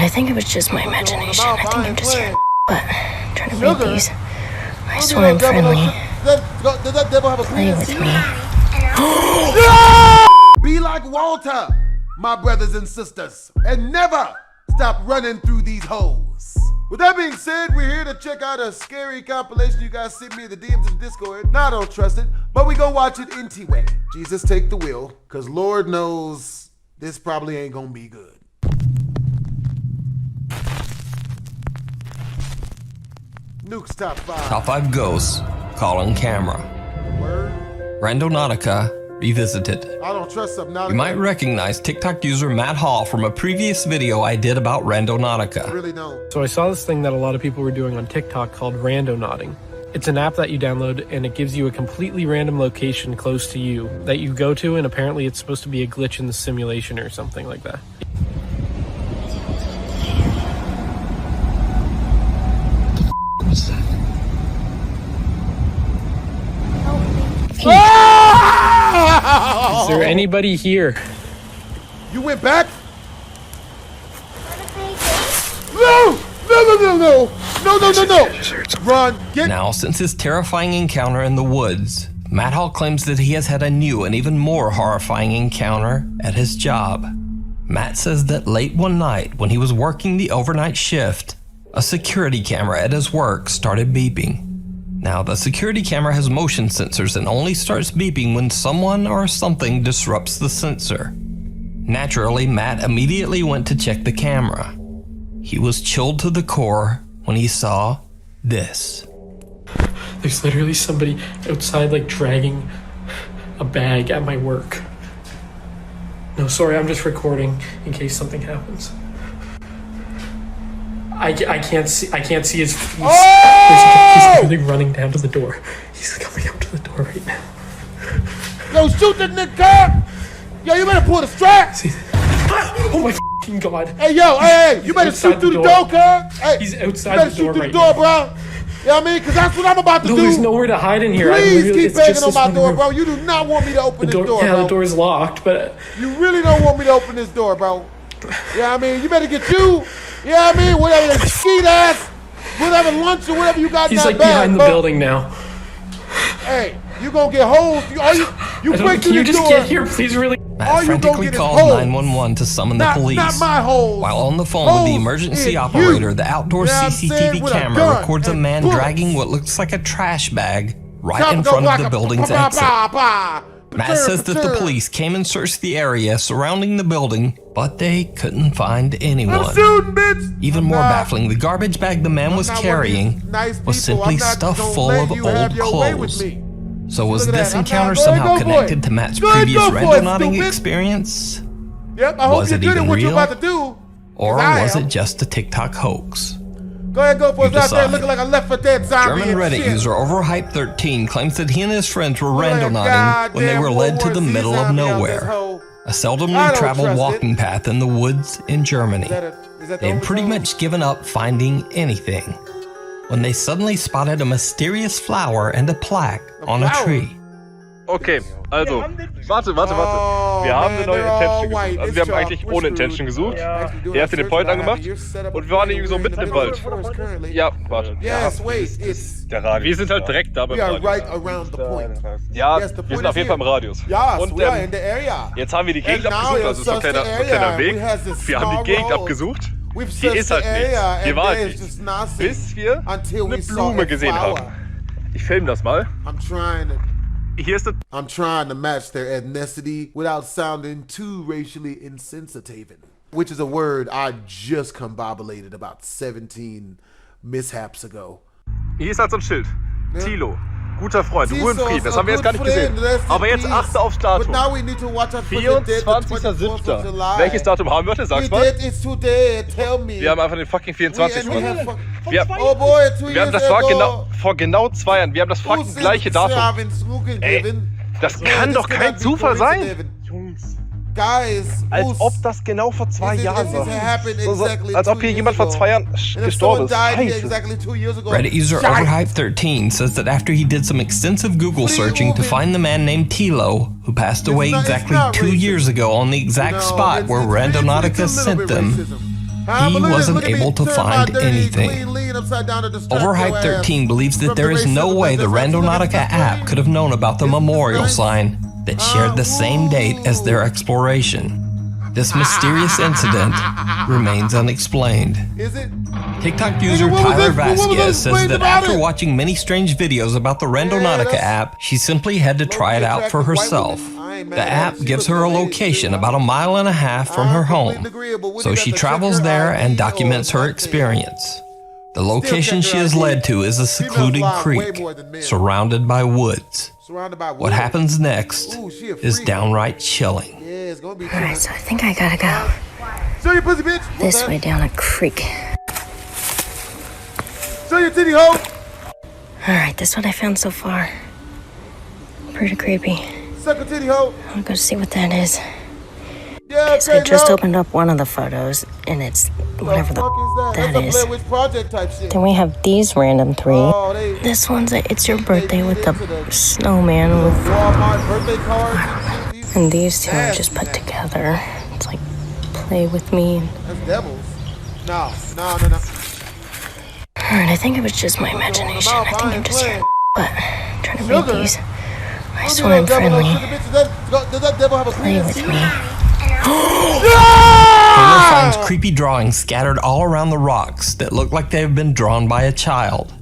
I think it was just my imagination. I think I'm just here. But trying to read these. I swear I'm friendly. Play with me. Be like Walter, my brothers and sisters, and never stop running through these holes. With that being said, we're here to check out a scary compilation you guys sent me in the DMs and Discord. Now I don't trust it, but we gonna watch it anyway. Jesus, take the wheel, cause Lord knows this probably ain't gonna be good. Nuke's top 5. Top 5 ghosts, calling camera. Word? Randonautica revisited. I don't trust Subnautica. You might recognize TikTok user Matt Hall from a previous video I did about Randonautica. I really don't. So I saw this thing that a lot of people were doing on TikTok called Randonauting. It's an app that you download and it gives you a completely random location close to you that you go to, and apparently it's supposed to be a glitch in the simulation or something like that. Is there anybody here? You went back? No! No! Run, get... Now, since his terrifying encounter in the woods, Matt Hall claims that he has had a new and even more horrifying encounter at his job. Matt says that late one night, when he was working the overnight shift, a security camera at his work started beeping. Now, the security camera has motion sensors and only starts beeping when someone or something disrupts the sensor. Naturally, Matt immediately went to check the camera. He was chilled to the core when he saw this. There's literally somebody outside, like, dragging a bag at my work. No, sorry, I'm just recording in case something happens. I can't see his face. Oh! He's really running down to the door. He's coming up to the door right now. Yo, shoot that nigga! Yo, you better pull the strap! See? Oh my f***ing god. Hey, yo, hey, you better shoot through the door, cuz! Hey, he's outside you better the shoot door through right the door, now. bro! You know what I mean? Cause that's what I'm about to do. No, there's nowhere to hide in here. Please keep banging on my door, bro. You do not want me to open this door, yeah, bro. the door's locked, but... You really don't want me to open this door, bro. Yeah, I mean, you better get you. Yeah, I mean, whatever, skeet ass, whatever lunch or whatever you got in he's that like bag, behind the bro. building now. Hey, you gonna get holes. You break through Can you the just door. get here, please, really? Matt frantically called 911 to summon the police. Not my holes. While on the phone with the emergency operator, the outdoor CCTV camera records a man dragging what looks like a trash bag right in front of the building's exit. Matt says that the police came and searched the area surrounding the building, but they couldn't find anyone. Even more baffling, the garbage bag the man was carrying was simply stuffed full of old clothes. So was this encounter somehow connected to Matt's previous randonauting experience? Yep, I hope Was you're it good at even what you're real? about to do. Or was it just a TikTok hoax? Go ahead, go for it. You Out there decide. looking like a Left 4 Dead zombie. German Reddit user Overhype13 claims that he and his friends were randonauting when they were led to the middle of nowhere, a seldomly traveled walking path in the woods in Germany. They had pretty much given up finding anything when they suddenly spotted a mysterious flower and a plaque on a tree. Okay, also, warte. Wir haben eine neue Intention gesucht. Also wir haben eigentlich ohne Intention gesucht. Der hat den Point angemacht und wir waren irgendwie so mitten im Wald. Ja, warte. Der Radius. Wir sind halt direkt da beim Radius. Ja, wir sind auf jeden Fall im Radius. Und jetzt haben wir die Gegend abgesucht, also so ein kleiner Weg. Wir haben die Gegend abgesucht. Hier ist halt nichts. Hier war halt nichts. Bis wir eine Blume gesehen haben. Ich filme das mal. I'm trying to match their ethnicity without sounding too racially insensitive, which is a word I just combobulated about 17 mishaps ago. Hier ist halt so ein Schild. Thilo, guter Freund, Ruhe und Frieden. Das haben wir jetzt gar nicht gesehen. Aber jetzt achte aufs Datum. 24.07. Welches Datum haben wir heute? Sag's mal. Wir haben einfach den fucking 24. Wir haben das war vor genau 2 Jahren. Wir haben das fucking gleiche Datum. Ey, das kann doch kein Zufall sein. Jungs. Als ob das genau vor 2 Jahren war. Als ob hier jemand vor 2 Jahren gestorben ist. Reddit user Overhype13 says that after he did some extensive Google searching to find the man named Tilo, who passed away exactly 2 years ago on the exact spot where Randonautica sent them, He wasn't able to find anything. Overhype 13 believes that there is no way the Randonautica app could have known about the memorial sign that shared the same date as their exploration. This mysterious incident remains unexplained. Is it? TikTok user Tyler Vasquez says that after watching many strange videos about the Randonautica app, she simply had to try it out for herself. The app gives her a location about 1.5 miles from her home, so she travels there and documents her experience. The location she is led to is a secluded creek, surrounded by woods. What happens next is downright chilling. Alright, so I think I gotta go Show your pussy, bitch. this way down a creek. Show your titty hole. Alright, this is what I found so far. Pretty creepy. Suck a titty hole. I'll go see what that is. Yeah, So I just opened up one of the photos, and it's whatever the that That's is. a Blair Witch Project type shit. Then we have these random three. Oh, This one's a It's Your Birthday with the snowman with, Walmart birthday cards. and these two are just put together. It's like play with me. That's devils. No. Alright, I think it was just my imagination. I think I'm just here, but I'm trying to read these. I swear I'm friendly. Does that devil have a Play with me. Taylor finds creepy drawings scattered all around the rocks that look like they have been drawn by a child.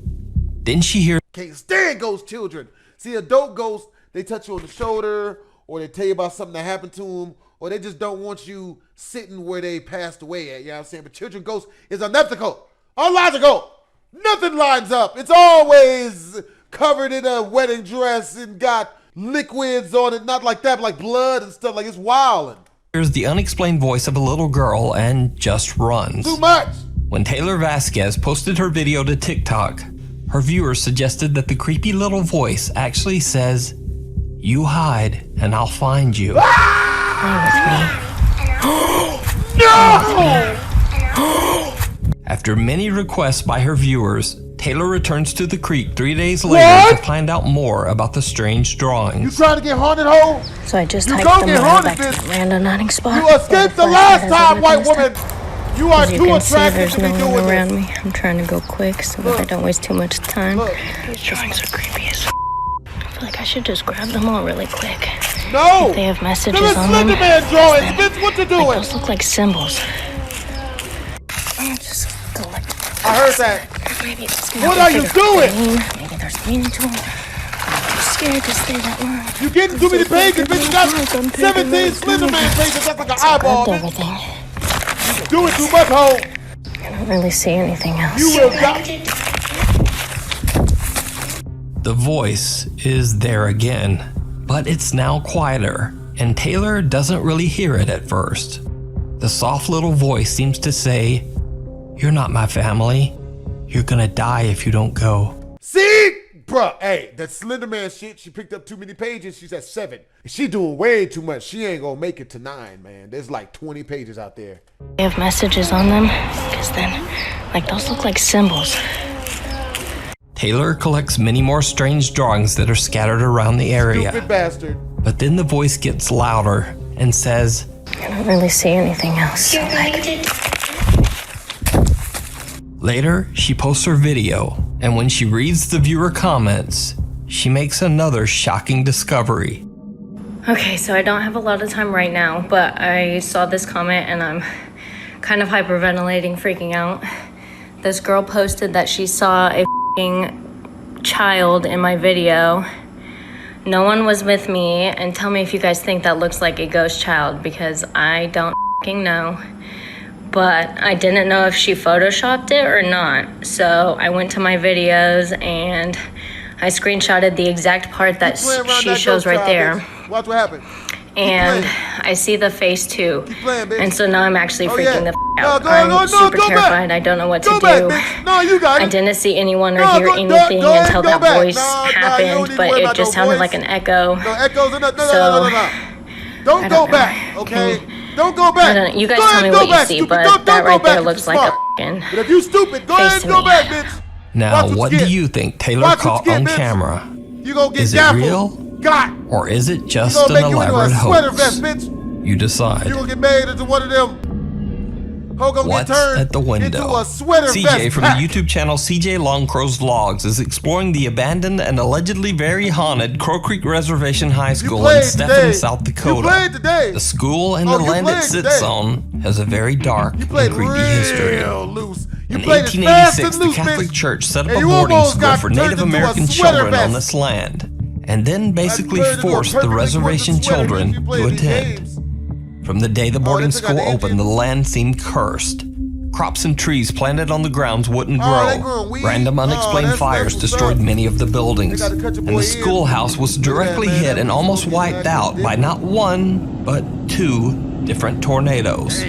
Then she hears Can't stand ghost children. See, adult ghosts, they touch you on the shoulder, or they tell you about something that happened to them, or they just don't want you sitting where they passed away at. You know what I'm saying? But children ghosts is unethical, illogical. Nothing lines up. It's always covered in a wedding dress and got liquids on it. Not like that, but like blood and stuff. Like, it's wildin'. the unexplained voice of a little girl and just runs. Too much. When Taylor Vasquez posted her video to TikTok, her viewers suggested that the creepy little voice actually says, "You hide and I'll find you." After many requests by her viewers, Taylor returns to the creek 3 days later to find out more about the strange You drawings. trying to get haunted, hoe? So I just You hiked don't them get around haunted, back to the bitch. Randonautica spot. You escaped the last time, white woman. You are As you too can see, attractive there's to be no doing one around this. me. I'm trying to go quick so that I don't waste too much time. Look. These drawings are creepy as I feel like I should just grab them all really quick. No. They have messages Them is on them. Slender Man drawings, bitch. What you Like, doing? those look like symbols. I'm just collect. I heard that. Maybe it's What are you doing? Maybe there's meaning to them. I'm too scared to stay that long. You getting too many pages, bitch. You got I'm 17 Slender Man pages. That's like an I eyeball, grabbed bitch. everything. Doing too much, hoe. I don't really see anything else. You will die. The voice is there again, but it's now quieter, and Taylor doesn't really hear it at first. The soft little voice seems to say, "You're not my family. You're gonna die if you don't go." See? Bruh, hey, that Slender Man shit, she picked up too many pages. She's at 7. She doing way too much. She ain't gonna make it to 9, man. There's like 20 pages out there. They have messages on them, because then, like, those look like symbols. Taylor collects many more strange drawings that are scattered around the area. Stupid bastard. But then the voice gets louder and says, I don't really see anything else. So, like, later, she posts her video, and when she reads the viewer comments, she makes another shocking discovery. okay, so I don't have a lot of time right now, but I saw this comment and I'm kind of hyperventilating, freaking out. This girl posted that she saw a f***ing child in my video. No one was with me, and tell me if you guys think that looks like a ghost child, because I don't f***ing know. But I didn't know if she photoshopped it or not. So I went to my videos and I screenshotted the exact part that she shows right there. Watch what happened. And I see the face too. playing, bitch. And so now I'm actually Oh, freaking yeah. the f out. No, I'm super go back. terrified. I don't know what to Go do. back, bitch. No, you got it. I didn't see anyone or No, hear go anything ahead, until go that back. voice No, you don't happened, need to but worry it about just no sounded voice. like an echo. No echoes. No. So, Don't I go don't know. back, okay? Don't go back. I don't know. You guys Go tell ahead, me go what you back, see, stupid. but Don't that go right back there if looks you're like a smart. f***ing But if you stupid, go face ahead and to go me. back, bitch. Now, Watch what you do get. you think Taylor Watch what caught you get, on bitch. camera? You gonna get Is it gaffled. real? Got. Or is it You just gonna an make you into a elaborate sweater hoax? vest, bitch. You decide. You gonna get made into one of them gonna What's get turned at the window? into a sweater CJ vest from pack. the YouTube channel CJ Longcrow's Vlogs is exploring the abandoned and allegedly very haunted Crow Creek Reservation High School in played Stephen, today. South You Dakota. played today. The school and Oh, the you land it played sits today. on has a very dark You and played creepy real history. loose. You In played as fast 1886, and the loose, Catholic bitch. Church set up And a you boarding almost school got for turned Native into a American sweater children on vest. this land, and then basically Turned into a forced the perfectly reservation quilted sweater, bitch. children You played to these attend. games. From the day the boarding they took out school the opened, the engine? land seemed cursed. Crops and trees planted on the grounds wouldn't Oh, they grow. growing weed? Random unexplained that's fires what's destroyed up. many of the buildings. They gotta cut your And boy the in. schoolhouse was Look at that, directly man. hit That and was almost smoking wiped that out by dick. not one, but two different tornadoes.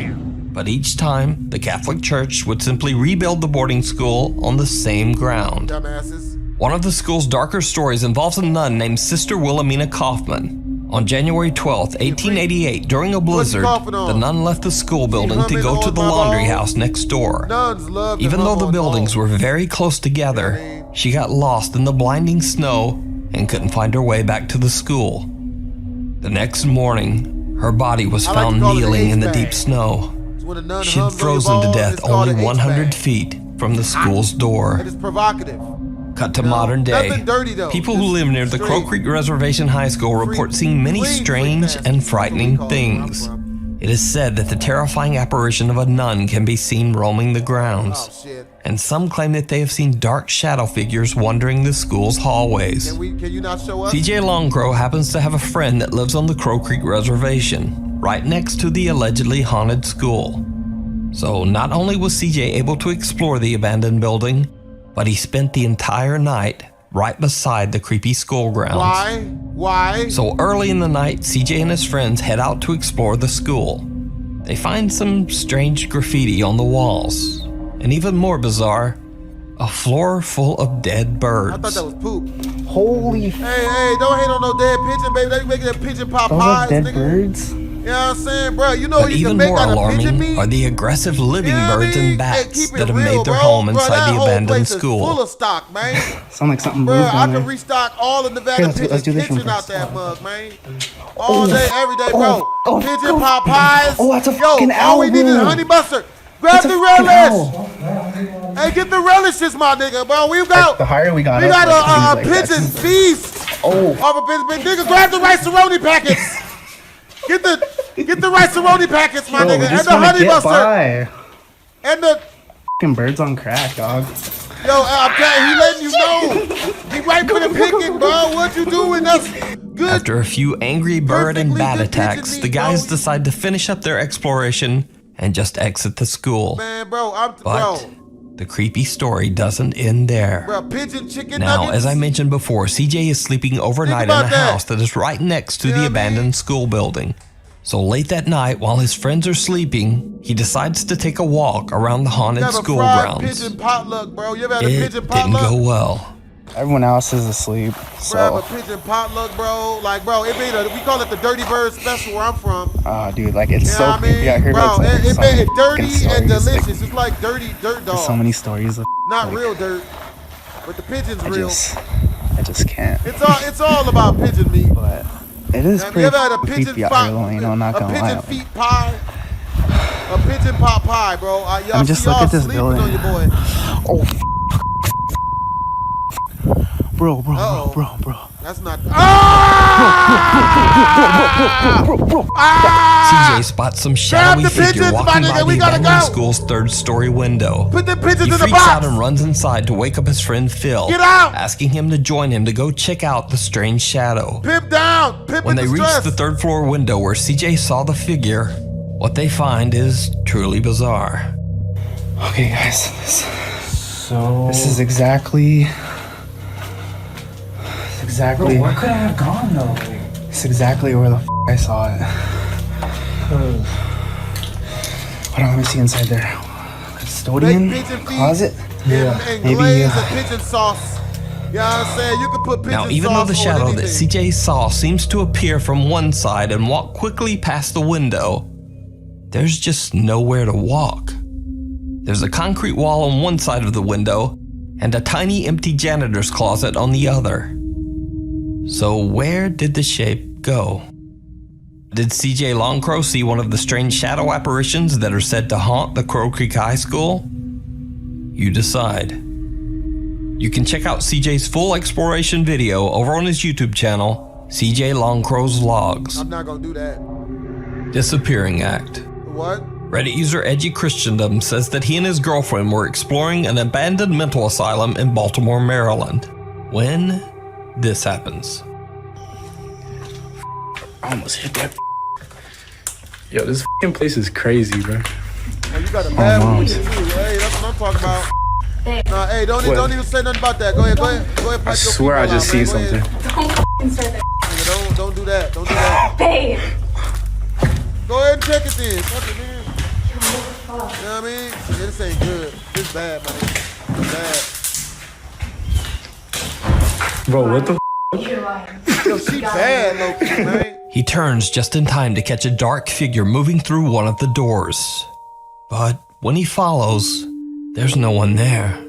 But each time, the Catholic Church would simply rebuild the boarding school on the same ground. Dumbasses. One of the school's darker stories involves a nun named Sister Wilhelmina Kaufman. On January 12th, 1888, during a blizzard, coughing on? the nun left the school building to humming go to on the my laundry balls? house next door. Nuns love to Even though hum the on buildings balls. were very close together, she got lost in the blinding snow and couldn't find her way back to the school. The next morning, her body was I like to found call it an kneeling in the H-bag. deep snow. It's when a nun She'd hums on your frozen to balls, death it's called only an 100 H-bag. feet from the school's door. It is provocative. Cut to No, modern day. nothing dirty, though. People who Just live near the Crow straight. Creek Reservation High School report seeing many Clean, strange clean, and nasty. frightening That's what we call it where I'm things. from. It is said that the terrifying apparition of a nun can be seen roaming the grounds. Oh, shit. And some claim that they have seen dark shadow figures wandering the school's hallways. Can you not show us? CJ Longcrow happens to have a friend that lives on the Crow Creek Reservation, right next to the allegedly haunted school. So not only was CJ able to explore the abandoned building, but he spent the entire night right beside the creepy school grounds. Why? Why? So early in the night, CJ and his friends head out to explore the school. They find some strange graffiti on the walls, and even more bizarre, a floor full of dead birds. I thought that was poop. Holy f***, Hey, don't hate on no dead pigeon, baby. They making that pigeon pot those pies, are dead nigga. birds? You know what I'm saying, bro? You know But you even can make more out of pigeon alarming meat? are the aggressive living You know what I birds mean? and Hey, bats keep it that have real, made their bro. home Bro, inside that the whole abandoned place is school. full of stock, man. Sound like something Bro, moved I down can there. restock all the Nevada Here, let's pigeon do this one kitchen out first. that mug, man. All day, every day, bro. oh, Pigeon oh, pot pies. oh, that's a Yo, fucking all we need is album. honey mustard. Grab That's a the fucking relish. owl. Hey, get the relishes, my nigga, bro. We've got The higher we got we up, got like, a things like pigeon that. feast. Oh. Off a pigeon, big nigga. Grab the rice-a-roni packets. Get the rice-a-roni packets, my Bro, we nigga, and just the wanna honey get mustard, by. and the. Fucking birds on crack, dog. Yo, I'm telling you, he letting you know. He right for the picking, bro. What you doing? That's good. After a few angry bird and Perfectly bat good pigeon attacks, meat, the guys bro. decide to finish up their exploration and just exit the school. Man, bro, But bro, the creepy story doesn't end there. pigeon chicken Now, nuggets. as I mentioned before, CJ is sleeping overnight in about a that. house that is right next to You know the what I mean? abandoned school building. So late that night, while his friends are sleeping, he decides to take a walk around the You haunted have a school fried grounds. pigeon potluck, bro. You ever had a It pigeon didn't potluck? go well. Everyone else is asleep, Grab so a pigeon potluck, bro. Like, bro, we call it the Dirty Bird Special where I'm from. dude, like it's You know so what I mean? creepy out here. Bro, Like, it so made many it dirty fucking and stories, like, delicious. It's like dirty dirt dog. there's so many stories. Of, Not like, real dirt, but the pigeon's I real. just can't. It's all about pigeon meat. But it is Have you pretty ever had a pigeon creepy out here, though, you know, I'm not a gonna pigeon lie. feet pie? A pigeon pot pie, bro. Y'all just see look y'all at this sleeping building. on your boy. Oh, bro. That's not. CJ spots some shadowy the figure pigeons, my walking by nigga, we the gotta abandoned go. school's third-story window. Put the pigeons He in the freaks out box. and runs inside to wake up his friend Phil, Get out. asking him to join him to go check out the strange shadow. Pimp down. Pimp When in they reach distress. the third-floor window where CJ saw the figure, what they find is truly bizarre. Okay, guys. So This is exactly. bro, where could I have gone though? It's exactly where the I saw it. Hold on, let me see inside there. Custodian Make pigeon feet. closet. And Maybe, glaze and pigeon sauce. You know what I'm saying? You can put pigeon Now, even though sauce the on shadow that anything. CJ saw seems to appear from one side and walk quickly past the window, there's just nowhere to walk. There's a concrete wall on one side of the window and a tiny empty janitor's closet on the other. So where did the shape go? Did CJ Longcrow see one of the strange shadow apparitions that are said to haunt the Crow Creek High School? You decide. You can check out CJ's full exploration video over on his YouTube channel, CJ Longcrow's Logs. I'm not gonna do that. Disappearing Act. What? Reddit user Edgy Christendom says that he and his girlfriend were exploring an abandoned mental asylum in Baltimore, Maryland, when this happens. I almost hit that. Yo, this f***ing place is crazy, bro. Oh, you got a bad one with you, too. Hey, that's what I'm talking about. Nah, hey, don't even say nothing about that. Go ahead. I swear I just seen something. Don't do that. Don't do that. Babe. Go ahead and check it then. Fuck it, man. You know what I mean? Yeah, this ain't good. This bad, man. It's bad. Bro, what the Yo, she bad, low-key, man. He turns just in time to catch a dark figure moving through one of the doors. But when he follows, there's no one there.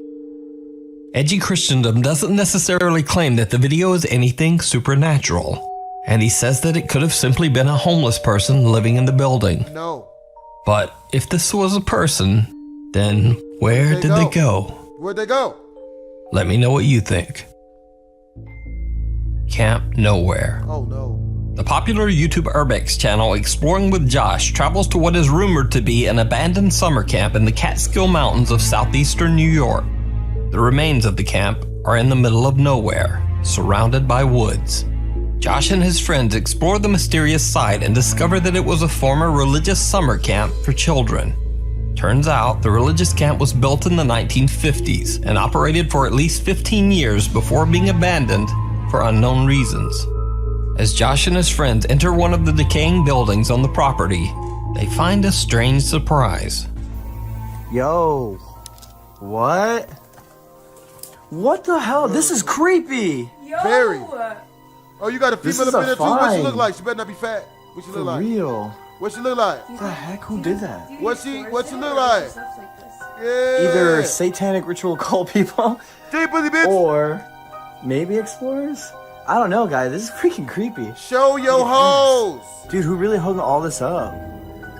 Edgy Christendom doesn't necessarily claim that the video is anything supernatural, and he says that it could have simply been a homeless person living in the building. No. But if this was a person, then where did they go? Where'd they go? Let me know what you think. Camp Nowhere. Oh no. The popular YouTube Urbex channel Exploring with Josh travels to what is rumored to be an abandoned summer camp in the Catskill Mountains of southeastern New York. The remains of the camp are in the middle of nowhere, surrounded by woods. Josh and his friends explore the mysterious site and discover that it was a former religious summer camp for children. Turns out the religious camp was built in the 1950s and operated for at least 15 years before being abandoned for unknown reasons. As Josh and his friends enter one of the decaying buildings on the property, they find a strange surprise. Yo, what? What the hell? This is creepy. Very. Oh, you got a female up in there too? What she look find. like? She better not be fat. What she look like? For real. What she look like? What the heck? Who did that? What she look like? Yeah. Either satanic ritual cult people Deeply, bitch. or maybe explorers? I don't know, guys. This is freaking creepy. Show your hoes. Dude, who really hung all this up?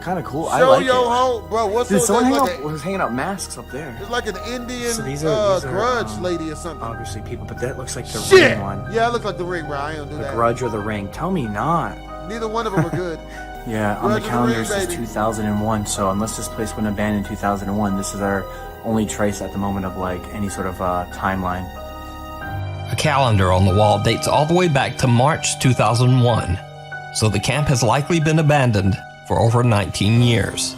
Kind of cool. I Show like your it. hoe. Bro, what's Dude, so someone like was hanging out masks up there. it's like an Indian So these are, grudge lady or something. Obviously people, but that looks like the Shit. ring one. Yeah, it looks like the ring, bro. I ain't do The that. grudge or the ring. Tell me not. Neither one of them were good. Yeah, on the Grudge or the calendar ring, it says baby. 2001, so unless this place went abandoned in 2001, this is our only trace at the moment of like any sort of timeline. A calendar on the wall dates all the way back to March 2001, so the camp has likely been abandoned for over 19 years.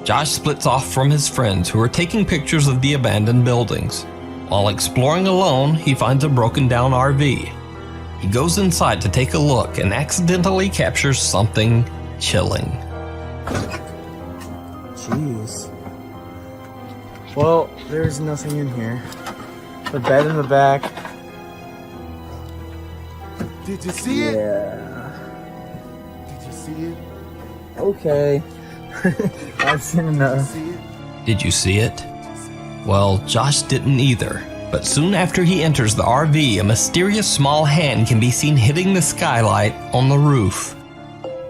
Josh splits off from his friends who are taking pictures of the abandoned buildings. While exploring alone, he finds a broken down RV. He goes inside to take a look and accidentally captures something chilling. Jeez. Well, there's nothing in here. The bed in the back. Did you see it? Yeah. Did you see it? Okay. I've seen enough. See it? Did you see it? Well, Josh didn't either. But soon after he enters the RV, a mysterious small hand can be seen hitting the skylight on the roof.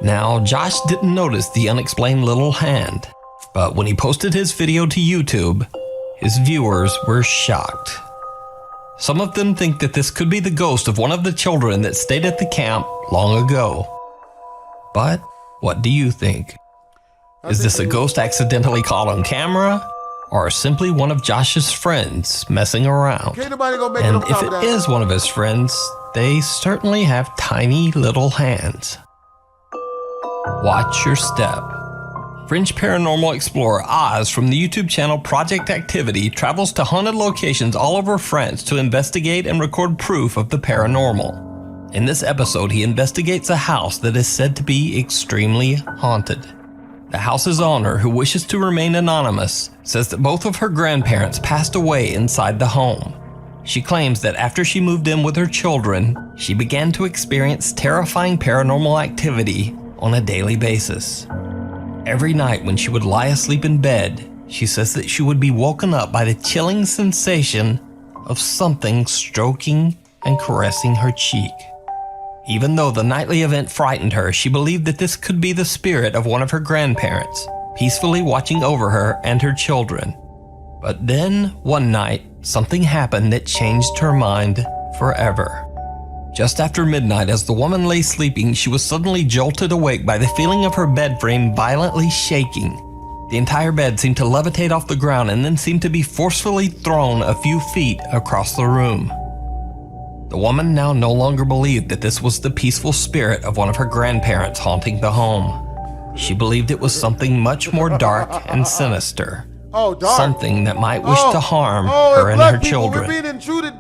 Now, Josh didn't notice the unexplained little hand, but when he posted his video to YouTube, his viewers were shocked. Some of them think that this could be the ghost of one of the children that stayed at the camp long ago. But what do you think? Is this a ghost accidentally caught on camera? Or simply one of Josh's friends messing around? Can't nobody go make And it on if top of it that. is one of his friends, they certainly have tiny little hands. Watch your step. French paranormal explorer Oz from the YouTube channel Project Activity travels to haunted locations all over France to investigate and record proof of the paranormal. In this episode, he investigates a house that is said to be extremely haunted. The house's owner, who wishes to remain anonymous, says that both of her grandparents passed away inside the home. She claims that after she moved in with her children, she began to experience terrifying paranormal activity on a daily basis. Every night when she would lie asleep in bed, she says that she would be woken up by the chilling sensation of something stroking and caressing her cheek. Even though the nightly event frightened her, she believed that this could be the spirit of one of her grandparents, peacefully watching over her and her children. But then, one night, something happened that changed her mind forever. Just after midnight, as the woman lay sleeping, she was suddenly jolted awake by the feeling of her bed frame violently shaking. The entire bed seemed to levitate off the ground and then seemed to be forcefully thrown a few feet across the room. The woman now no longer believed that this was the peaceful spirit of one of her grandparents haunting the home. She believed it was something much more dark and sinister. Oh, dark. Something that might wish to harm her and her children. We're being intruded.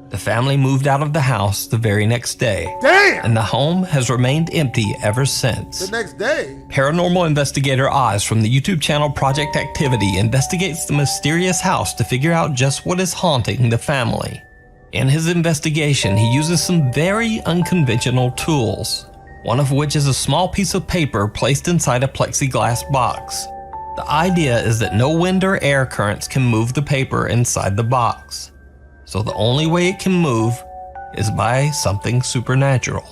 The family moved out of the house the very next day. Damn! And the home has remained empty ever since. The next day? Paranormal investigator Oz from the YouTube channel Project Activity investigates the mysterious house to figure out just what is haunting the family. In his investigation, he uses some very unconventional tools, one of which is a small piece of paper placed inside a plexiglass box. The idea is that no wind or air currents can move the paper inside the box. So the only way it can move is by something supernatural.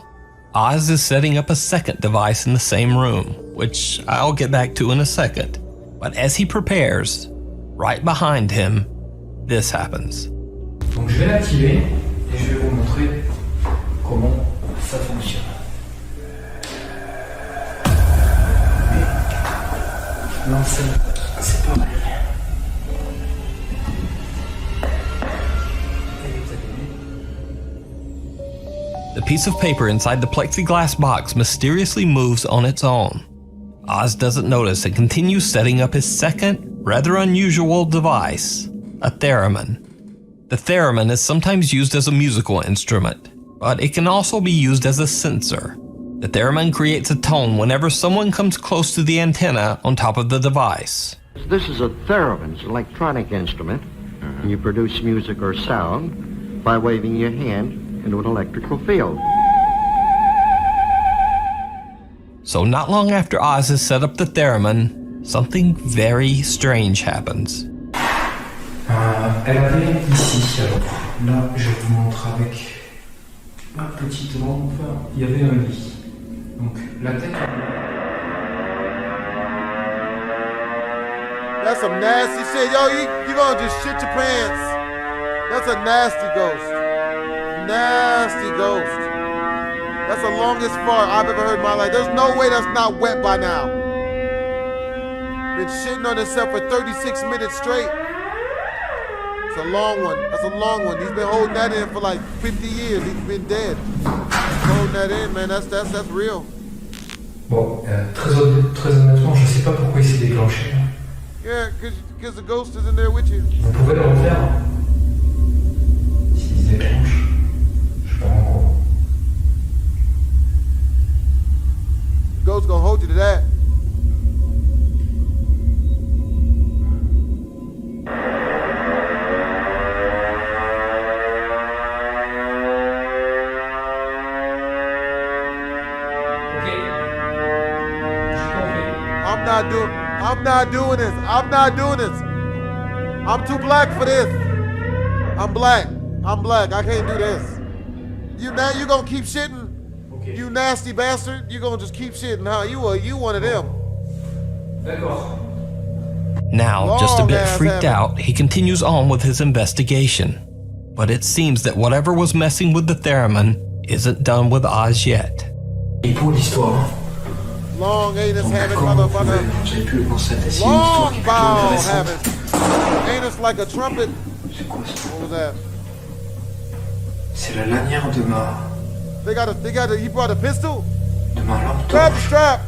Oz is setting up a second device in the same room, which I'll get back to in a second. But as he prepares, right behind him, this happens. Donc je vais l'activer et je vais vous montrer comment ça fonctionne. Mais l'enseigne, c'est pareil. The piece of paper inside the plexiglass box mysteriously moves on its own. Oz doesn't notice and continues setting up his second, rather unusual device, a theremin. The theremin is sometimes used as a musical instrument, but it can also be used as a sensor. The theremin creates a tone whenever someone comes close to the antenna on top of the device. This is a theremin, it's an electronic instrument, and you produce music or sound by waving your hand into an electrical field. So not long after Oz has set up the theremin, something very strange happens. Elle avait ici, alors là je vous montre avec ma petite lampe, il y avait un lit. Donc la tête... That's some nasty shit. Yo, you gonna just shit your pants. That's a nasty ghost. Nasty ghost. That's the longest fart I've ever heard in my life. There's no way that's not wet by now. Been shitting on himself for 36 minutes straight. It's a long one. That's a long one. He's been holding that in for like 50 years. He's been dead. He's holding that in, man. That's real. Bon, très honnêtement, je sais pas pourquoi il s'est déclenché. Yeah, because the ghost is in there with you. On pouvait le refaire. S'il se déclenche, je sais pas en gros. The ghost gonna hold you to that. I'm not doing this. I'm not doing this. I'm too black for this. I'm black. I can't do this. You gonna keep shitting? Okay. You nasty bastard. You gonna just keep shitting, huh? You one of them. D'accord. Now, just a bit freaked out, he continues on with his investigation. But it seems that whatever was messing with the theremin isn't done with Oz yet. Et pour l'histoire. Long anus having motherfucker. Long ball having. Anus like a trumpet. What was that? C'est la lanière de ma. He brought a pistol? De ma lampe. Grab the strap.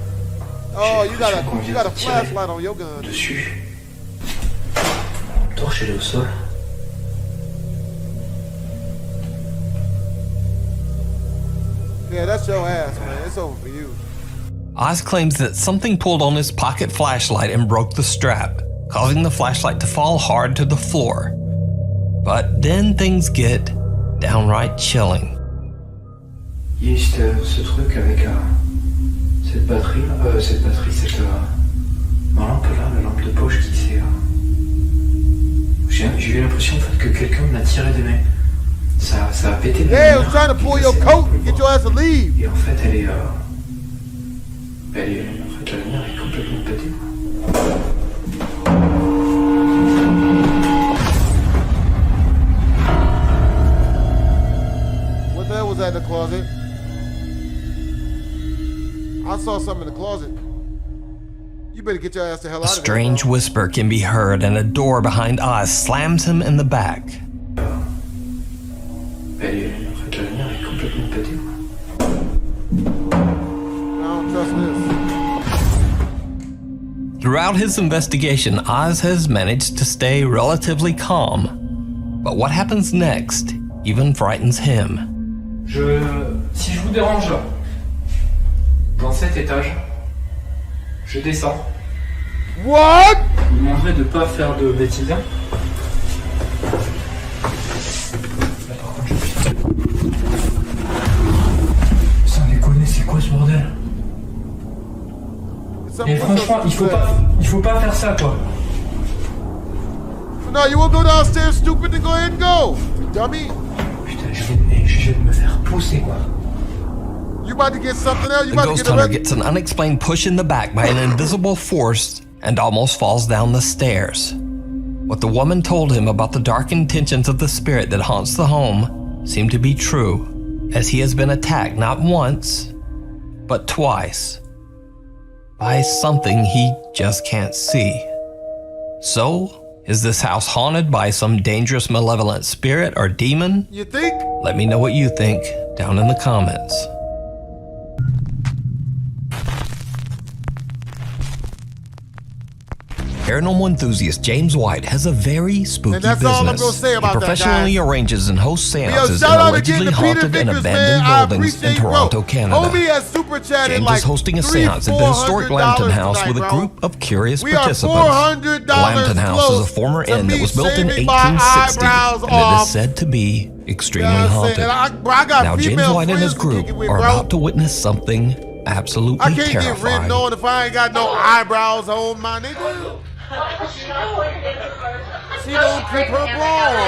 Oh, you got a flashlight on your gun. Dessus. La torche elle est au sol. Yeah, that's your ass, man. It's over for you. Oz claims that something pulled on his pocket flashlight and broke the strap, causing the flashlight to fall hard to the floor. But then things get downright chilling. Il y a eu ce truc avec cette batterie, ma lampe là, la lampe de poche qui s'est... J'ai eu l'impression en fait que quelqu'un m'a tiré des mains. Ça a pété de Yeah, I lumière. was trying to pull your coat and get your ass to leave. Et en fait, en fait, la lumière est complètement pétée. What the hell was that in the closet? I saw something in the closet. You better get your ass the hell A out of there. strange whisper can be heard, and a door behind Oz slams him in the back. En fait, la lumière est complètement pétée. I don't trust this. Throughout his investigation, Oz has managed to stay relatively calm. But what happens next even frightens him. Si je vous dérange là, dans cet étage, je descends. What? Je vous demanderai de pas faire de bêtises. Sans déconner, c'est quoi ce bordel? Et franchement, il faut pas faire ça, quoi. No, you won't go downstairs, stupid, then go ahead and go, dummy. Putain, je viens de me faire pousser, quoi. You about to get something else? You The about to ghost get hunter arrested? gets an unexplained push in the back by an invisible force and almost falls down the stairs. What the woman told him about the dark intentions of the spirit that haunts the home seemed to be true, as he has been attacked not once, but twice, by something he just can't see. So, is this house haunted by some dangerous malevolent spirit or demon? You think? Let me know what you think down in the comments. Paranormal enthusiast James White has a very spooky And that's all I'm business. gonna say about he that, professionally guys. arranges and hosts seances in shout out again allegedly to Peter haunted and Vickers, abandoned man. I buildings in appreciate, Toronto, bro. Canada. Homie has super chatted James like is hosting a $300, seance at the historic Lamington House tonight, with a bro. group of curious We are participants. $400 The Lamington House is a close former to inn that me was built in shaving my 1860, eyebrows and it off. is said to be extremely You know what I'm haunted. saying? And bro, I got Now, James female White and his friends to group kick it with, are bro. about to witness something absolutely I can't get terrifying. written on if I ain't got no eyebrows on my nigga. She don't keep her bra on.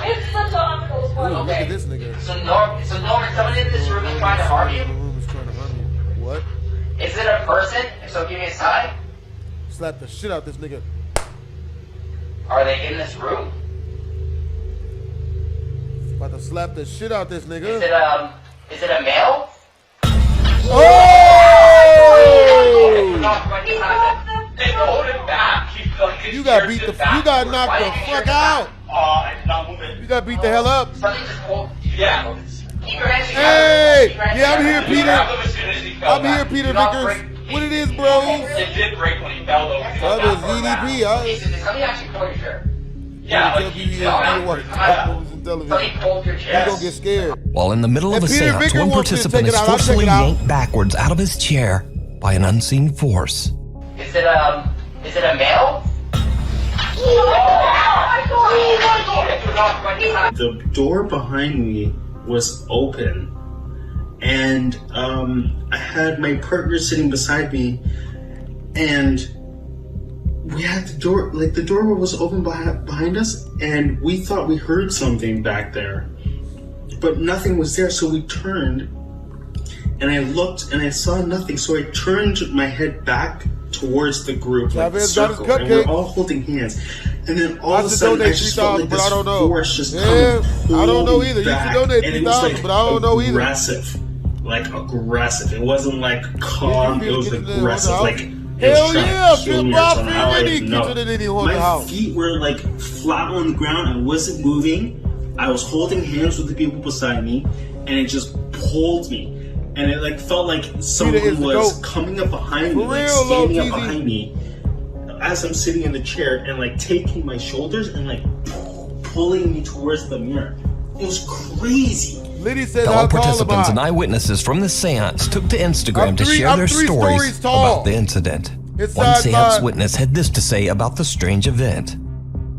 It's photographical. Ooh, look at this nigga. So Norman, someone in this room is trying to harm you? The room is trying to harm you. What? Is it a person? If so, give me a sign. Slap the shit out this nigga. Are they in this room? About to slap the shit out this nigga. Is it a male? Oh! They hold him back. You got beat the. You got knocked the fuck out. You got beat the hell up. Yeah. Hey! Yeah, I'm here, Peter. I'm here, Peter Vickers. What it is, bro? It did break when he fell over. That is EDP, Somebody actually pulled your chair. Yeah, like you gonna get scared. While in the middle of a seance, one participant is forcefully yanked backwards out of his chair by an unseen force. Is it a male? The door behind me was open, and I had my partner sitting beside me, and we had the door, like the door was open behind us, and we thought we heard something back there, but nothing was there. So we turned, and I looked, and I saw nothing. So I turned my head back towards the group, like the circle, and we're all holding hands. And then all of a sudden, I just felt like this force just come I don't know either. You should donate $3,000, but I don't know either. Aggressive, like aggressive. It wasn't like calm. It was aggressive, like. Hell yeah, flip off My feet were like flat on the ground. I wasn't moving. I was holding hands with the people beside me, and it just pulled me. And it like felt like someone was coming up behind me, like standing up behind me, as I'm sitting in the chair, and like taking my shoulders and like pulling me towards the mirror. It was crazy. Fellow participants and eyewitnesses from the seance took to Instagram to share their stories about the incident. One seance witness had this to say about the strange event.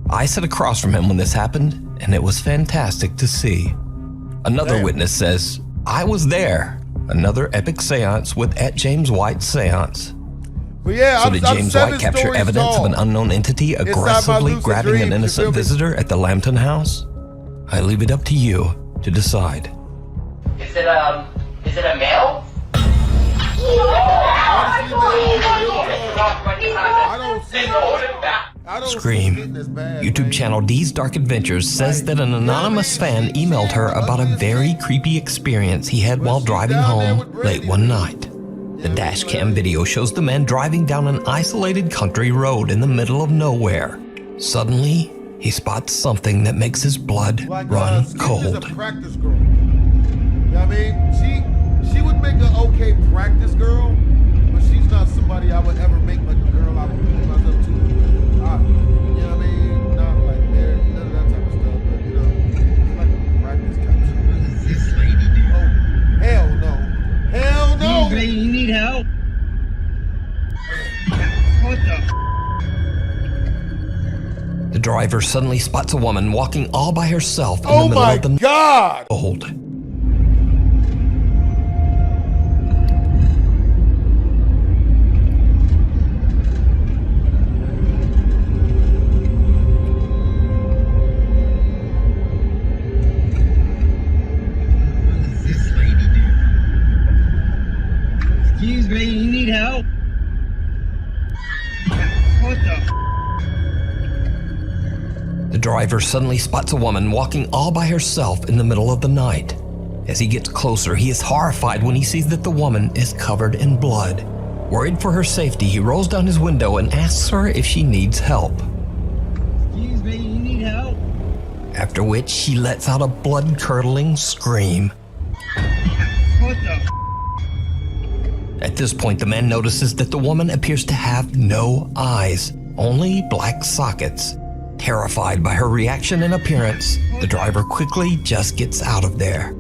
I sat across from him when this happened, and it was fantastic to see. Another witness says, I was there. Another epic seance with @JamesWhite Seance. So did James White capture evidence of an unknown entity aggressively grabbing an innocent visitor at the Lamington House? I leave it up to you to decide. Is it a male? Scream. YouTube channel D's Dark Adventures says that an anonymous fan emailed her about a very creepy experience he had while driving home late one night. The dash cam video shows the man driving down an isolated country road in the middle of nowhere. Suddenly, he spots something that makes his blood run cold. I mean, she would make an okay practice girl, but she's not somebody I would ever make like a girl I would put myself to. You know what I mean? Not like married, none of that type of stuff, but you know, it's like a practice type of shit. This lady do? Oh, hell no. Hell no! You need help? What the? The driver suddenly spots a woman walking all by herself in the middle of the God! Old. Excuse me, you need help? What the? The driver suddenly spots a woman walking all by herself in the middle of the night. As he gets closer, he is horrified when he sees that the woman is covered in blood. Worried for her safety, he rolls down his window and asks her if she needs help. Excuse me, you need help? After which, she lets out a blood-curdling scream. What the? At this point, the man notices that the woman appears to have no eyes, only black sockets. Terrified by her reaction and appearance, the driver quickly just gets out of there.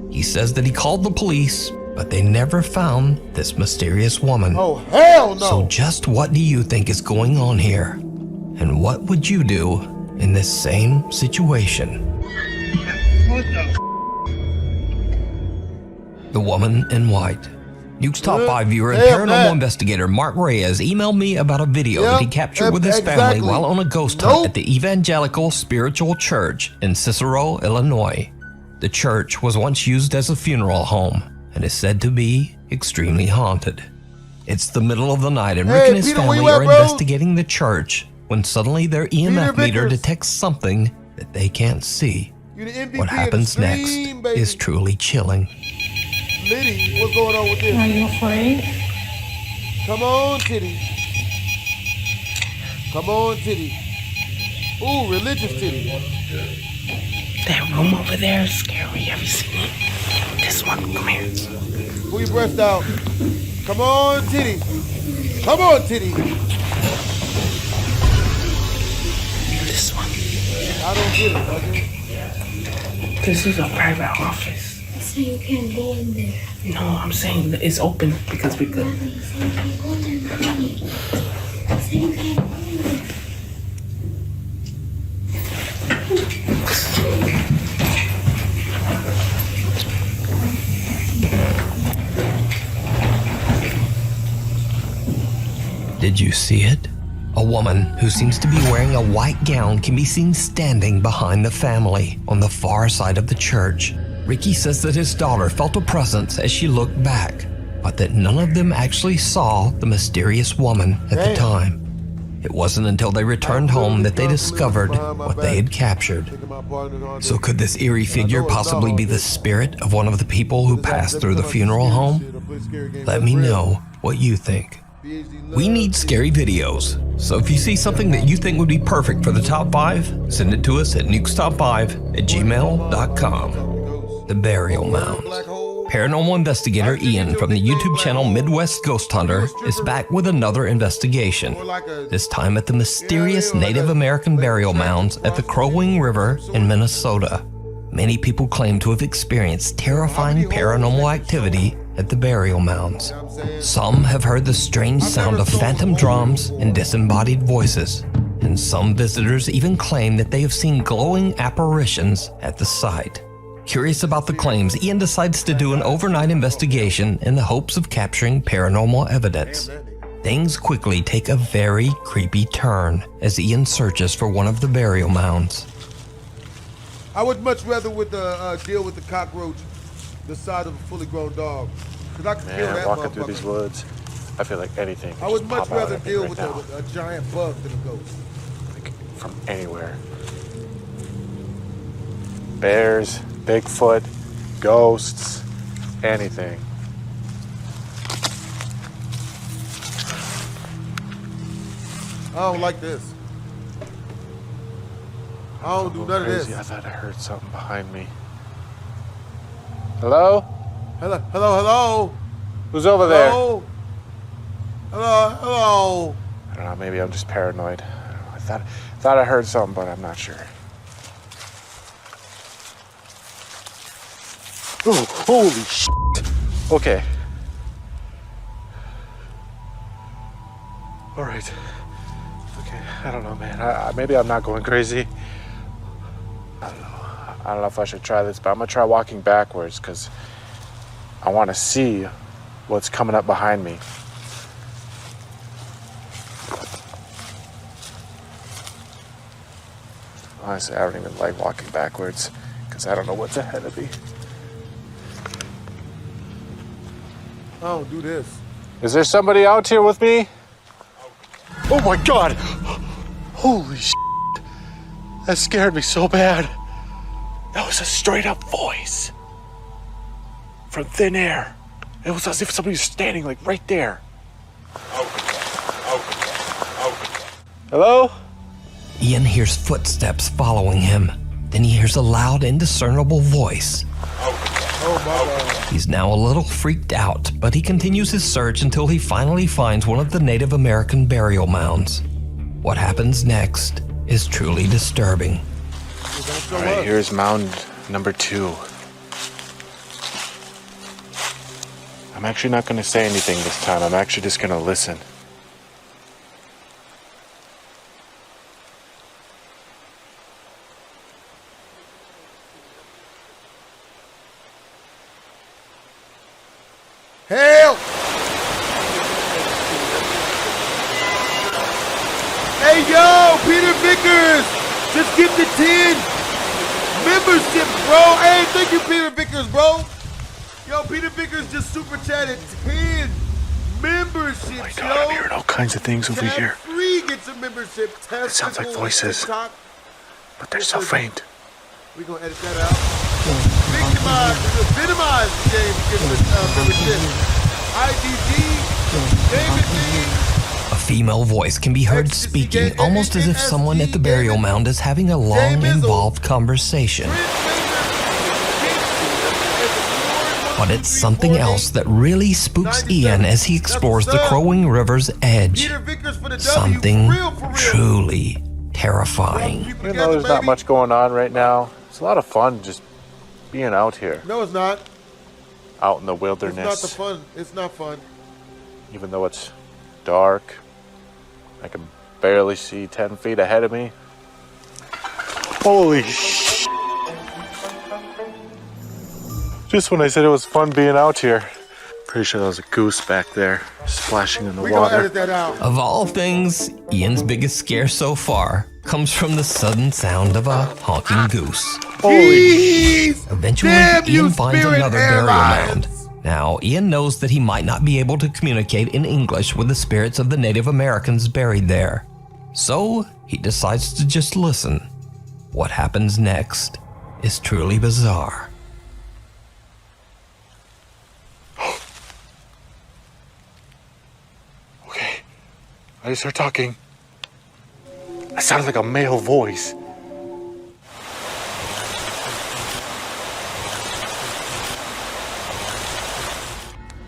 He says that he called the police, but they never found this mysterious woman. Oh, hell no! So just what do you think is going on here? And what would you do in this same situation? What the? The woman in white. Nuke's Top 5 viewer and paranormal investigator Mark Reyes emailed me about a video that he captured with his family while on a ghost hunt at the Evangelical Spiritual Church in Cicero, Illinois. The church was once used as a funeral home and is said to be extremely haunted. It's the middle of the night and Rick and his family are investigating the church when suddenly their EMF meter detects something that they can't see. What happens next is truly chilling. Liddy, what's going on with this? Are you afraid? Come on, Titty. Come on, Titty. Ooh, religious Titty. That room over there is scary. Have you seen it? This one, come here. Pull your breast out. Come on, Titty. Come on, Titty. This one. I don't get it, buddy. This is a private office. So you can't go in there. No, I'm saying that it's open because we could. So you can't go in there. So you can't go in there. Did you see it? A woman who seems to be wearing a white gown can be seen standing behind the family on the far side of the church. Ricky says that his daughter felt a presence as she looked back, but that none of them actually saw the mysterious woman at the time. It wasn't until they returned home that they discovered what they had captured. So could this eerie figure possibly be the spirit of one of the people who passed through the funeral home? Let me know what you think. We need scary videos, so if you see something that you think would be perfect for the top 5, send it to us at nukestop5@gmail.com. The Burial Mounds. Paranormal investigator Ian from the YouTube channel Midwest Ghost Hunter is back with another investigation, this time at the mysterious Native American burial mounds at the Crow Wing River in Minnesota. Many people claim to have experienced terrifying paranormal activity at the burial mounds. Some have heard the strange sound of phantom drums and disembodied voices, and some visitors even claim that they have seen glowing apparitions at the site. Curious about the claims, Ian decides to do an overnight investigation in the hopes of capturing paranormal evidence. Things quickly take a very creepy turn as Ian searches for one of the burial mounds. I would much rather deal with the cockroach the size of a fully grown dog. Because I can kill that walking through motherfucker. these woods, I feel like anything. I would just much pop out rather at me deal right with now. a giant bug than a ghost. Like, from anywhere. Bears, Bigfoot, ghosts, anything. I don't like this. I don't do none of Crazy. this. I thought I heard something behind me. Hello? Hello, hello, hello. Who's over Hello? Hello, hello. there? I don't know, maybe I'm just paranoid. I don't know. I thought I heard something, but I'm not sure. Oh, holy shit. Okay. All right. Okay, I don't know, man. Maybe I'm not going crazy. I don't know. I don't know if I should try this, but I'm gonna try walking backwards because I want to see what's coming up behind me. Honestly, I don't even like walking backwards because I don't know what's ahead of me. I don't do this. Is there somebody out here with me? Oh my God! Holy shit! That scared me so bad. That was a straight up voice from thin air. It was as if somebody was standing like right there. Hello? Ian hears footsteps following him. Then he hears a loud, indiscernible voice. Oh my God. He's now a little freaked out, but he continues his search until he finally finds one of the Native American burial mounds. What happens next is truly disturbing. All right, here's mound number 2. I'm actually not going to say anything this time. I'm actually just going to listen. Help! Hey yo, Peter Vickers! Just get the 10 membership, bro. Hey, thank you, Peter Vickers, bro. Yo, Peter Vickers just super chatted 10 memberships, Oh my God, I'm hearing all kinds of things over here. Free gets a membership. It sounds like voices, TikTok. but they're so faint. We're gonna edit that out. Minimize the game gets a membership. IDG, David D. A female voice can be heard speaking almost as if someone at the burial mound is having a long, involved conversation. But it's something else that really spooks Ian as he explores the Crowing River's edge. Something truly terrifying. Even though there's not much going on right now, it's a lot of fun just being out here. No, it's not. Out in the It's wilderness. not the fun. It's not fun. Even though it's dark, I can barely see 10 feet ahead of me. Holy sh! Just when I said it was fun being out here. Pretty sure there was a goose back there, splashing in the We're gonna water. edit that out. Of all things, Ian's biggest scare so far comes from the sudden sound of a honking goose. Eventually, Ian finds another burial mound. Now, Ian knows that he might not be able to communicate in English with the spirits of the Native Americans buried there. So, he decides to just listen. What happens next is truly bizarre. Okay, I just heard talking. It sounded like a male voice.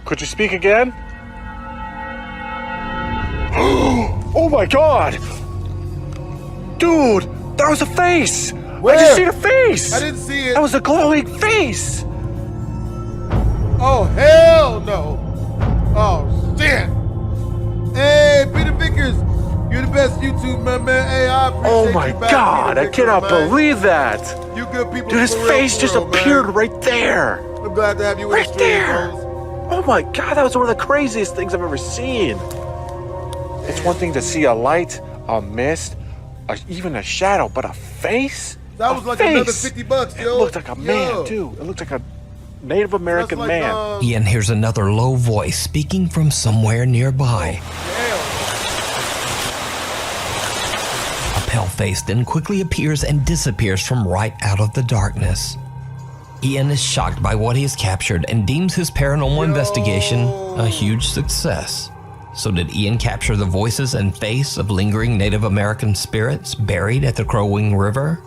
Could you speak again? Oh my God! Dude, that was a face! Where? I just seen a face! I didn't see it. That was a glowing face! Oh, hell no. Oh, shit. Hey, Peter Vickers, you're the best YouTube, man. Hey, I appreciate Oh you my back, God, Peter I cannot Vickers, man. believe that! You good people. Dude, his for real, face for just real, appeared man. right there! I'm glad to have you in Right the stream, there. bros. Oh my God, that was one of the craziest things I've ever seen. It's one thing to see a light, a mist, even a shadow, but a face? That was like another $50, yo. It looked like a man, too. It looked like a Native American man. Ian hears another low voice speaking from somewhere nearby. A pale face then quickly appears and disappears from right out of the darkness. Ian is shocked by what he has captured and deems his paranormal investigation a huge success. So did Ian capture the voices and face of lingering Native American spirits buried at the Crow-Wing River?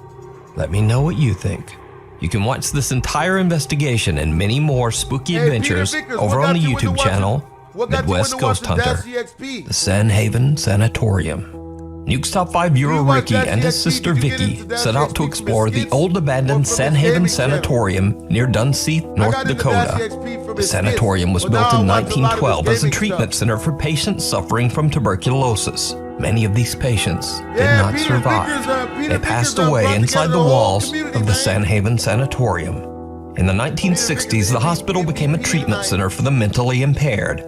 Let me know what you think. You can watch this entire investigation and many more spooky adventures over on the YouTube channel, Midwest Ghost Hunter, the Sanhaven Sanatorium. Nuke's top 5 viewer Ricky and his sister Vicky set out to explore the old abandoned Sanhaven Sanatorium near Dunseith, North Dakota. The sanatorium was built in 1912 as a treatment center for patients suffering from tuberculosis. Many of these patients did not survive. They passed away inside the walls of the Sanhaven Sanatorium. In the 1960s, the hospital became a treatment center for the mentally impaired.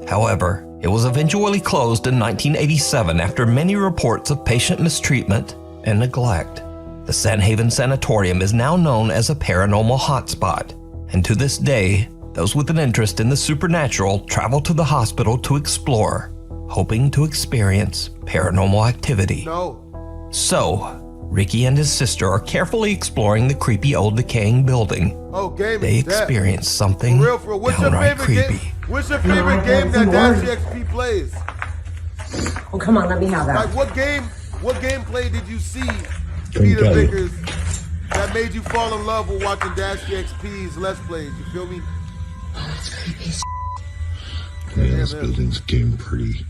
However, it was eventually closed in 1987 after many reports of patient mistreatment and neglect. The Sanhaven Sanatorium is now known as a paranormal hotspot, and to this day, those with an interest in the supernatural travel to the hospital to explore, hoping to experience paranormal activity. So, Ricky and his sister are carefully exploring the creepy old decaying building. They experience something downright creepy. What's your favorite game that Dash XP plays? Oh, come on, let me have that. Like what gameplay did you see, Peter Vickers, that made you fall in love with watching Dash XP's Let's Plays? You feel me? Oh, it's creepy as yeah, this building's getting pretty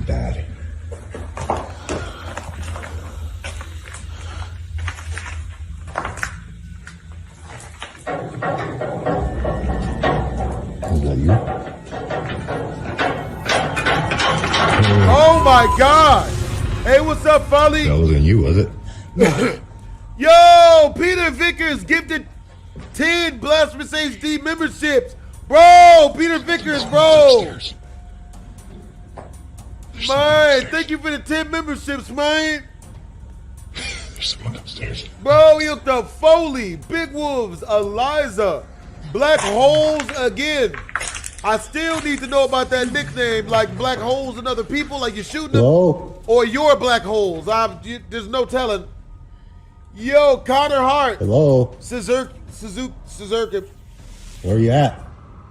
bad. Was that you? Oh my God! Hey, what's up, Folly? That wasn't you, was it? Yo, Peter Vickers gifted 10 BlastphamousHD memberships. Bro, Peter Vickers, bro. Man, thank you for the 10 memberships, man. There's someone upstairs. Bro, he hooked up Foley, Big Wolves, Eliza, Black Holes again. I still need to know about that nickname, like Black Holes and other people, like you're shooting them. Hello? Or your Black Holes. There's no telling. Yo, Connor Hart. Hello? Suzuki. Where are you at?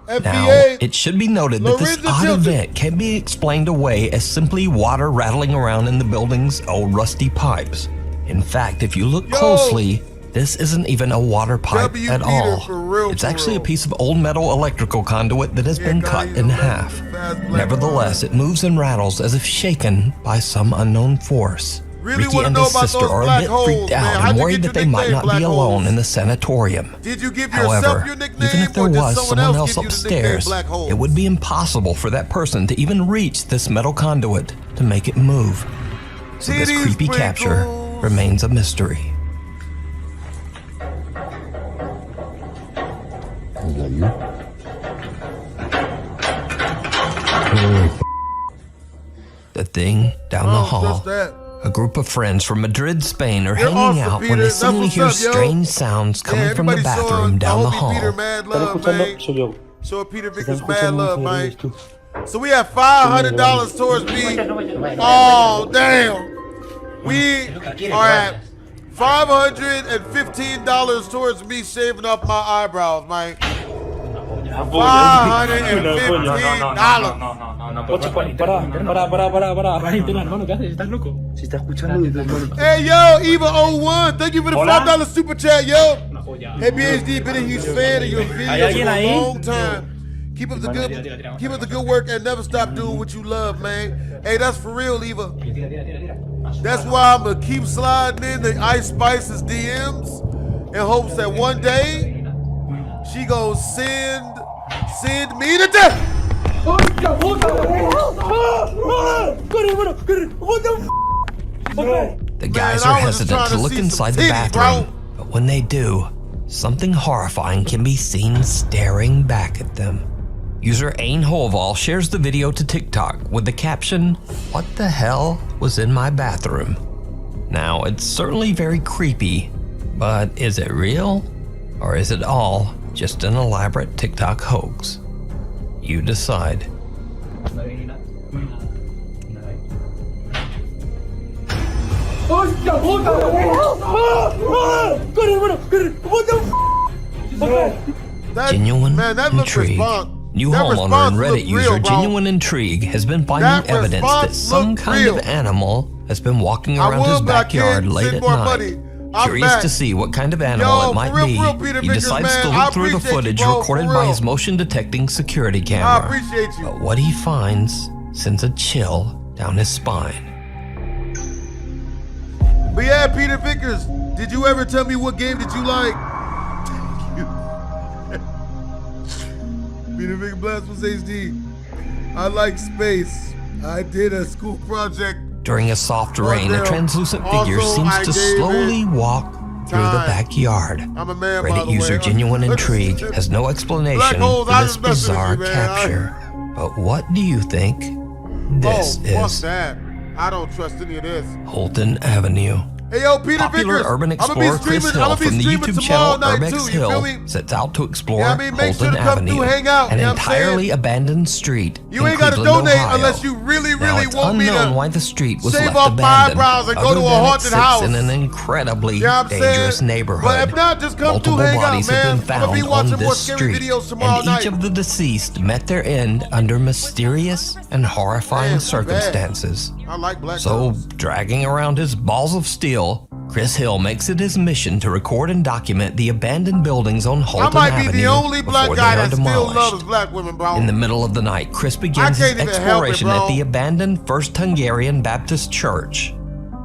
FBA. Now, it should be noted that this Lorenzo odd Chilton. event can be explained away as simply water rattling around in the building's old rusty pipes. In fact, if you look closely, this isn't even a water pipe at all. It's actually a piece of old metal electrical conduit that has been cut in half. Nevertheless, it moves and rattles as if shaken by some unknown force. Ricky and his sister are a bit freaked out and worried that they might not be alone in the sanatorium. However, even if there was someone else upstairs, it would be impossible for that person to even reach this metal conduit to make it move. So this creepy capture remains a mystery. Was that you? The thing down the hall. A group of friends from Madrid, Spain are hanging out when they suddenly hear strange sounds coming from the bathroom down the hall. Show Peter Vickers mad love, man. So we have $500 towards me. Oh, damn. We are at $515 towards me shaving off my eyebrows, man. $515. Hey yo, Eva01, thank you for the $5 super chat, yo. Hey BHD, been a huge fan of your videos for a long time. Keep up the good work and never stop doing what you love, man. Hey, that's for real, Eva. That's why I'm gonna keep sliding in the Ice Spice's DMs in hopes that one day she gonna send me to death. The guys are hesitant to look inside the bathroom, but when they do, something horrifying can be seen staring back at them. User Ain Holval shares the video to TikTok with the caption, "What the hell was in my bathroom?" Now, it's certainly very creepy, but is it real? Or is it all just an elaborate TikTok hoax? You decide. Genuine intrigue. New homeowner and Reddit user Genuine Intrigue has been finding evidence that some kind of animal has been walking around his backyard late at night. Curious to see what kind of animal it might be, he decides to look through the footage recorded by his motion detecting security camera. But what he finds sends a chill down his spine. But yeah, Peter Vickers, did you ever tell me what game did you like? Peter Vickers, BlastphamousHD. I like space. I did a school project. During a soft rain, a translucent figure seems to slowly walk through the backyard. Reddit user Genuine Intrigue has no explanation for this bizarre capture. But what do you think this is? That. I don't trust any of this. Holton Avenue. Hey, yo, Peter Popular Vickers, urban explorer Chris Hill from the YouTube channel Urbex Hill sets out to explore Holton Avenue, an entirely abandoned street you in ain't gotta Cleveland, donate Ohio. unless you really It's want me unknown to why the street was shave left off my abandoned, eyebrows and go other to a than it haunted sits house. in an incredibly dangerous neighborhood. But if not, just come Multiple through, hang bodies out, have man. been found I'll be on watching more this scary street, videos tomorrow and night. each of the deceased met their end under mysterious and horrifying circumstances. I like black So, dragging around his balls of steel, Chris Hill makes it his mission to record and document the abandoned buildings on Holton I might Avenue be the only black before guy they are that still demolished. loves black women, bro. In the middle of the night, Chris begins his can't even help it, exploration bro. at the abandoned First Hungarian Baptist Church.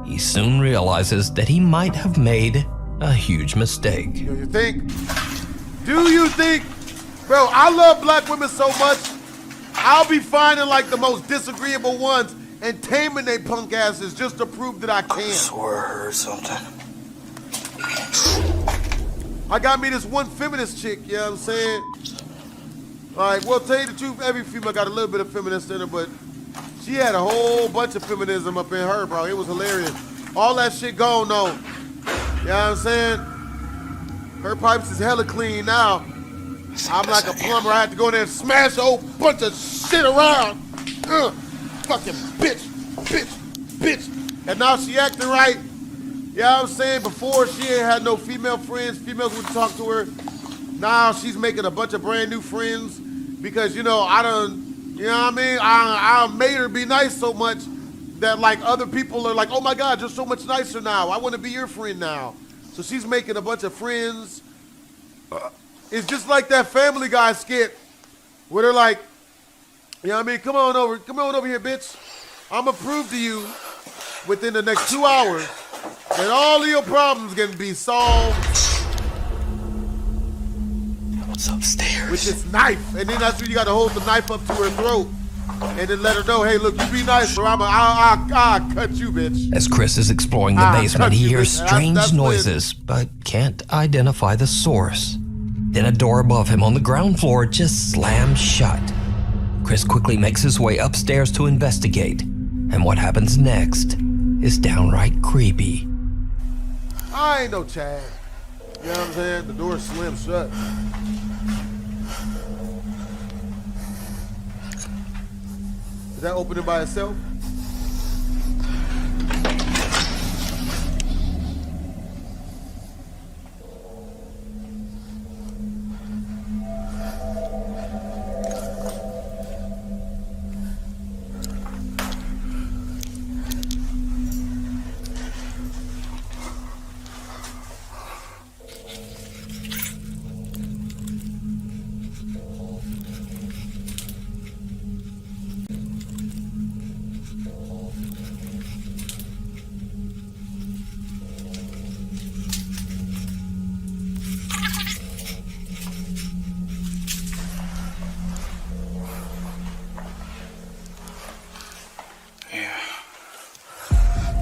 He soon realizes that he might have made a huge mistake. Do you think? Bro, I love black women so much, I'll be finding like the most disagreeable ones and taming they punk asses just to prove that I can. I swear I heard something. I got me this one feminist chick, you know what I'm saying? Alright, well, tell you the truth, every female got a little bit of feminist in her, but she had a whole bunch of feminism up in her, bro. It was hilarious. All that shit gone, though. You know what I'm saying? Her pipes is hella clean now. I'm like a plumber. I had to go in there and smash a whole bunch of shit around. Fucking bitch. And now she acting right. You know what I'm saying? Before, she ain't had no female friends. Females wouldn't talk to her. Now she's making a bunch of brand new friends because, you know, I done, you know what I mean? I made her be nice so much that, like, other people are like, oh my God, you're so much nicer now. I want to be your friend now. So she's making a bunch of friends. It's just like that Family Guy skit where they're like, you know what I mean? Come on over here, bitch. I'm gonna prove to you within the next 2 hours that all of your problems can be solved. What's upstairs? With this knife. And then that's when you gotta hold the knife up to her throat and then let her know, hey, look, you be nice or I'll cut you, bitch. As Chris is exploring the basement, he hears strange noises, but can't identify the source. Then a door above him on the ground floor just slams shut. Chris quickly makes his way upstairs to investigate, and what happens next is downright creepy. I ain't no Chad. You know what I'm saying? The door slams shut. Is that opening by itself?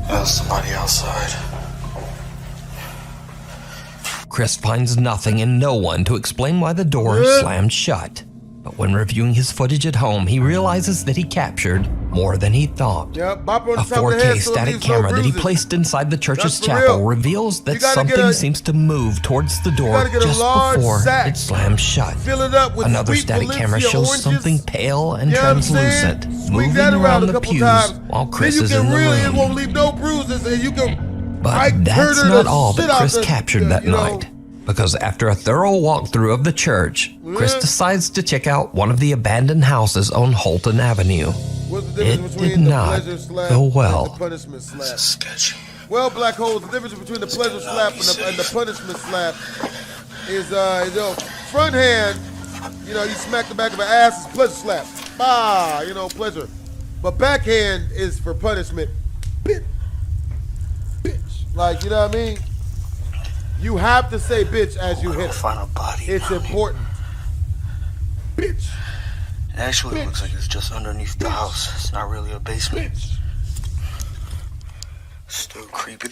There's somebody outside. Chris finds nothing and no one to explain why the door slammed shut. But when reviewing his footage at home, he realizes that he captured more than he thought. Yep, bop on A the top of the 4K head so it static leaves no camera that he bruises. placed inside the church's That's for chapel real. reveals You that gotta get something a- seems to move towards the door gotta get a just large before sack. it slams shut. Fill it up with Another sweet static camera Valencia shows oranges. something pale and You know what I'm saying? translucent Swing moving that around a the couple pews times. while Chris then is you in can the really, room. it won't leave no bruises, and you can. But that's murder not the all shit that out Chris the- captured that you know. night. Because after a thorough walkthrough of the church, Chris decides to check out one of the abandoned houses on Holton Avenue. What's the difference It between did the not pleasure slap go and well. the punishment slap? Well, Black Holes, the difference between the pleasure slap and the punishment slap is, front hand, you smack the back of an ass, is pleasure slap. Pleasure. But backhand is for punishment. Bitch. Like, you know what I mean? You have to say bitch as you hit it. It's important. Bitch. It actually looks like it's just underneath the house. It's not really a basement. Still creepy.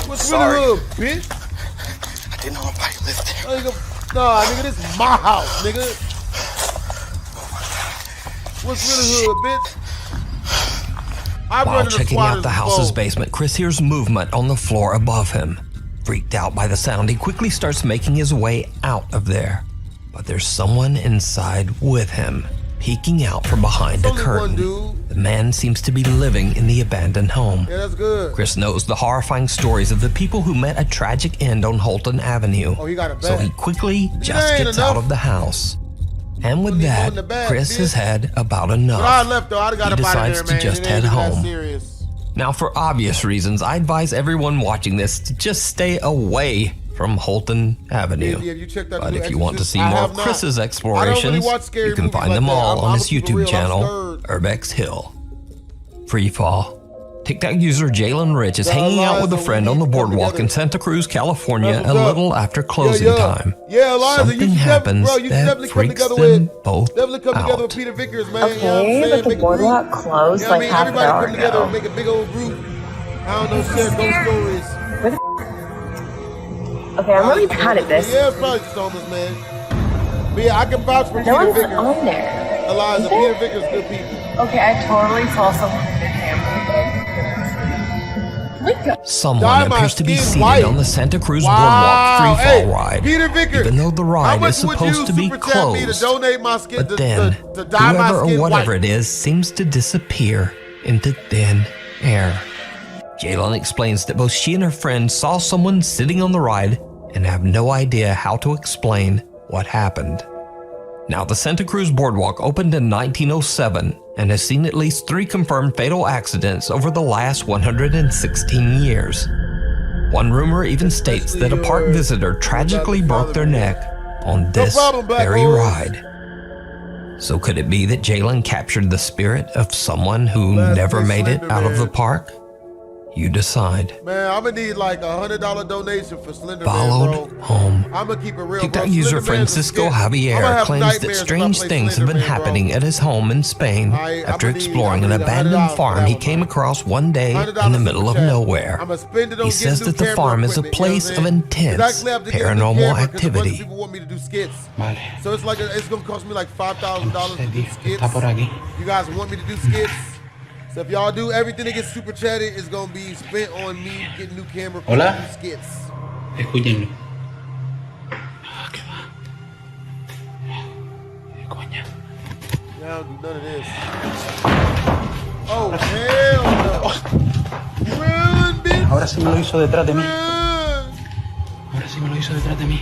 What's with the hood, bitch? I didn't know nobody lived there. Nah, nigga, this is my house, nigga. What's with the hood, bitch? I've While run into checking out squatters the house's before. basement, Chris hears movement on the floor above him. Freaked out by the sound, he quickly starts making his way out of there. But there's someone inside with him, peeking out from behind a curtain. The man seems to be living in the abandoned home. Yeah, that's good. Chris knows the horrifying stories of the people who met a tragic end on Holton Avenue. Oh, he got it So bad. he quickly just ain't gets enough. out of the house. And with that, in the back, Chris has bitch. had about enough. But I left though. I got He up out of decides there, to man. just It head ain't that home. serious. Now, for obvious reasons, I advise everyone watching this to just stay away from Holton Avenue. Yeah, you checked out But the if you want to Exorcist, see I more have of not. Chris's I don't explorations, really watch scary you can movies find like them that. all on I'm his gonna keep it YouTube real, I'm channel, scared. Urbex Hill. Freefall. TikTok user Jalen Rich is hanging out with a friend on the boardwalk in Santa Cruz, California, a little after closing time. Yeah, Eliza, Something you should happens bro, you should that definitely come freaks together them with both definitely come together out. with Peter Vickers, man. Okay, you know what I'm saying? but the Make a group. boardwalk closed You know what like I half mean? an hour Everybody come together ago. and make a big old group. I don't know, share ghost stories. Okay, I'm really bad at this. Yeah, it's probably just homeless, man. But yeah, I can vouch for No Peter one's Vickers. on there. Eliza, Is Peter there? Vickers, good people. Okay, I totally saw someone in the camera. Someone Dye my appears to be skin seated white. on the Santa Cruz Wow, Boardwalk freefall hey, ride, Peter Vickers, even though the How ride much is would supposed you to be super chat me to closed. donate my skin But then, to dye my whoever skin or whatever white? it is seems to disappear into thin air. Jalen explains that both she and her friend saw someone sitting on the ride and have no idea how to explain what happened. Now, the Santa Cruz Boardwalk opened in 1907 and has seen at least 3 confirmed fatal accidents over the last 116 years. One rumor even states that a park visitor tragically broke their neck on this very ride. So could it be that Jalen captured the spirit of someone who never made it out of the park? You decide. Man, I'm gonna need like $100 donation for Slender Followed Man, bro. home. I'm gonna keep it real, TikTok bro. user Slender Man's a Francisco skit. I'ma Javier have claims that nightmares if I strange play things have Slender been Man, bro. happening at his home in Spain after exploring an abandoned farm he came across one day in the middle of nowhere. I'ma spend it on He says getting that the new farm camera is a equipment, you know place what of I'm saying? 'Cause intense actually I have to get a new paranormal camera 'cause a bunch of activity. people want me to do skits. Vale. So it's like it's gonna cost me like $5,000 to do skits. Está por aquí. You guys want me to do skits? So if y'all do everything that gets super chatted, it's gonna be spent on me getting new camera Hola. equipment, do skits. Escúchenlo. Y'all do none of this. Oh hell no! Run, bitch! Ahora sí me lo hizo detrás de mí. Ahora sí me lo hizo detrás de mí.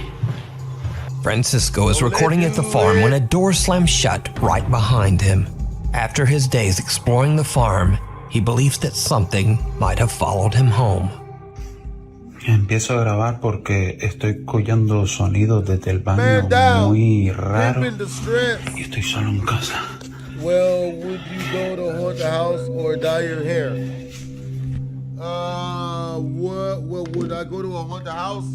Francisco is recording at the farm when a door slams shut right behind him. After his days exploring the farm, he believes that something might have followed him home. Empiezo a grabar porque estoy escuchando sonidos desde el baño muy raros y estoy solo en casa. Well, would you go to haunt the house or dye your hair? What would I go to a haunted house?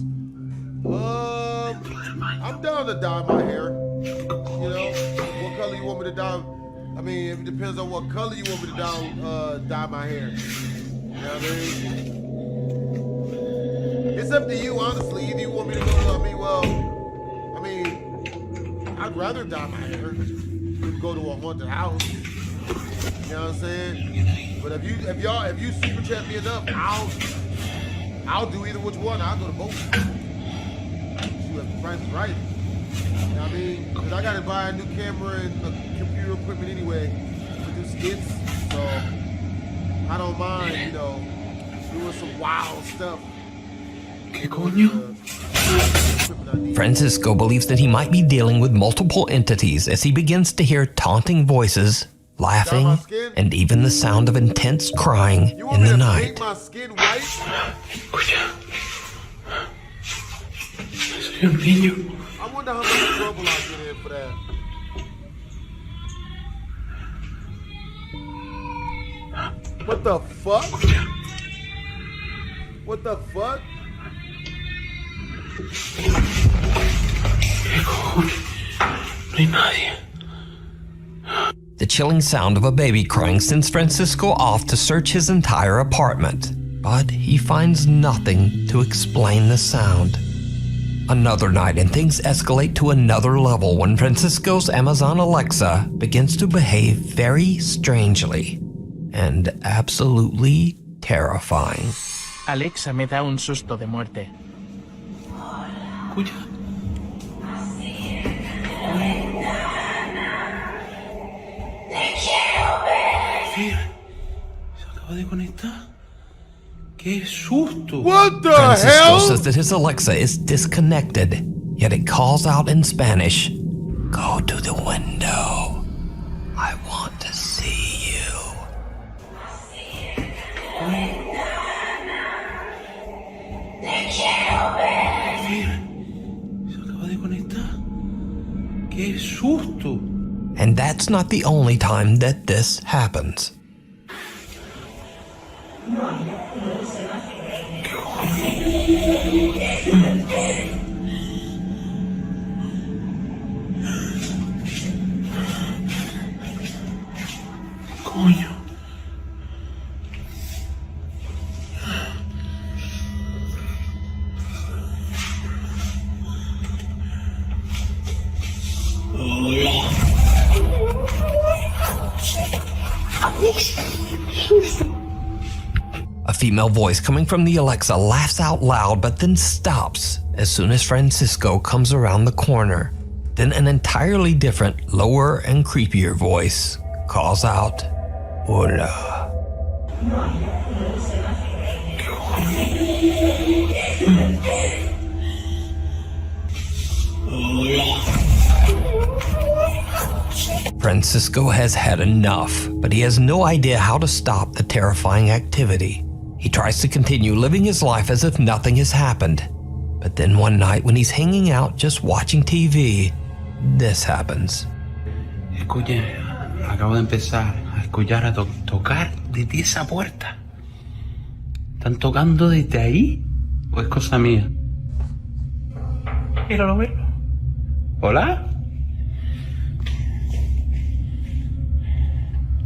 I'm down to dye my hair. You know, what color you want me to dye? I mean, it depends on what color you want me to dye my hair. You know what I mean? It's up to you, honestly. Either you want me to go to, I'd rather dye my hair than go to a haunted house. You know what I'm saying? But if you super chat me enough, I'll do either which one. I'll go to both. See if the price is right. You know what I mean? Because I got to buy a new camera and computer equipment anyway to do skits. So I don't mind, you know, doing some wild stuff. ¿Qué coño? Francisco believes that he might be dealing with multiple entities as he begins to hear taunting voices, laughing, and even the sound of intense crying in the night. My skin white? Soy un niño. I wonder how much trouble I get in for that. What the fuck? What the fuck? The chilling sound of a baby crying sends Francisco off to search his entire apartment, but he finds nothing to explain the sound. Another night and things escalate to another level when Francisco's Amazon Alexa begins to behave very strangely and absolutely terrifying. Alexa me da un susto de muerte. Escucha. Mira, se acaba de conectar. ¡Qué susto! What the Francisco hell? says that his Alexa is disconnected, yet it calls out in Spanish, "Go to the window. I want to see you." Mira, se acaba de conectar. ¡Qué susto! And that's not the only time that this happens. Coño. A female voice coming from the Alexa laughs out loud but then stops as soon as Francisco comes around the corner. Then an entirely different, lower and creepier voice calls out, "Hola." Francisco has had enough, but he has no idea how to stop the terrifying activity. He tries to continue living his life as if nothing has happened. But then one night when he's hanging out just watching TV, this happens. Escuche, acabo de empezar a escuchar a tocar desde esa puerta. ¿Están tocando desde ahí? ¿O es cosa mía? Míralo, míralo. ¿Hola?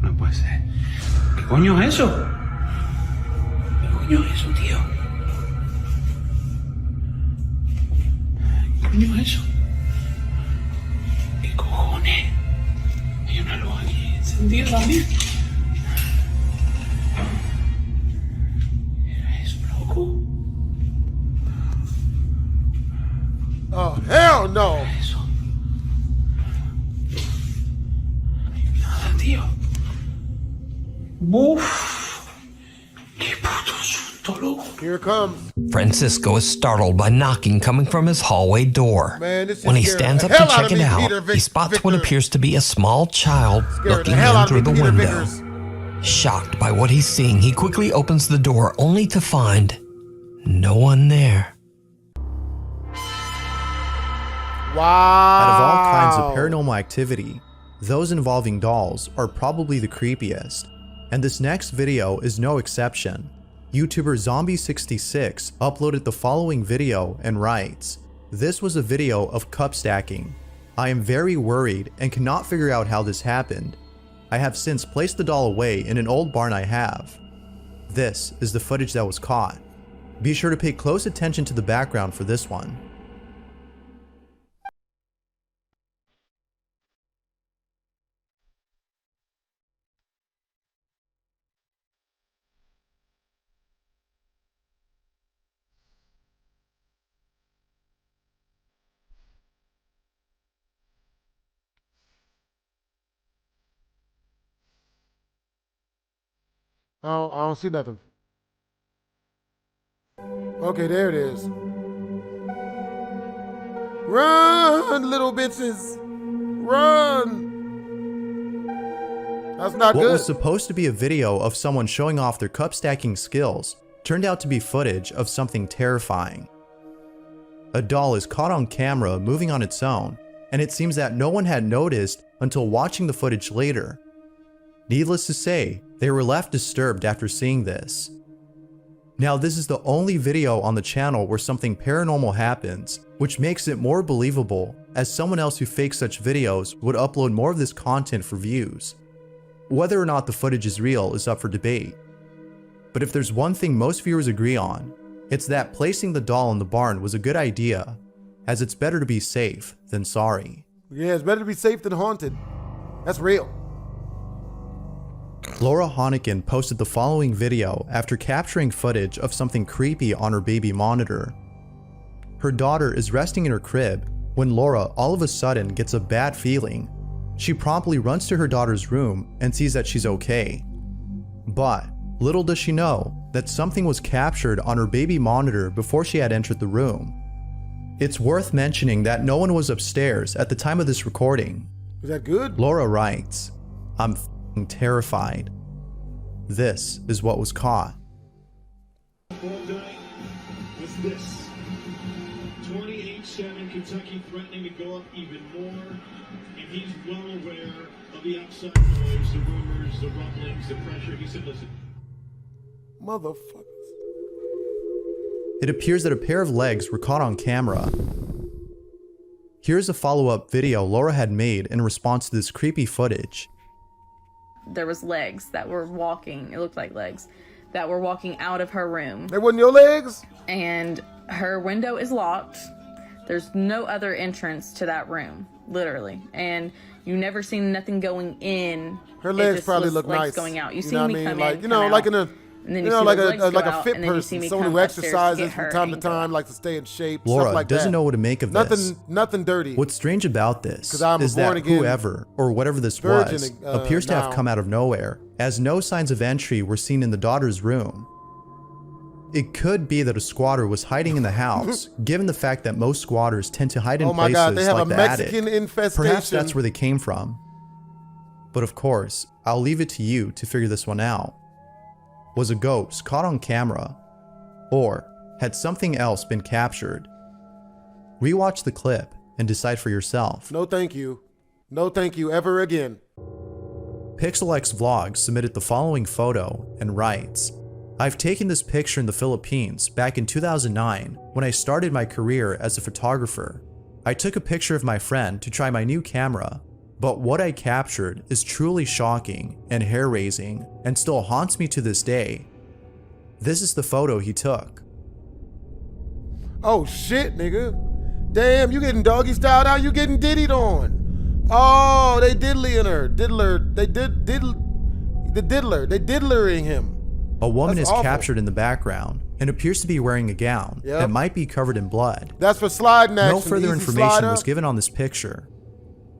No puede ser. ¿Qué coño es eso? ¿Qué coño es eso, tío? ¿Qué coño es eso? ¿Qué cojones? Hay una luz aquí encendida también. ¿Era eso, loco? Oh, hell no! Eso. Nada, tío. Uf. Qué puto susto, loco. Here it comes. Francisco is startled by knocking coming from his hallway door. Man, this is When he scaring stands the up to hell out check of it me, out, Peter he spots what appears to be a small child Scared looking the hell in out through of the me, Peter window. Vickers. Shocked by what he's seeing, he quickly opens the door only to find no one there. Wow. Out of all kinds of paranormal activity, those involving dolls are probably the creepiest, and this next video is no exception. YouTuber Zombie66 uploaded the following video and writes, "This was a video of cup stacking. I am very worried and cannot figure out how this happened. I have since placed the doll away in an old barn I have. This is the footage that was caught. Be sure to pay close attention to the background for this one." I don't see nothing. Okay, there it is. Run, little bitches. Run. That's not What good. was supposed to be a video of someone showing off their cup stacking skills turned out to be footage of something terrifying. A doll is caught on camera moving on its own, and it seems that no one had noticed until watching the footage later. Needless to say, they were left disturbed after seeing this. Now, this is the only video on the channel where something paranormal happens, which makes it more believable, as someone else who fakes such videos would upload more of this content for views. Whether or not the footage is real is up for debate. But if there's one thing most viewers agree on, it's that placing the doll in the barn was a good idea, as it's better to be safe than sorry. Yeah, it's better to be safe than haunted. That's real. Laura Honigan posted the following video after capturing footage of something creepy on her baby monitor. Her daughter is resting in her crib when Laura all of a sudden gets a bad feeling. She promptly runs to her daughter's room and sees that she's okay. But little does she know that something was captured on her baby monitor before she had entered the room. It's worth mentioning that no one was upstairs at the time of this recording. Is that good? Laura writes, "I'm f***ing terrified. This is what was caught." Was this 28-7 Kentucky threatening to go up even more, and he's well aware of the outside noise, the rumors, the rumblings, the pressure. He said, "Listen, motherfuckers." It appears that a pair of legs were caught on camera. Here's a follow-up video Laura had made in response to this creepy footage. There was legs that were walking, it looked like legs, that were walking out of her room. They wasn't your legs? And her window is locked. There's no other entrance to that room, literally. And you never seen nothing going in. Her legs probably look nice. Going out. You see know me what I mean? come like, in, you know, come like out, in a, and then you know, like a fit person, someone who exercises from time to time, likes to stay in shape. Laura stuff like doesn't that. know what to make of this. Nothing dirty. What's strange about this I'm is born that again whoever or whatever this virgin, was appears to now. have come out of nowhere, as no signs of entry were seen in the daughter's room. It could be that a squatter was hiding in the house, given the fact that most squatters tend to hide in places God, they have like a the Mexican attic. infestation. Perhaps that's where they came from. But of course, I'll leave it to you to figure this one out. Was a ghost caught on camera? Or had something else been captured? Rewatch the clip and decide for yourself. No thank you. No thank you ever again. PixelX Vlogs submitted the following photo and writes, "I've taken this picture in the Philippines back in 2009 when I started my career as a photographer. I took a picture of my friend to try my new camera, but what I captured is truly shocking and hair-raising and still haunts me to this day. This is the photo he took." Oh shit, nigga. Damn, you getting doggy styled out, you getting diddied on. Oh, they diddling her. They diddlering him. A woman That's is awful. captured in the background and appears to be wearing a gown that might be covered in blood. That's for sliding action. No further Easy information slide was up. given on this picture.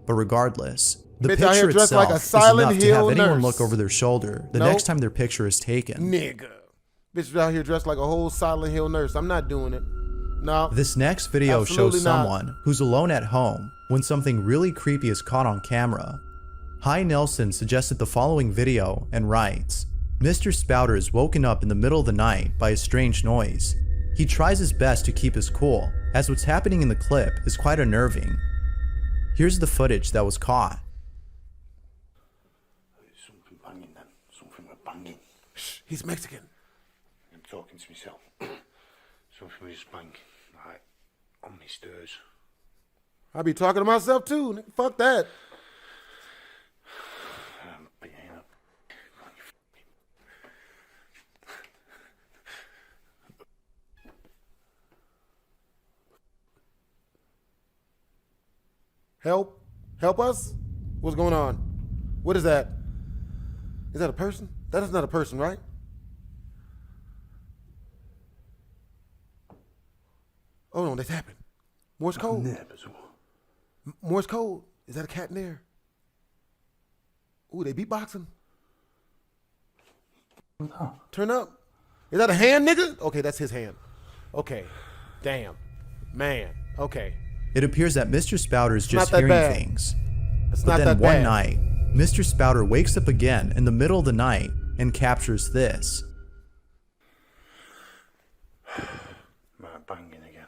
But regardless, the Bitch out here picture dressed like itself a is Silent enough to Hill have anyone nurse. look over their shoulder the Nope. next time their picture is taken. Nigga. Bitch out here dressed like a whole Silent Hill nurse. I'm not doing it. No. This next video Absolutely shows not. someone who's alone at home when something really creepy is caught on camera. Hi Nelson suggested the following video and writes, "Mr. Spouter is woken up in the middle of the night by a strange noise. He tries his best to keep his cool, as what's happening in the clip is quite unnerving. Here's the footage that was caught." He's Mexican. I'm talking to myself. Something was banging, like, on my stairs. I be talking to myself too. Nigga, fuck that. Help? Help us? What's going on? What is that? Is that a person? That is not a person, right? Oh no, that's happened. Morse code. Morse code. Is that a cat in there? Ooh, they beatboxing. No. Turn up. Is that a hand, nigga? Okay, that's his hand. Okay. Damn. Man. Okay. It appears that Mr. Spouter is just not that hearing bad. things. It's But not then that one bad. night, Mr. Spouter wakes up again in the middle of the night and captures this. My banging again.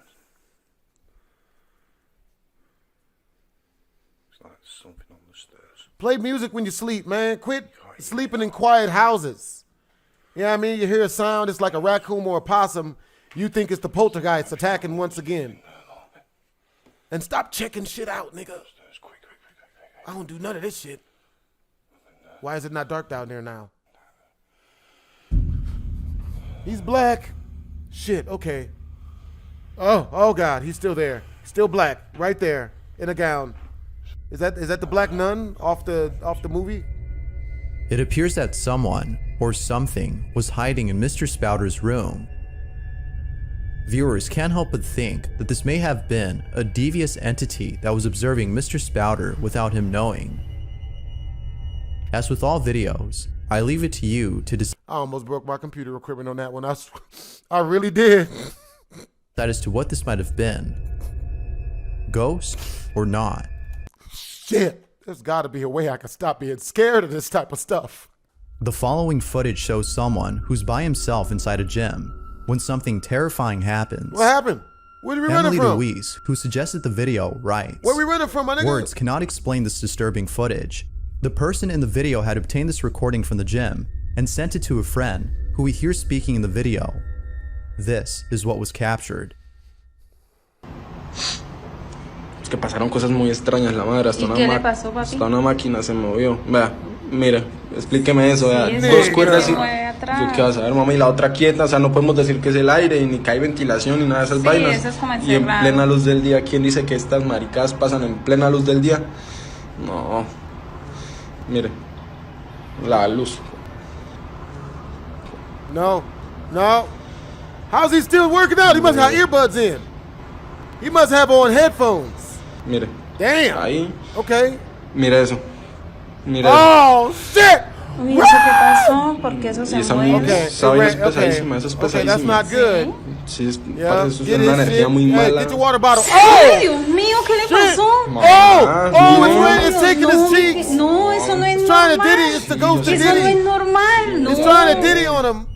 It's like something on the stairs. Play music when you sleep, man. Quit sleeping in quiet houses. You know what I mean? You hear a sound, it's like a raccoon or a possum. You think it's the poltergeist attacking once again. And stop checking shit out, nigga. I don't do none of this shit. Why is it not dark down there now? He's black. Shit, okay. Oh God, he's still there. Still black, right there, in a gown. Is that the black nun off the movie? It appears that someone or something was hiding in Mr. Spouter's room. Viewers can't help but think that this may have been a devious entity that was observing Mr. Spouter without him knowing. As with all videos, I leave it to you to decide I almost broke my computer equipment on that one. I really did. as to what this might have been. Ghost or not. Shit, there's gotta be a way I can stop being scared of this type of stuff. The following footage shows someone who's by himself inside a gym when something terrifying happens. What happened? Where are we running Emily from? LOIS, who suggested the video, writes, Where are we running from, my nigga? Words cannot explain this disturbing footage. The person in the video had obtained this recording from the gym and sent it to a friend who we hear speaking in the video. This is what was captured. Es que pasaron cosas muy extrañas, la madre. Hasta ¿Y qué le pasó, papi? hasta una máquina se movió. Vea, mire, explíqueme eso. Vea, Sí, dos eso cuerdas se y... mueve atrás. Yo qué vas a ver, mamá, y la otra quieta. O sea, no podemos decir que es el aire, ni que hay ventilación, ni nada de esas Sí, vainas. eso es como Y en encerrado. plena luz del día, ¿quién dice que estas maricadas pasan en plena luz del día? No. Mire, la luz. No. How's he still working out? He must have earbuds in. He must have on headphones. Mire. Damn. Ahí. Okay. Mire eso. Mire Oh, shit. Uy, ¿eso qué pasó? Porque eso se Y esa mueve. esa vaina es pesadísima, eso es Okay, that's pesadísima. not good. Sí, es, Yeah, parece eso es get una his energía shit. muy Hey, mala. get your water bottle. Ay, Dios mío, ¿qué le pasó? It's taking his cheeks. No, eso no es It's trying to normal. diddy. It's the ghost of Eso no es Diddy. normal, no. It's trying to diddy on him.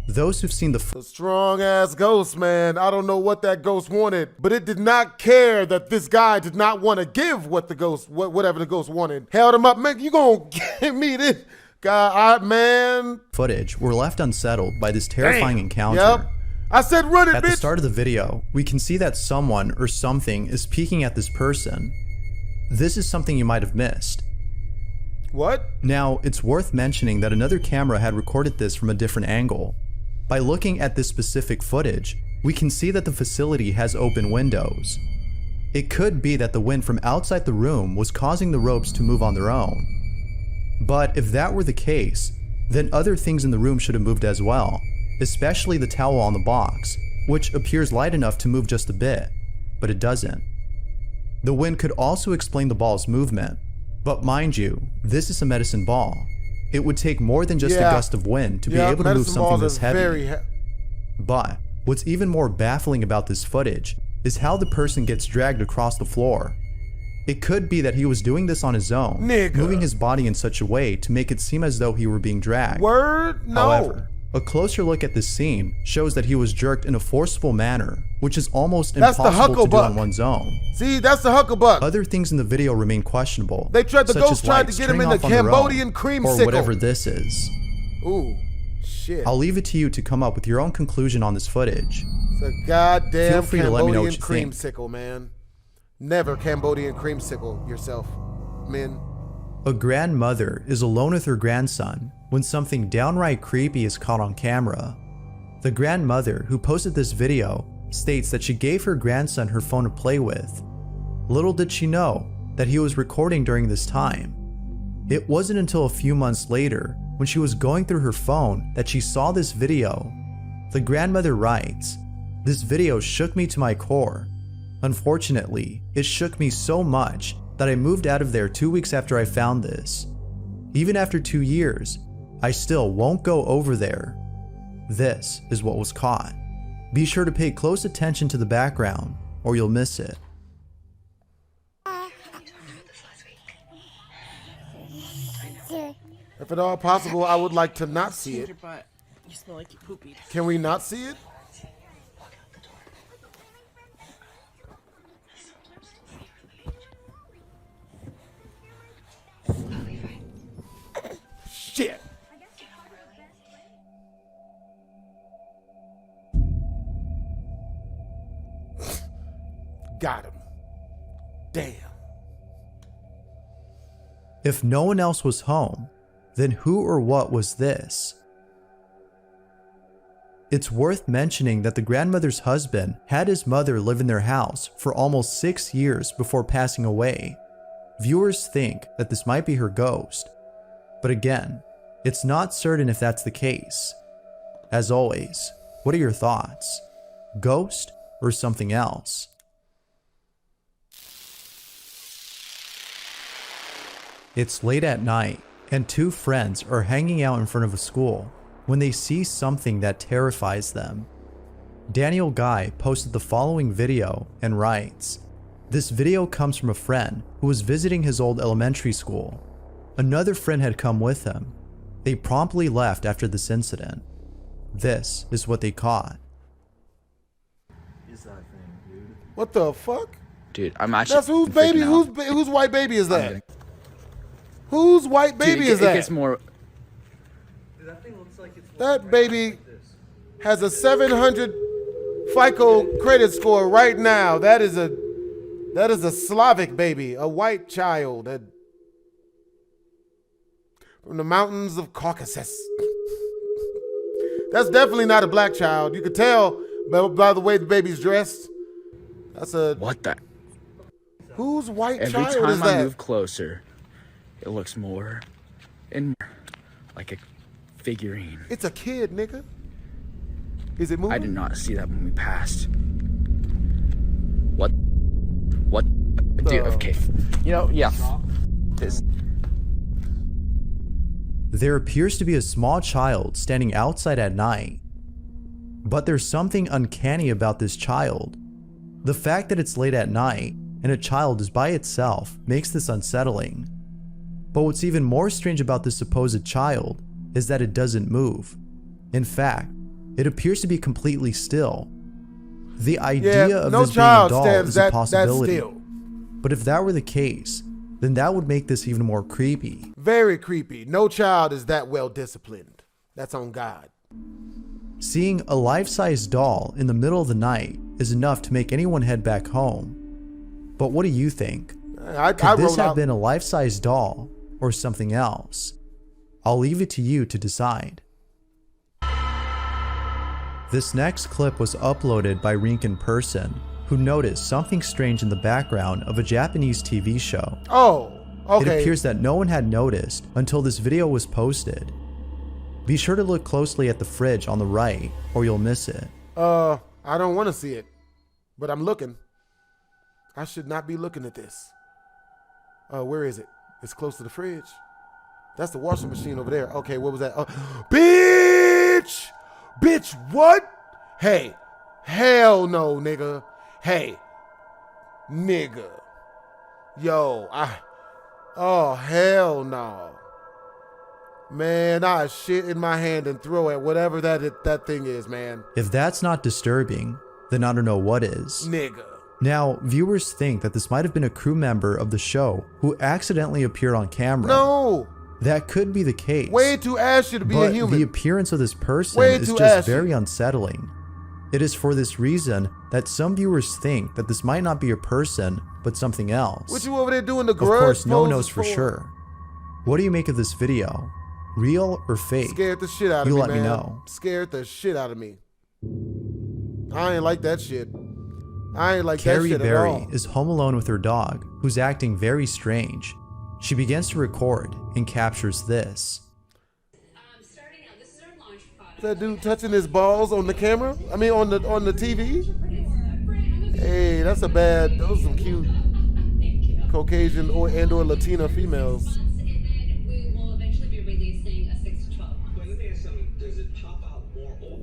Those who've seen the A strong ass ghost, man. I don't know what that ghost wanted, but it did not care that this guy did not want to give what the ghost, whatever the ghost wanted. Held him up, man. You gonna give me this guy, man? footage were left unsettled by this terrifying encounter. Yep. I said run it, At bitch. the start of the video, we can see that someone or something is peeking at this person. This is something you might have missed. What? Now, it's worth mentioning that another camera had recorded this from a different angle. By looking at this specific footage, we can see that the facility has open windows. It could be that the wind from outside the room was causing the ropes to move on their own. But if that were the case, then other things in the room should have moved as well, especially the towel on the box, which appears light enough to move just a bit, but it doesn't. The wind could also explain the ball's movement, but mind you, this is a medicine ball. It would take more than just a gust of wind to be able to move something this heavy. But what's even more baffling about this footage is how the person gets dragged across the floor. It could be that he was doing this on his own, moving his body in such a way to make it seem as though he were being dragged. Word? No. However, a closer look at this scene shows that he was jerked in a forcible manner, which is almost That's the impossible to do hucklebuck. on one's own. See, that's the hucklebuck. Other things in the video remain questionable. The such ghost as tried to lights get him turning in the off on their own, Cambodian or creamsicle. whatever this is. Ooh, Shit. I'll leave it to you to come up with your own conclusion on this footage. It's a goddamn Feel free to let me know Cambodian what you think. creamsicle, man. Never Cambodian creamsicle yourself, men. A grandmother is alone with her grandson when something downright creepy is caught on camera. The grandmother who posted this video states that she gave her grandson her phone to play with. Little did she know that he was recording during this time. It wasn't until a few months later, when she was going through her phone, that she saw this video. The grandmother writes, "This video shook me to my core. Unfortunately, it shook me so much that I moved out of there 2 weeks after I found this. Even after 2 years, I still won't go over there. This is what was caught. Be sure to pay close attention to the background or you'll miss it." If at all possible, I would like to not see it. You smell like you poopied. Can we not see it? Shit. Got him. Damn. If no one else was home, then who or what was this? It's worth mentioning that the grandmother's husband had his mother live in their house for almost 6 years before passing away. Viewers think that this might be her ghost, but again, it's not certain if that's the case. As always, what are your thoughts? Ghost or something else? It's late at night, and two friends are hanging out in front of a school when they see something that terrifies them. Daniel Guy posted the following video and writes, "This video comes from a friend who was visiting his old elementary school. Another friend had come with him. They promptly left after this incident. This is what they caught." What the fuck? Dude, I'm actually. That's whose baby? Whose white baby is that? Whose white baby is that? It gets more. That baby has a 700 FICO credit score right now. That is a Slavic baby, a white child from the mountains of Caucasus. That's definitely not a black child. You could tell by the way the baby's dressed. That's a what the? Whose white Every child time is that? I move closer, it looks more and more like a figurine. It's a kid, nigga. Is it moving? I did not see that when we passed. What? Dude, okay. You know, yeah. There appears to be a small child standing outside at night. But there's something uncanny about this child. The fact that it's late at night and a child is by itself makes this unsettling. But what's even more strange about this supposed child is that it doesn't move. In fact, it appears to be completely still. The idea of no this being a doll stands is a that possibility. still. But if that were the case, then that would make this even more creepy. Very creepy. No child is that well disciplined. That's on God. Seeing a life-size doll in the middle of the night is enough to make anyone head back home. But what do you think? Could this have been a life-size doll or something else? I'll leave it to you to decide. This next clip was uploaded by Rinkin Person, who noticed something strange in the background of a Japanese TV show. Oh, okay. It appears that no one had noticed until this video was posted. Be sure to look closely at the fridge on the right or you'll miss it. I don't want to see it, but I'm looking. I should not be looking at this. Where is it? It's close to the fridge. That's the washing machine over there. Okay, what was that? Bitch! Bitch, what? Hey, hell no, nigga. Hey, nigga. Yo, oh, hell no. Man, I shit in my hand and throw at whatever that thing is, man. If that's not disturbing, then I don't know what is. Nigga. Now, viewers think that this might have been a crew member of the show who accidentally appeared on camera. No! That could be the case. Way too ashy to be a human. The appearance of this person Way is too just ashy. very unsettling. It is for this reason that some viewers think that this might not be a person, but something else. What you over there doing the Of grudge course, no one poses knows for sure. What do you make of this video? Real or fake? Scared the shit out of You me, let man. me know. Scared the shit out of me. I ain't like that shit. I ain't like Carrie that shit Berry at all. is home alone with her dog, who's acting very strange. She begins to record and captures this. Is that dude touching his balls on the camera? I mean, on the TV? Hey, that's a bad. Those are some cute Caucasian or Latina females.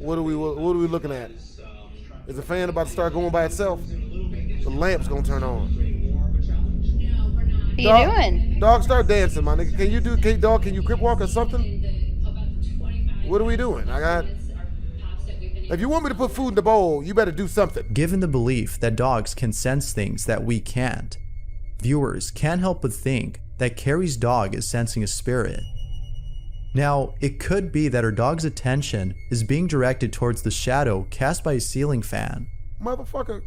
What are we looking at? Is the fan about to start going by itself? The lamp's gonna turn on. What are you doing? Dog, start dancing, my nigga. Can you crip walk or something? What are we doing? If you want me to put food in the bowl, you better do something. Given the belief that dogs can sense things that we can't, viewers can't help but think that Carrie's dog is sensing a spirit. Now, it could be that her dog's attention is being directed towards the shadow cast by a ceiling fan. Motherfucker.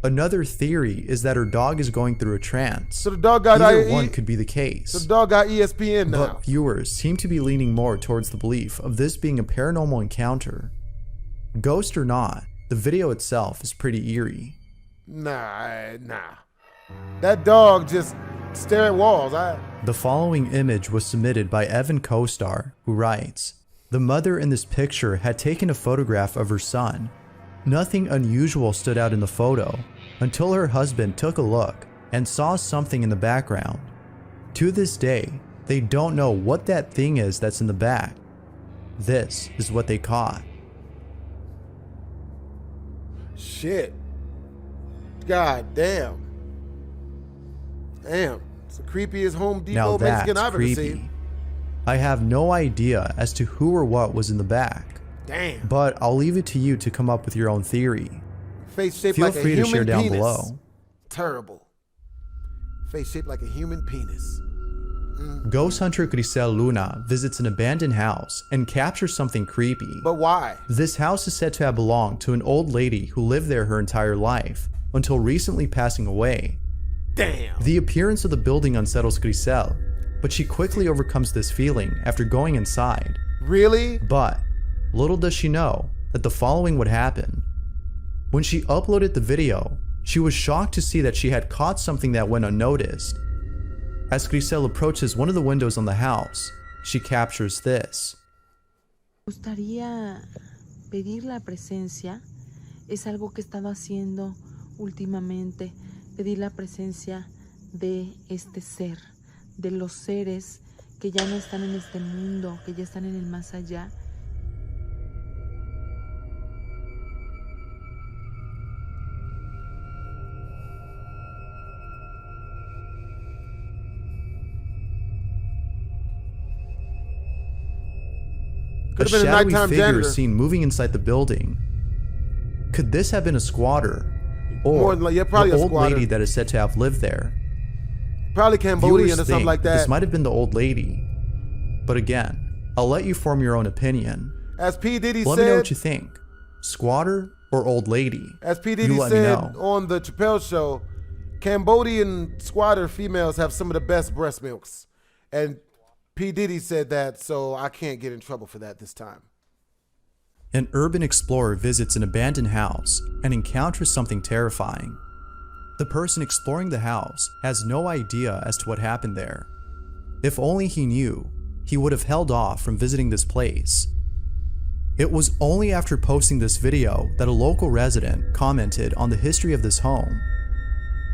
Another theory is that her dog is going through a trance. So the dog got Either one could be the case. So the dog got ESPN now. But viewers seem to be leaning more towards the belief of this being a paranormal encounter. Ghost or not, the video itself is pretty eerie. Nah. That dog just stare at walls. The following image was submitted by Evan Kostar, who writes, "The mother in this picture had taken a photograph of her son. Nothing unusual stood out in the photo until her husband took a look and saw something in the background. To this day, they don't know what that thing is that's in the back. This is what they caught." Shit. God damn. Damn. It's the creepiest Home Now Depot Mexican that's I've ever creepy. seen. I have no idea as to who or what was in the back. Damn. But I'll leave it to you to come up with your own theory. Face shaped Feel like a free to human share down penis. below. Terrible. Face shaped like a human penis. Ghost hunter Grisel Luna visits an abandoned house and captures something creepy. But why? This house is said to have belonged to an old lady who lived there her entire life, until recently passing away. Damn. The appearance of the building unsettles Grisel, but she quickly overcomes this feeling after going inside. Really? But little does she know that the following would happen. When she uploaded the video, she was shocked to see that she had caught something that went unnoticed. As Grisel approaches one of the windows on the house, she captures this. Me gustaría pedir la presencia. Es algo que he estado haciendo últimamente. Pedir la presencia de este ser, de los seres que ya no están en este mundo, que ya están en el más allá. A shadowy figure is seen moving inside the building. Could this have been a squatter? Or probably the a old squatter. lady that is said to have lived there? Probably Cambodian Viewers or something think like that. This might have been the old lady. But again, I'll let you form your own opinion. As P. Diddy Let said, me know what you think. Squatter or old lady? As P. You Diddy let me said know. on the Chappelle Show, Cambodian squatter females have some of the best breast milks. And P. Diddy said that, so I can't get in trouble for that this time. An urban explorer visits an abandoned house and encounters something terrifying. The person exploring the house has no idea as to what happened there. If only he knew, he would have held off from visiting this place. It was only after posting this video that a local resident commented on the history of this home.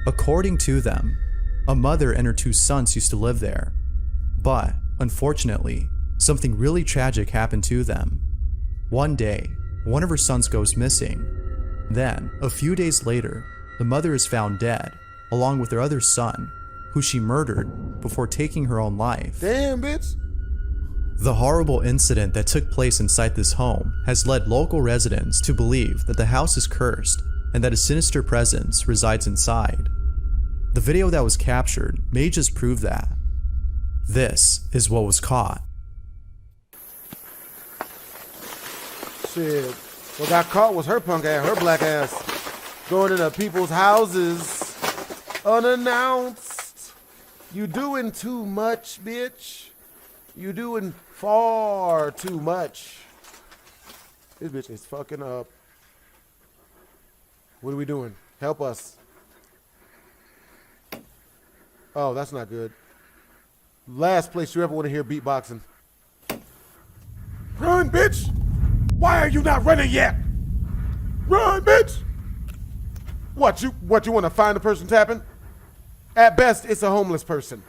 According to them, a mother and her 2 sons used to live there. But, unfortunately, something really tragic happened to them. One day, one of her sons goes missing. Then, a few days later, the mother is found dead, along with her other son, who she murdered before taking her own life. Damn, bitch. The horrible incident that took place inside this home has led local residents to believe that the house is cursed and that a sinister presence resides inside. The video that was captured may just prove that. This is what was caught. Shit. What got caught was her punk ass, her black ass, going into people's houses unannounced. You doing too much, bitch. You doing far too much. This bitch is fucking up. What are we doing? Help us. Oh, that's not good. Last place you ever want to hear beatboxing. Run, bitch! Why are you not running yet? Run, bitch! What you want to find the person tapping? At best, it's a homeless person.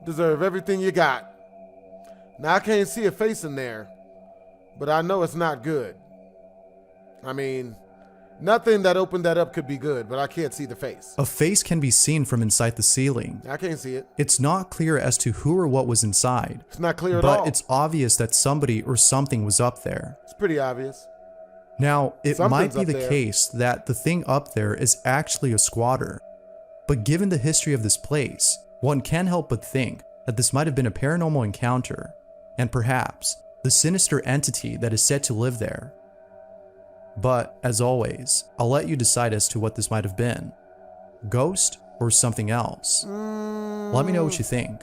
Deserve everything you got. Now, I can't see a face in there, but I know it's not good. I mean, nothing that opened that up could be good, but I can't see the face. A face can be seen from inside the ceiling. I can't see it. It's not clear as to who or what was inside. It's not clear at all. But it's obvious that somebody or something was up there. It's pretty obvious. Now, it Something's might be up the there. case that the thing up there is actually a squatter. But given the history of this place, one can't help but think that this might have been a paranormal encounter, and perhaps the sinister entity that is said to live there. But, as always, I'll let you decide as to what this might have been. Ghost or something else? Let me know what you think.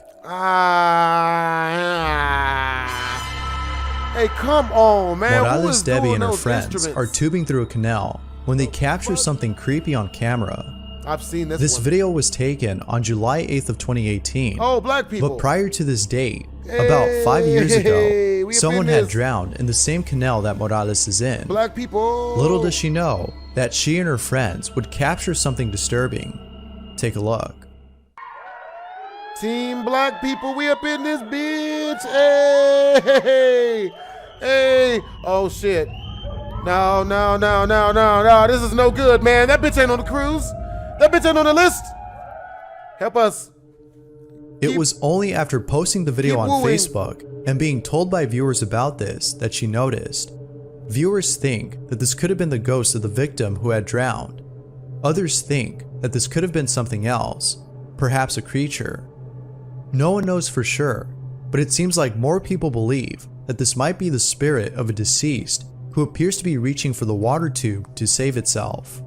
Hey, come on, man. Who Morales, is Debbie, doing and her those friends instruments? are tubing through a canal when they capture something creepy on camera. I've seen this This one. video was taken on July 8th of 2018. Oh, black people. But prior to this date, about 5 years ago, we someone been had this. drowned in the same canal that Morales is in. Black people. Little does she know that she and her friends would capture something disturbing. Take a look. Team black people, we up in this bitch. Hey, hey. Oh, shit. No. This is no good, man. That bitch ain't on the cruise. That bitch ain't on the list. Help us. It was only after posting the video keep on wooing. Facebook and being told by viewers about this that she noticed. Viewers think that this could have been the ghost of the victim who had drowned. Others think that this could have been something else, perhaps a creature. No one knows for sure, but it seems like more people believe that this might be the spirit of a deceased who appears to be reaching for the water tube to save itself.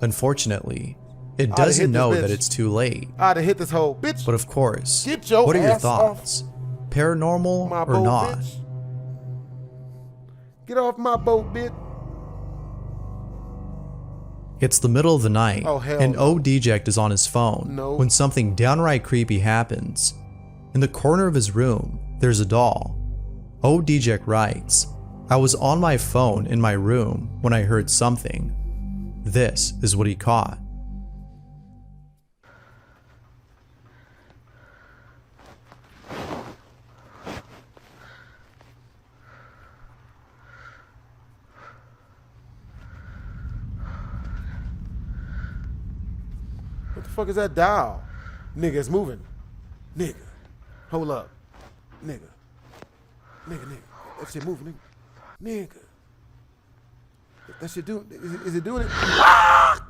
Unfortunately, it I'd've hit doesn't this know bitch. that it's too late. I'd have hit this whole bitch. But of course, Get your what are your ass off thoughts? Paranormal my or boat, not? bitch. Get off my boat, bitch. It's the middle of the night, Oh, hell and no. O-Deject is on his phone No. when something downright creepy happens. In the corner of his room, there's a doll. O-Deject writes, "I was on my phone in my room when I heard something. This is what he caught." What the fuck is that dial? Nigga, it's moving. Nigga. Hold up. Nigga. That shit moving, nigga. That shit doing, is it doing it? Ah!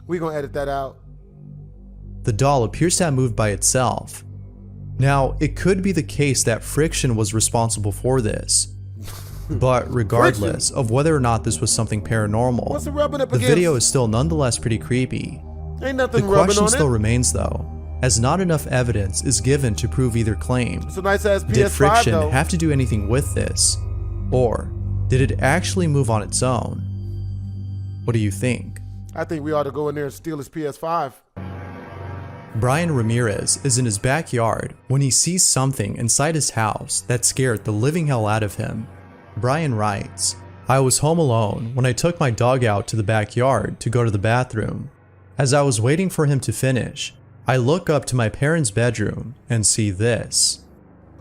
We gonna edit that out. The doll appears to have moved by itself. Now, it could be the case that friction was responsible for this. But regardless of whether or not this was something paranormal, What's it rubbing up the against? video is still nonetheless pretty creepy. Ain't nothing The rubbing question on still it. remains though, as not enough evidence is given to prove either claim. It's a nice ass PS5 Did friction though. have to do anything with this? Or did it actually move on its own? What do you think? I think we ought to go in there and steal his PS5. Brian Ramirez is in his backyard when he sees something inside his house that scared the living hell out of him. Brian writes, "I was home alone when I took my dog out to the backyard to go to the bathroom. As I was waiting for him to finish, I look up to my parents' bedroom and see this."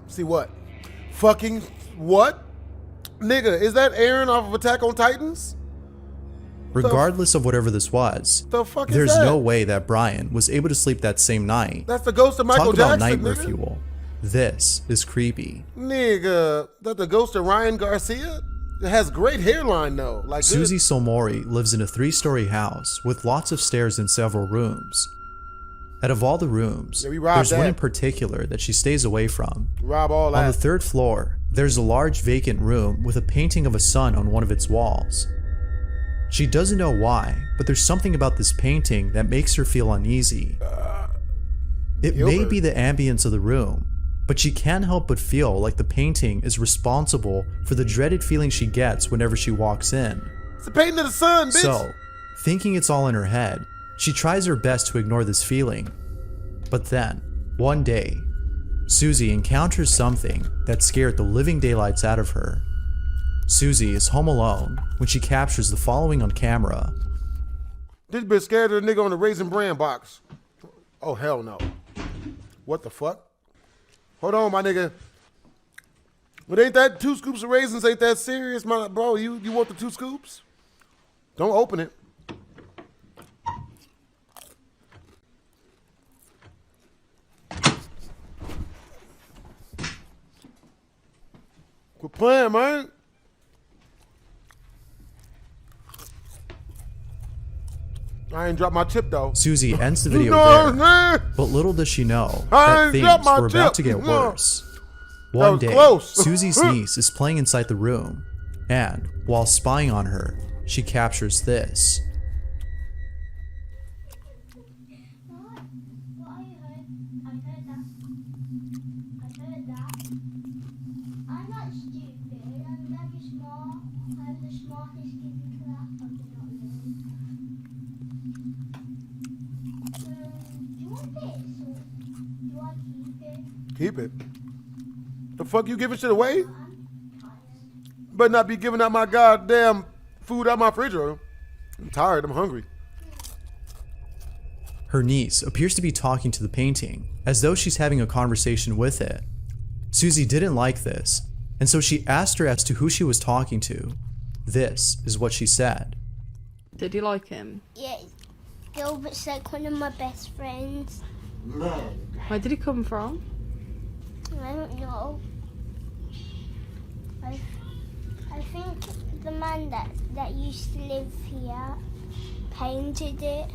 See what? Fucking what? Nigga, is that Aaron off of Attack on Titans? Regardless of whatever this was, The fuck is there's that? no way that Brian was able to sleep that same night. That's the ghost of Michael Talk about Jackson, nightmare nigga. fuel. This is creepy. Nigga, that the ghost of Ryan Garcia? It has great hairline though. Like Susie Solmori lives in a 3-story house with lots of stairs and several rooms. Out of all the rooms, there's one in particular that she stays away from. Rob all that. On the 3rd floor, there's a large vacant room with a painting of a sun on one of its walls. She doesn't know why, but there's something about this painting that makes her feel uneasy. It may be the ambience of the room, but she can't help but feel like the painting is responsible for the dreaded feeling she gets whenever she walks in. It's the painting of the sun, bitch! So, thinking it's all in her head, she tries her best to ignore this feeling. But then, one day, Susie encounters something that scared the living daylights out of her. Susie is home alone when she captures the following on camera. This bitch scared of the nigga on the Raisin Bran box. Oh, hell no. What the fuck? Hold on, my nigga. But ain't that 2 scoops of raisins ain't that serious, my bro? You want the 2 scoops? Don't open it. Quit playing, man. I ain't dropped my chip though. Susie ends the video there, but little does she know that things were about to get worse. One day, Susie's niece is playing inside the room, and while spying on her, she captures this. Keep it. The fuck you giving shit away? Better not be giving out my goddamn food out my refrigerator. I'm tired, I'm hungry. Her niece appears to be talking to the painting, as though she's having a conversation with it. Susie didn't like this, and so she asked her as to who she was talking to. This is what she said. Did you like him? Yeah, Gilbert's like one of my best friends. Where did he come from? I don't know. I think the man that used to live here painted it.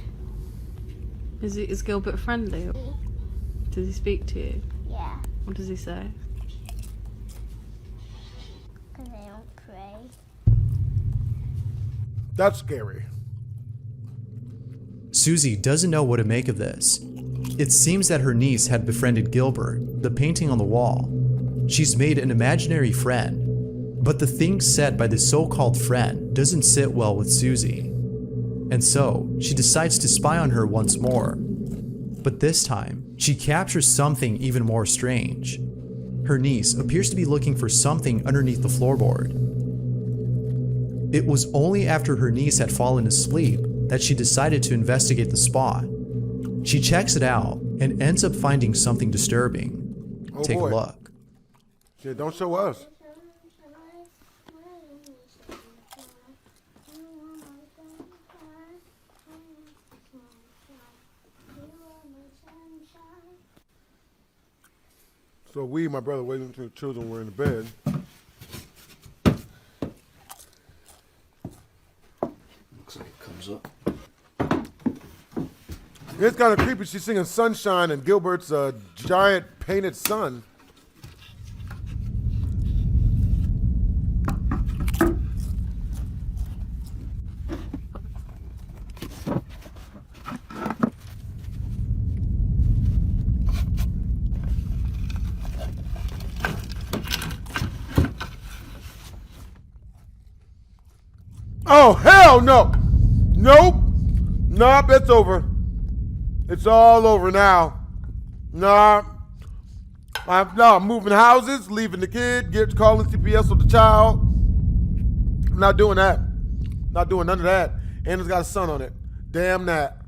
Is Gilbert friendly? Does he speak to you? Yeah. What does he say? Because I don't pray. That's scary. Susie doesn't know what to make of this. It seems that her niece had befriended Gilbert, the painting on the wall. She's made an imaginary friend, but the things said by the so-called friend doesn't sit well with Susie. And so, she decides to spy on her once more. But this time, she captures something even more strange. Her niece appears to be looking for something underneath the floorboard. It was only after her niece had fallen asleep that she decided to investigate the spot. She checks it out and ends up finding something disturbing. Oh, Take boy. a look. Shit, don't show us. So we, my brother, waiting until the children were in the bed. Looks like it comes up. It's kind of creepy. She's singing Sunshine and Gilbert's giant painted sun. Oh, hell no. Nope. Nope, it's over. It's all over now. Nah. I'm moving houses, leaving the kid, calling CPS on the child. I'm not doing that. Not doing none of that. And it's got a son on it. Damn that.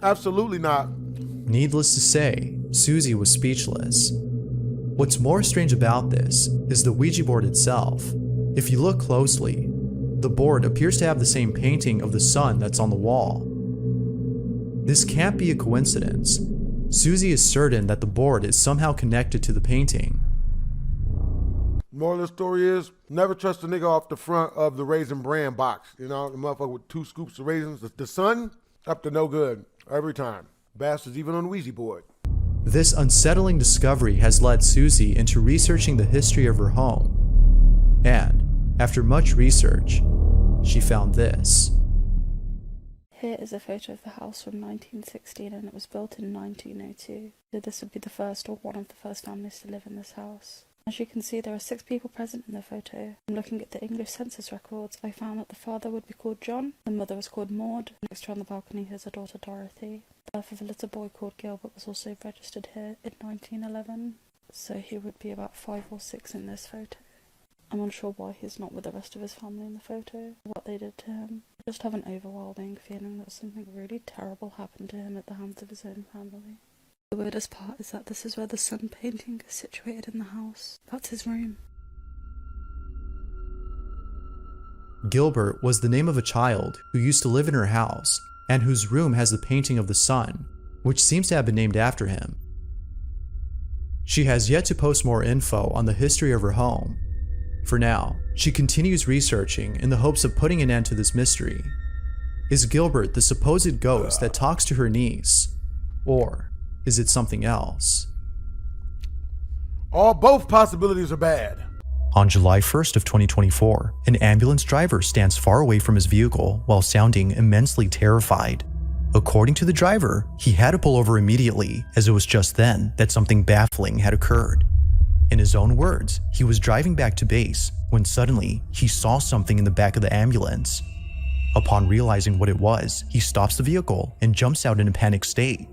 Absolutely not. Needless to say, Susie was speechless. What's more strange about this is the Ouija board itself. If you look closely, the board appears to have the same painting of the sun that's on the wall. This can't be a coincidence, Susie is certain that the board is somehow connected to the painting. Moral of the story is, never trust a nigga off the front of the Raisin Bran box. You know, the motherfucker with 2 scoops of raisins. The sun, up to no good, every time. Bastards even on the Ouija board. This unsettling discovery has led Susie into researching the history of her home. And, after much research, she found this. Here is a photo of the house from 1916, and it was built in 1902. So this would be the first or one of the first families to live in this house. As you can see, there are 6 people present in the photo. And looking at the English census records, I found that the father would be called John, the mother was called Maud. Next to her on the balcony is a daughter, Dorothy. The birth of a little boy called Gilbert was also registered here in 1911. So he would be about 5 or 6 in this photo. I'm unsure why he's not with the rest of his family in the photo, what they did to him. I just have an overwhelming feeling that something really terrible happened to him at the hands of his own family. The weirdest part is that this is where the sun painting is situated in the house. That's his room. Gilbert was the name of a child who used to live in her house and whose room has the painting of the sun, which seems to have been named after him. She has yet to post more info on the history of her home. For now, she continues researching in the hopes of putting an end to this mystery. Is Gilbert the supposed ghost that talks to her niece? Or is it something else? Both possibilities are bad. On July 1st of 2024, an ambulance driver stands far away from his vehicle while sounding immensely terrified. According to the driver, he had to pull over immediately, as it was just then that something baffling had occurred. In his own words, he was driving back to base when suddenly he saw something in the back of the ambulance. Upon realizing what it was, he stops the vehicle and jumps out in a panicked state.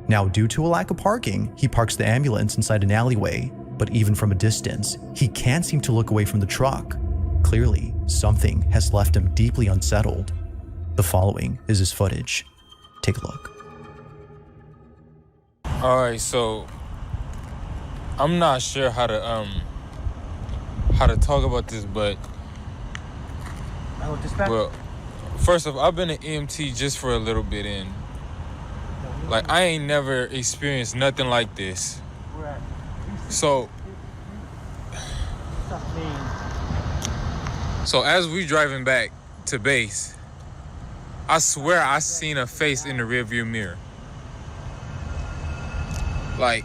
Now, due to a lack of parking, he parks the ambulance inside an alleyway, but even from a distance, he can't seem to look away from the truck. Clearly, something has left him deeply unsettled. The following is his footage. Take a look. Alright, so I'm not sure how to talk about this, but well, first off, I've been an EMT just for a little bit, and like I ain't never experienced nothing like this. So as we driving back to base, I swear I seen a face in the rearview mirror. Like,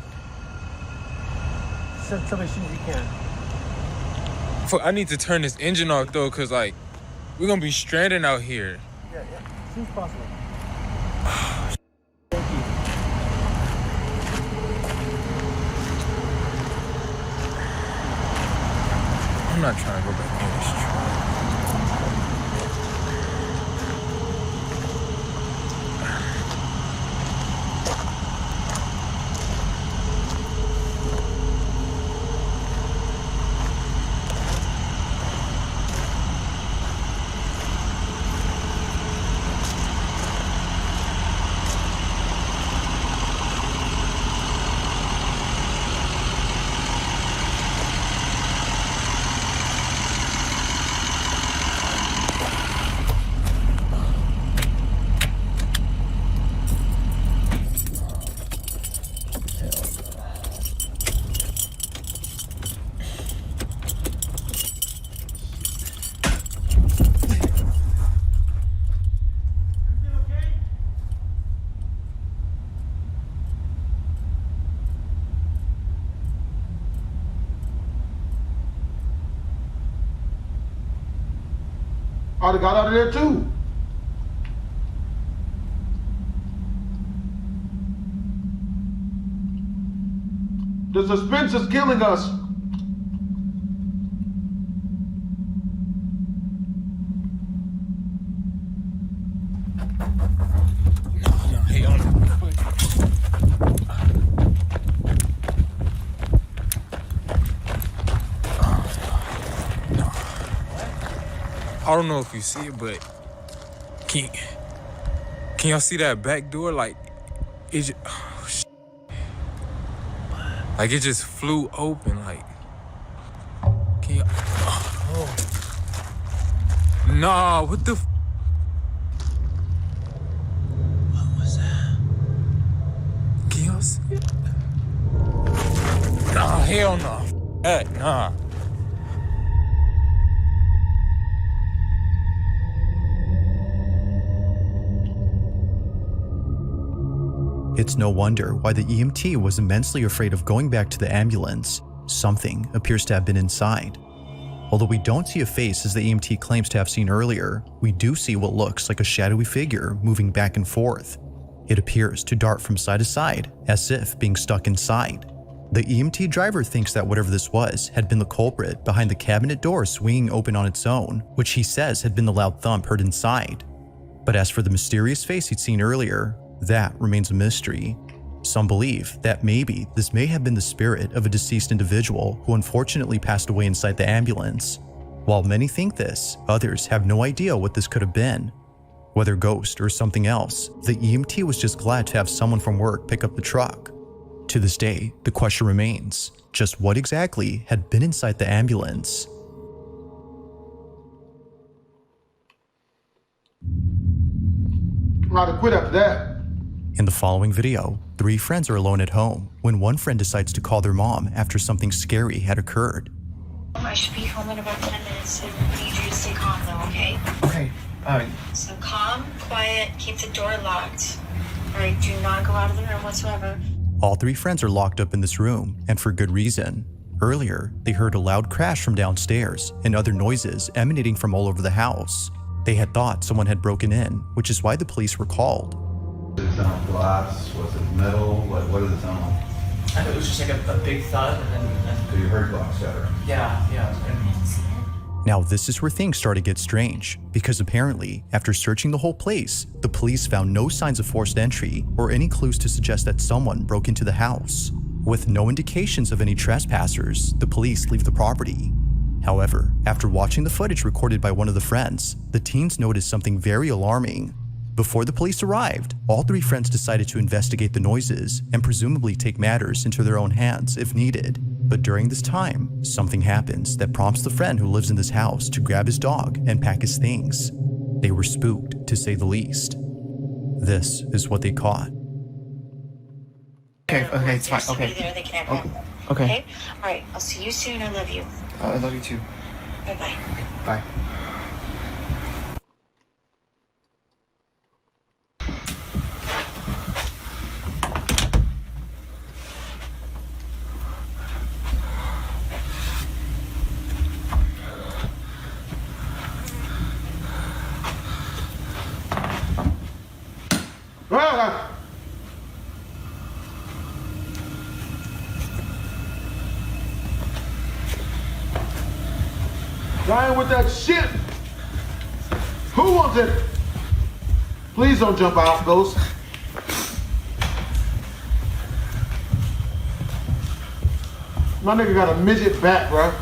Tell me as soon as you can. I need to turn this engine off though, cause like we're gonna be stranded out here. Yeah, as soon as possible. I'm not trying to go back in this truck. I'd have got out of there too. The suspense is killing us. I don't know if you see it, but can y'all see that back door? Like, it just, oh, shit. Like, it just flew open, like, can y'all, oh. Nah, what the What was that? Can y'all see? hell no. Nah. It's no wonder why the EMT was immensely afraid of going back to the ambulance. Something appears to have been inside. Although we don't see a face as the EMT claims to have seen earlier, we do see what looks like a shadowy figure moving back and forth. It appears to dart from side to side, as if being stuck inside. The EMT driver thinks that whatever this was had been the culprit behind the cabinet door swinging open on its own, which he says had been the loud thump heard inside. But as for the mysterious face he'd seen earlier, that remains a mystery. Some believe that maybe this may have been the spirit of a deceased individual who unfortunately passed away inside the ambulance. While many think this, others have no idea what this could have been. Whether ghost or something else, the EMT was just glad to have someone from work pick up the truck. To this day, the question remains, just what exactly had been inside the ambulance? I'm about to quit after that. In the following video, 3 friends are alone at home when one friend decides to call their mom after something scary had occurred. I should be home in about 10 minutes. I need you to stay calm though, okay? Okay, So calm, quiet, keep the door locked. Alright, do not go out of the room whatsoever. All 3 friends are locked up in this room, and for good reason. Earlier, they heard a loud crash from downstairs and other noises emanating from all over the house. They had thought someone had broken in, which is why the police were called. Did it sound glass? Was it metal? What did it sound like? I thought it was just like a big thud, and then So you heard glass shattering? yeah. Now this is where things start to get strange, because apparently, after searching the whole place, the police found no signs of forced entry or any clues to suggest that someone broke into the house. With no indications of any trespassers, the police leave the property. However, after watching the footage recorded by one of the friends, the teens noticed something very alarming. Before the police arrived, all 3 friends decided to investigate the noises and presumably take matters into their own hands if needed. But during this time, something happens that prompts the friend who lives in this house to grab his dog and pack his things. They were spooked, to say the least. This is what they caught. Okay, it's fine. Okay. There, they can have one. Okay. Alright, I'll see you soon. I love you. I love you too. Bye-bye. Bye. Dying with that shit. Who wants it? Please don't jump out, Ghost. My nigga got a midget back, bro.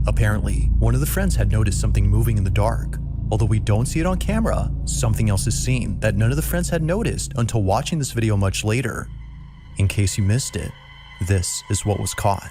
Apparently, one of the friends had noticed something moving in the dark. Although we don't see it on camera, something else is seen that none of the friends had noticed until watching this video much later. In case you missed it, this is what was caught.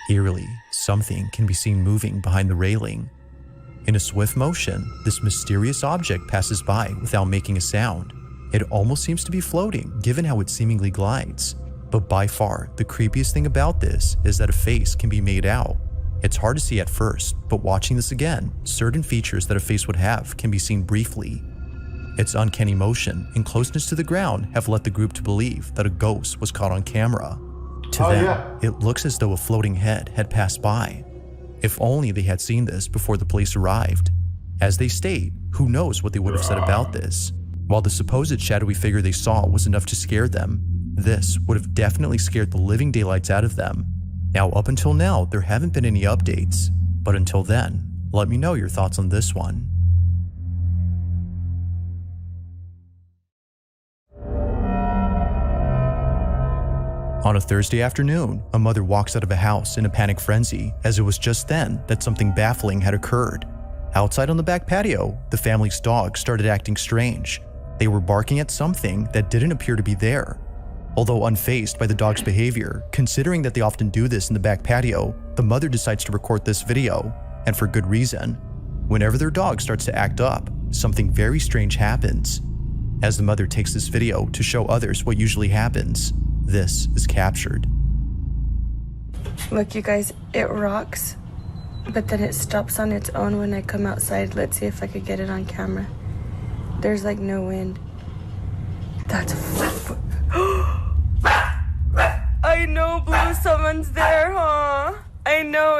Eerily, something can be seen moving behind the railing. In a swift motion, this mysterious object passes by without making a sound. It almost seems to be floating, given how it seemingly glides. But by far, the creepiest thing about this is that a face can be made out. It's hard to see at first, but watching this again, certain features that a face would have can be seen briefly. Its uncanny motion and closeness to the ground have led the group to believe that a ghost was caught on camera. To them, it looks as though a floating head had passed by. If only they had seen this before the police arrived. As they state, who knows what they would have said about this. While the supposed shadowy figure they saw was enough to scare them, this would have definitely scared the living daylights out of them. Now, up until now, there haven't been any updates, but until then, let me know your thoughts on this one. On a Thursday afternoon, a mother walks out of a house in a panic frenzy, as it was just then that something baffling had occurred. Outside on the back patio, the family's dog started acting strange. They were barking at something that didn't appear to be there. Although unfazed by the dog's behavior, considering that they often do this in the back patio, the mother decides to record this video, and for good reason. Whenever their dog starts to act up, something very strange happens. As the mother takes this video to show others what usually happens, this is captured. Look, you guys, it rocks, but then it stops on its own when I come outside. Let's see if I could get it on camera. There's like no wind. That's I know, Blue, someone's there, huh? I know.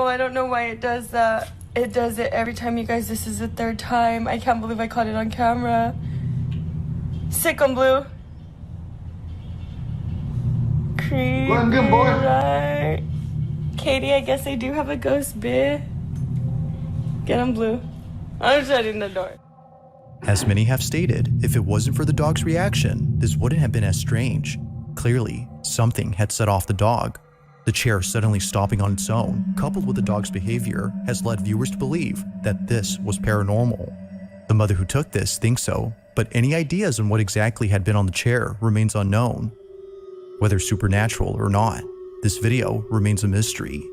I don't know why it does that. It does it every time, you guys. This is the third time. I can't believe I caught it on camera. Sick on Blue. Creepy, go ahead and get him, boy. Right? Katie, I guess I do have a ghost, bitch. Get him, Blue. I'm shutting the door. As many have stated, if it wasn't for the dog's reaction, this wouldn't have been as strange. Clearly, something had set off the dog. The chair suddenly stopping on its own, coupled with the dog's behavior, has led viewers to believe that this was paranormal. The mother who took this thinks so, but any ideas on what exactly had been on the chair remains unknown. Whether supernatural or not, this video remains a mystery.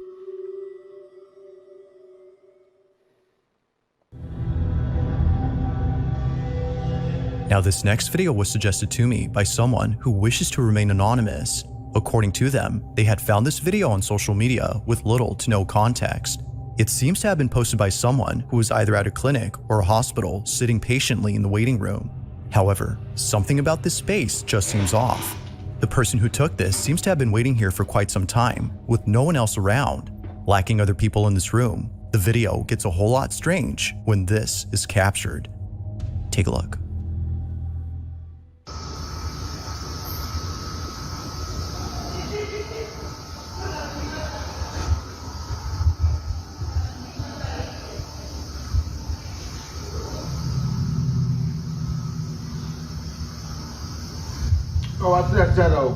Now, this next video was suggested to me by someone who wishes to remain anonymous. According to them, they had found this video on social media with little to no context. It seems to have been posted by someone who was either at a clinic or a hospital sitting patiently in the waiting room. However, something about this space just seems off. The person who took this seems to have been waiting here for quite some time, with no one else around. Lacking other people in this room, the video gets a whole lot strange when this is captured. Take a look. Oh, I see that shadow.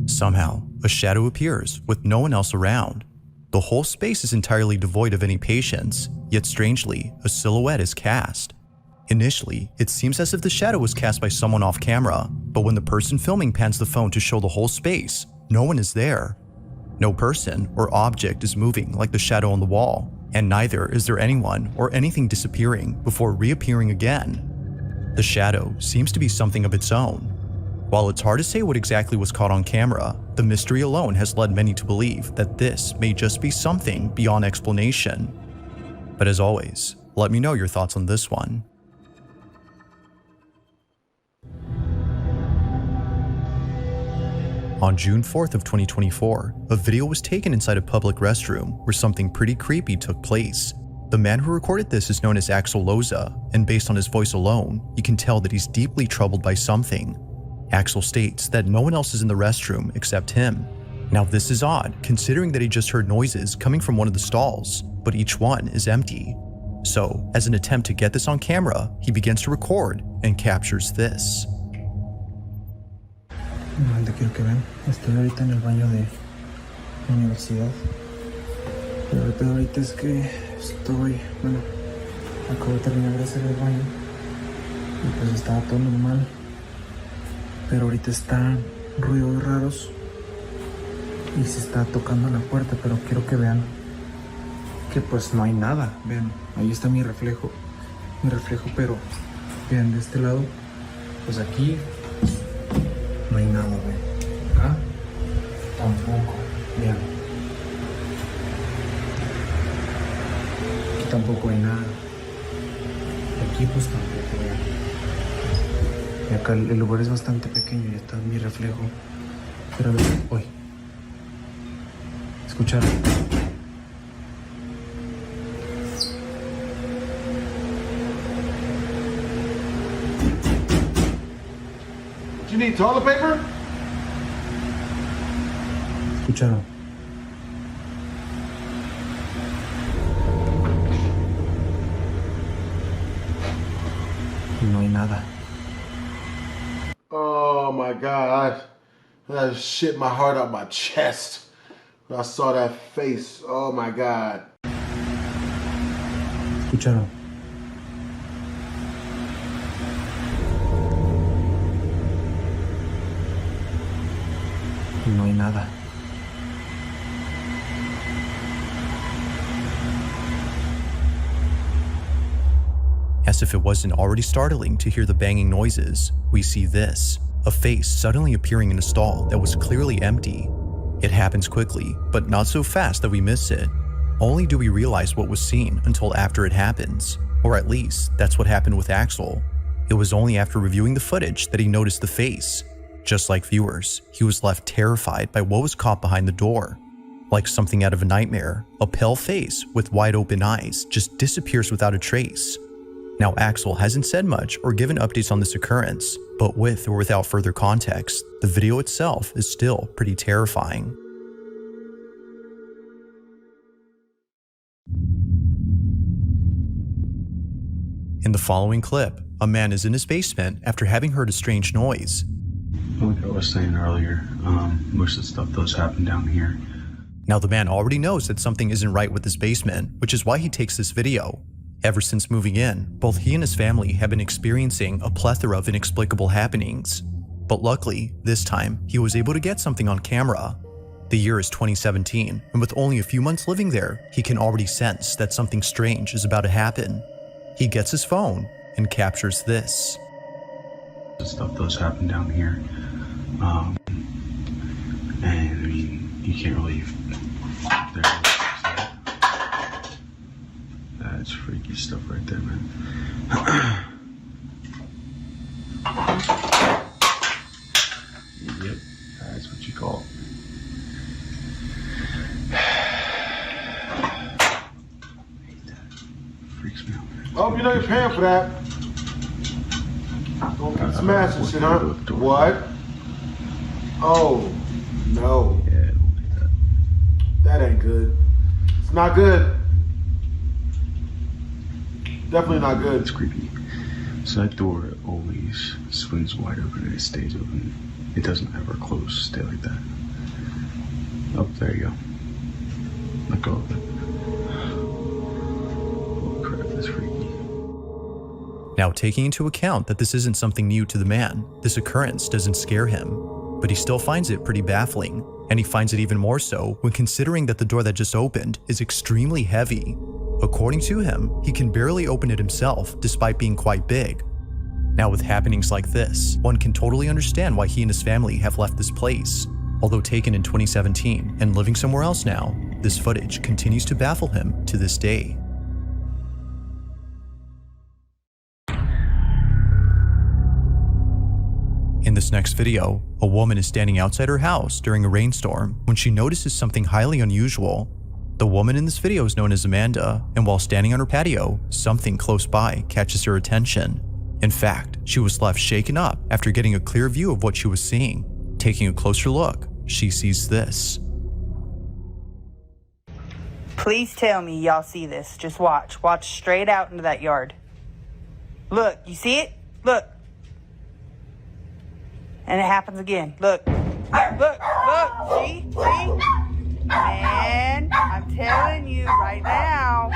Somehow, a shadow appears with no one else around. The whole space is entirely devoid of any patience, yet strangely, a silhouette is cast. Initially, it seems as if the shadow was cast by someone off camera, but when the person filming pans the phone to show the whole space, no one is there. No person or object is moving like the shadow on the wall, and neither is there anyone or anything disappearing before reappearing again. The shadow seems to be something of its own. While it's hard to say what exactly was caught on camera, the mystery alone has led many to believe that this may just be something beyond explanation. But as always, let me know your thoughts on this one. On June 4th of 2024, a video was taken inside a public restroom where something pretty creepy took place. The man who recorded this is known as Axel Loza, and based on his voice alone, you can tell that he's deeply troubled by something. Axel states that no one else is in the restroom except him. Now this is odd, considering that he just heard noises coming from one of the stalls, but each one is empty. So, as an attempt to get this on camera, he begins to record and captures this. Donde quiero que vean, estoy ahorita en el baño de la universidad. Pero el pedo ahorita es que acabo de terminar de hacer el baño y pues estaba todo normal. Pero ahorita están ruidos raros y se está tocando la puerta, pero quiero que vean que pues no hay nada. Vean, ahí está mi reflejo, pero vean de este lado Pues aquí no hay nada, güey. Acá tampoco. Vean. Aquí tampoco hay nada. Aquí pues tampoco, vean. Y acá el lugar es bastante pequeño y está mi reflejo. Pero hoy. ¿Escucharon? You need toilet paper? ¿Escucharon? No hay nada. Oh my God, that shit my heart out my chest when I saw that face. Oh my God. ¿Escucharon? No hay nada. As if it wasn't already startling to hear the banging noises, we see this, a face suddenly appearing in a stall that was clearly empty. It happens quickly, but not so fast that we miss it. Only do we realize what was seen until after it happens, or at least that's what happened with Axel. It was only after reviewing the footage that he noticed the face. Just like viewers, he was left terrified by what was caught behind the door. Like something out of a nightmare, a pale face with wide open eyes just disappears without a trace. Now Axel hasn't said much or given updates on this occurrence, but with or without further context, the video itself is still pretty terrifying. In the following clip, a man is in his basement after having heard a strange noise. Like I was saying earlier, most of the stuff does happen down here. Now the man already knows that something isn't right with his basement, which is why he takes this video. Ever since moving in, both he and his family have been experiencing a plethora of inexplicable happenings. But luckily, this time, he was able to get something on camera. The year is 2017, and with only a few months living there, he can already sense that something strange is about to happen. He gets his phone and captures this. The stuff does happen down here. And I mean, you can't really. That's freaky stuff right there, man. Yep, that's what you call it. Freaks me out, man. Oh, you know you're paying for that. Don't get smashed and shit, huh? What? Oh, no. Yeah, I don't like that. That ain't good. It's not good. Definitely not good. It's creepy. So that door always swings wide open and it stays open. It doesn't ever close. Stay like that. Oh, there you go. Let go of it. Oh crap, that's freaky. Now, taking into account that this isn't something new to the man, this occurrence doesn't scare him, but he still finds it pretty baffling, and he finds it even more so when considering that the door that just opened is extremely heavy. According to him, he can barely open it himself despite being quite big. Now, with happenings like this, one can totally understand why he and his family have left this place. Although taken in 2017 and living somewhere else now, this footage continues to baffle him to this day. In this next video, a woman is standing outside her house during a rainstorm when she notices something highly unusual. The woman in this video is known as Amanda, and while standing on her patio, something close by catches her attention. In fact, she was left shaken up after getting a clear view of what she was seeing. Taking a closer look, she sees this. Please tell me y'all see this. Just watch. Watch straight out into that yard. Look, you see it? Look. And it happens again. Look. Look. See? Man, I'm telling you right now.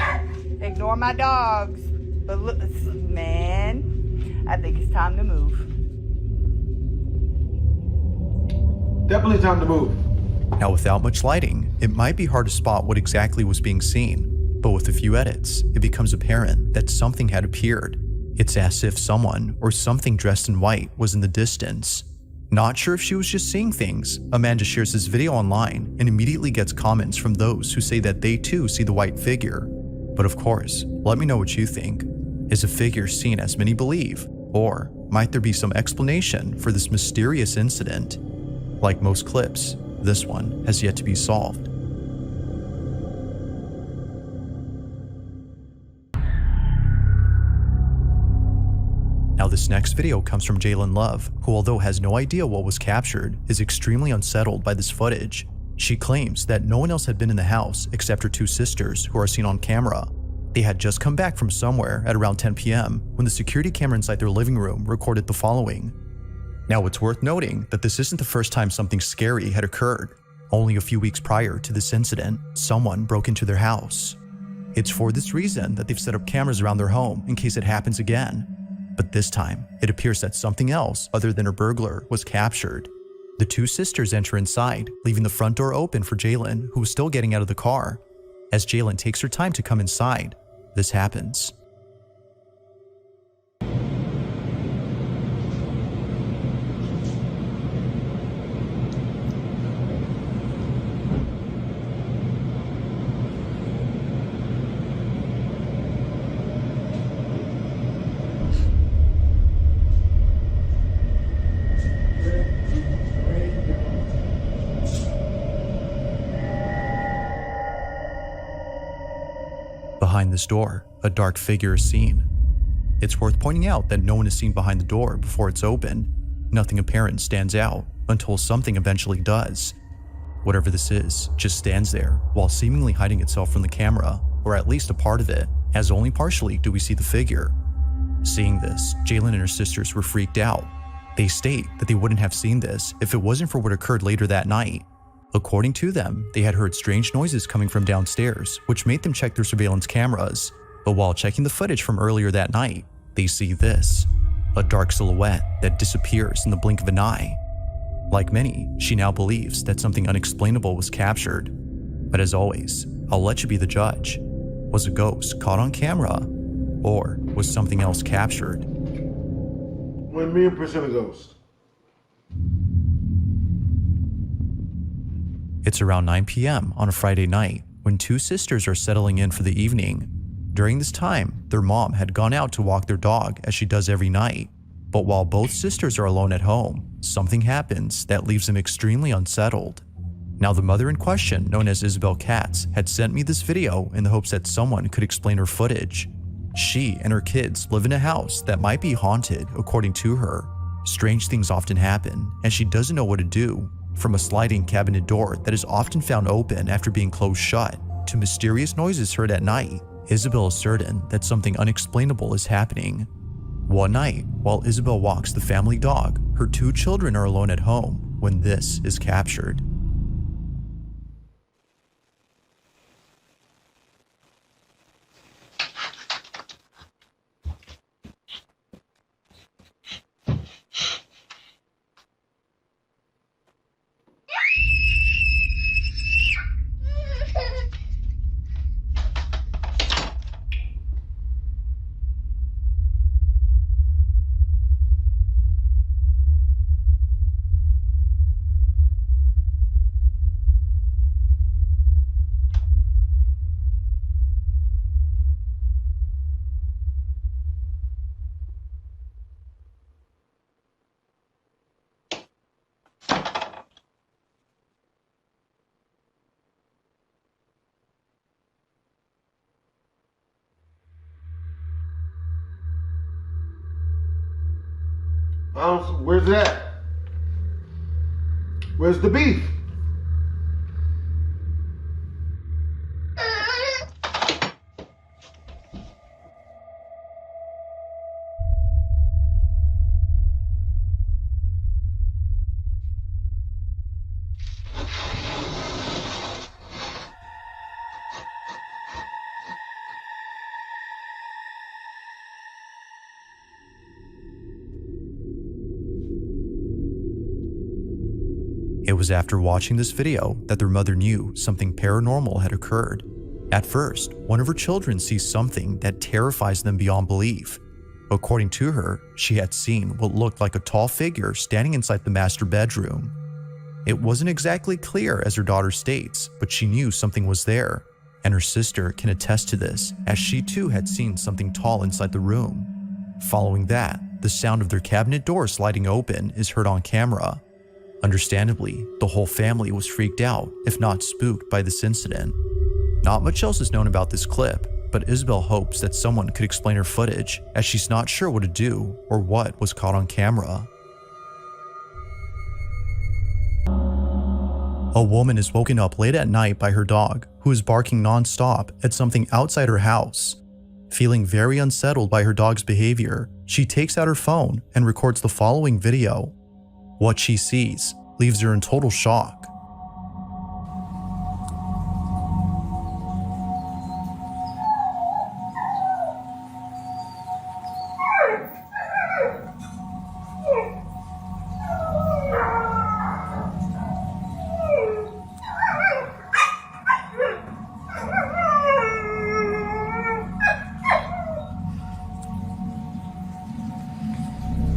Ignore my dogs. But look, man, I think it's time to move. Definitely time to move. Now, without much lighting, it might be hard to spot what exactly was being seen, but with a few edits, it becomes apparent that something had appeared. It's as if someone or something dressed in white was in the distance. Not sure if she was just seeing things, Amanda shares this video online and immediately gets comments from those who say that they too see the white figure. But of course, let me know what you think. Is a figure seen as many believe? Or might there be some explanation for this mysterious incident? Like most clips, this one has yet to be solved. Now this next video comes from Jalen Love, who although has no idea what was captured, is extremely unsettled by this footage. She claims that no one else had been in the house except her two sisters who are seen on camera. They had just come back from somewhere at around 10 p.m. when the security camera inside their living room recorded the following. Now it's worth noting that this isn't the first time something scary had occurred. Only a few weeks prior to this incident, someone broke into their house. It's for this reason that they've set up cameras around their home in case it happens again. But this time, it appears that something else other than a burglar was captured. The two sisters enter inside, leaving the front door open for Jalen, who was still getting out of the car. As Jalen takes her time to come inside, this happens. Behind this door, a dark figure is seen. It's worth pointing out that no one is seen behind the door before it's opened. Nothing apparent stands out until something eventually does. Whatever this is just stands there while seemingly hiding itself from the camera, or at least a part of it, as only partially do we see the figure. Seeing this, Jalen and her sisters were freaked out. They state that they wouldn't have seen this if it wasn't for what occurred later that night. According to them, they had heard strange noises coming from downstairs, which made them check their surveillance cameras. But while checking the footage from earlier that night, they see this, a dark silhouette that disappears in the blink of an eye. Like many, she now believes that something unexplainable was captured. But as always, I'll let you be the judge. Was a ghost caught on camera, or was something else captured? 1,000,000% a ghost. It's around 9 p.m. on a Friday night when two sisters are settling in for the evening. During this time, their mom had gone out to walk their dog as she does every night. But while both sisters are alone at home, something happens that leaves them extremely unsettled. Now the mother in question, known as Isabel Katz, had sent me this video in the hopes that someone could explain her footage. She and her kids live in a house that might be haunted, according to her. Strange things often happen, and she doesn't know what to do. From a sliding cabinet door that is often found open after being closed shut, to mysterious noises heard at night, Isabel is certain that something unexplainable is happening. One night, while Isabel walks the family dog, her two children are alone at home when this is captured. Where's that? Where's the beef? It was after watching this video that their mother knew something paranormal had occurred. At first, one of her children sees something that terrifies them beyond belief. According to her, she had seen what looked like a tall figure standing inside the master bedroom. It wasn't exactly clear as her daughter states, but she knew something was there, and her sister can attest to this as she too had seen something tall inside the room. Following that, the sound of their cabinet door sliding open is heard on camera. Understandably, the whole family was freaked out, if not spooked, by this incident. Not much else is known about this clip, but Isabel hopes that someone could explain her footage, as she's not sure what to do or what was caught on camera. A woman is woken up late at night by her dog, who is barking non-stop at something outside her house. Feeling very unsettled by her dog's behavior, she takes out her phone and records the following video. What she sees leaves her in total shock.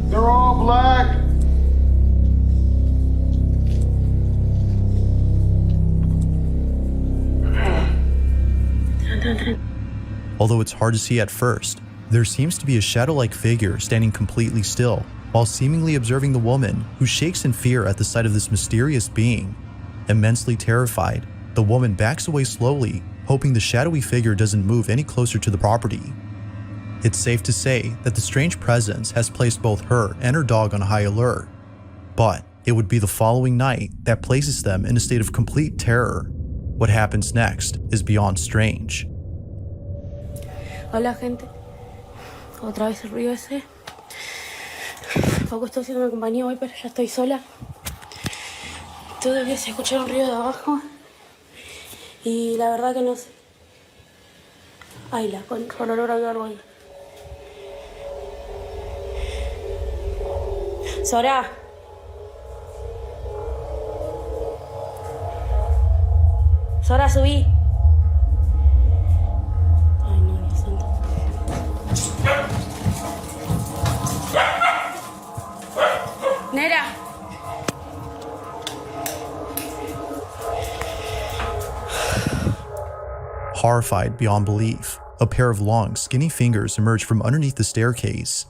They're all black. Although it's hard to see at first, there seems to be a shadow-like figure standing completely still, while seemingly observing the woman, who shakes in fear at the sight of this mysterious being. Immensely terrified, the woman backs away slowly, hoping the shadowy figure doesn't move any closer to the property. It's safe to say that the strange presence has placed both her and her dog on high alert. But it would be the following night that places them in a state of complete terror. What happens next is beyond strange. Hola, gente. Otra vez el ruido ese. Poco estoy haciendo compañía hoy, pero ya estoy sola. Todavía se escucha un ruido de abajo. Y la verdad que no sé. Ay, con olor a algo ahí. Sora. Sora, subí. Ay, no, Dios santo. Nera. Horrified beyond belief, a pair of long, skinny fingers emerge from underneath the staircase.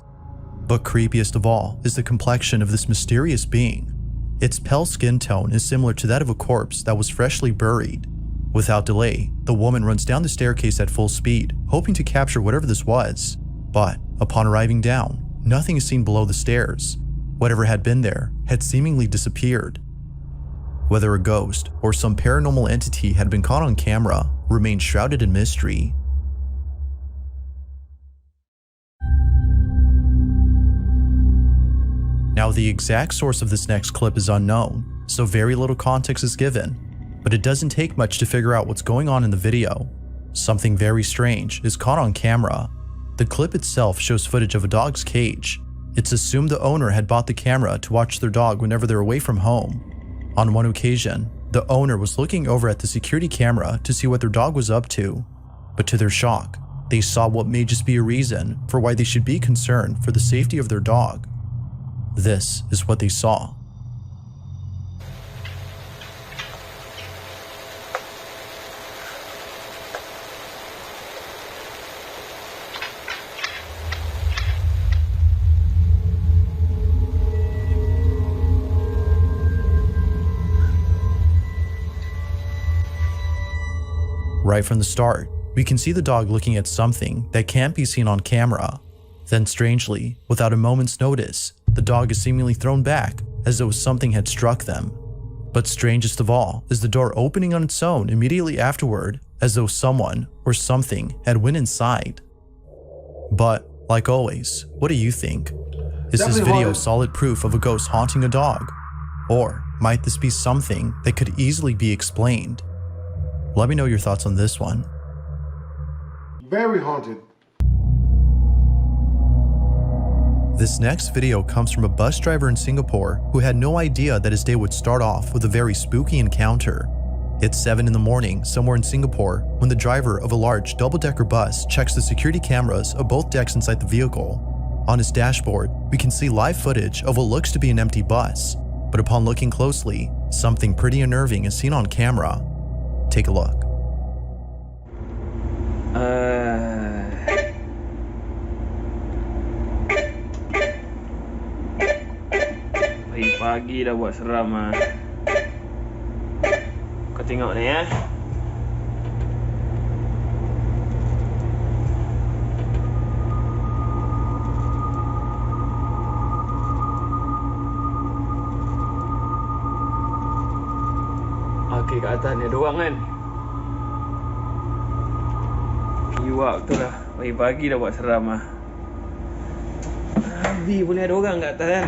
But creepiest of all is the complexion of this mysterious being. Its pale skin tone is similar to that of a corpse that was freshly buried. Without delay, the woman runs down the staircase at full speed, hoping to capture whatever this was. But upon arriving down, nothing is seen below the stairs. Whatever had been there had seemingly disappeared. Whether a ghost or some paranormal entity had been caught on camera remains shrouded in mystery. Now, the exact source of this next clip is unknown, so very little context is given, but it doesn't take much to figure out what's going on in the video. Something very strange is caught on camera. The clip itself shows footage of a dog's cage. It's assumed the owner had bought the camera to watch their dog whenever they're away from home. On one occasion, the owner was looking over at the security camera to see what their dog was up to, but to their shock, they saw what may just be a reason for why they should be concerned for the safety of their dog. This is what they saw. Right from the start, we can see the dog looking at something that can't be seen on camera. Then strangely, without a moment's notice, the dog is seemingly thrown back as though something had struck them. But strangest of all is the door opening on its own immediately afterward, as though someone or something had went inside. But, like always, what do you think? Is this video solid proof of a ghost haunting a dog? Or might this be something that could easily be explained? Let me know your thoughts on this one. Very haunted. This next video comes from a bus driver in Singapore who had no idea that his day would start off with a very spooky encounter. It's 7 in the morning somewhere in Singapore when the driver of a large double-decker bus checks the security cameras of both decks inside the vehicle. On his dashboard, we can see live footage of what looks to be an empty bus, but upon looking closely, something pretty unnerving is seen on camera. Take a look. Pagi dah buat seram ah. Kau tengok ni ya. Okey, kat atas ni ada orang kan. Iwak betul lah. Pagi dah buat seram ah. Abi boleh ada orang kat atas kan.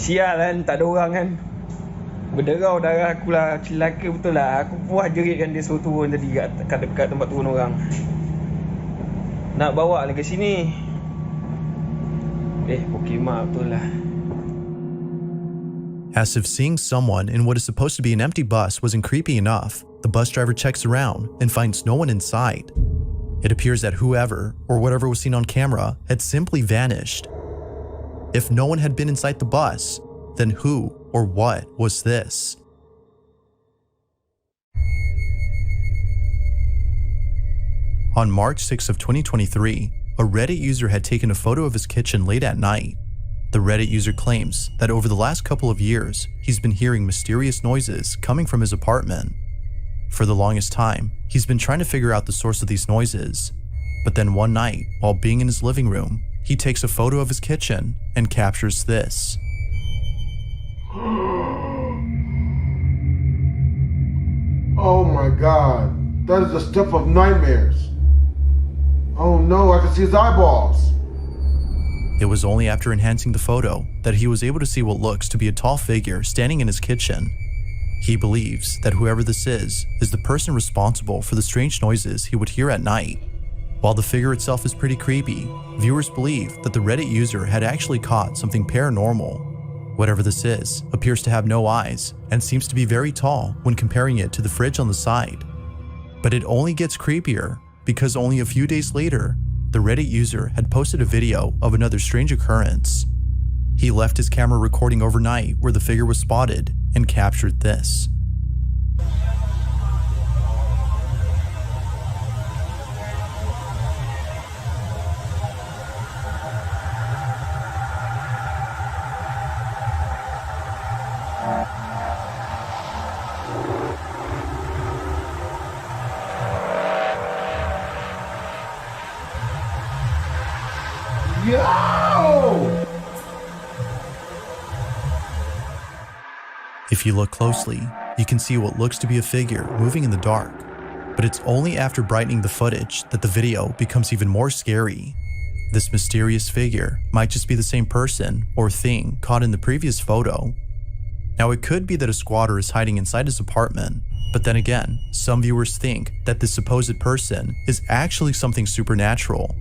Sial kan, tak ada orang kan. Berderau darah aku lah, celaka betul lah. Aku puas jerit kan dia suruh turun tadi kat dekat tempat turun orang. Nak bawa ni ke sini. Pokemon betul lah. As if seeing someone in what is supposed to be an empty bus wasn't creepy enough, the bus driver checks around and finds no one inside. It appears that whoever or whatever was seen on camera had simply vanished. If no one had been inside the bus, then who or what was this? On March 6 of 2023, a Reddit user had taken a photo of his kitchen late at night. The Reddit user claims that over the last couple of years, he's been hearing mysterious noises coming from his apartment. For the longest time, he's been trying to figure out the source of these noises. But then one night, while being in his living room, he takes a photo of his kitchen and captures this. Oh my God, that is the stuff of nightmares. Oh no, I can see his eyeballs. It was only after enhancing the photo that he was able to see what looks to be a tall figure standing in his kitchen. He believes that whoever this is the person responsible for the strange noises he would hear at night. While the figure itself is pretty creepy, viewers believe that the Reddit user had actually caught something paranormal. Whatever this is appears to have no eyes and seems to be very tall when comparing it to the fridge on the side. But it only gets creepier because only a few days later, the Reddit user had posted a video of another strange occurrence. He left his camera recording overnight where the figure was spotted and captured this. Yo! If you look closely, you can see what looks to be a figure moving in the dark, but it's only after brightening the footage that the video becomes even more scary. This mysterious figure might just be the same person or thing caught in the previous photo. Now it could be that a squatter is hiding inside his apartment, but then again, some viewers think that this supposed person is actually something supernatural.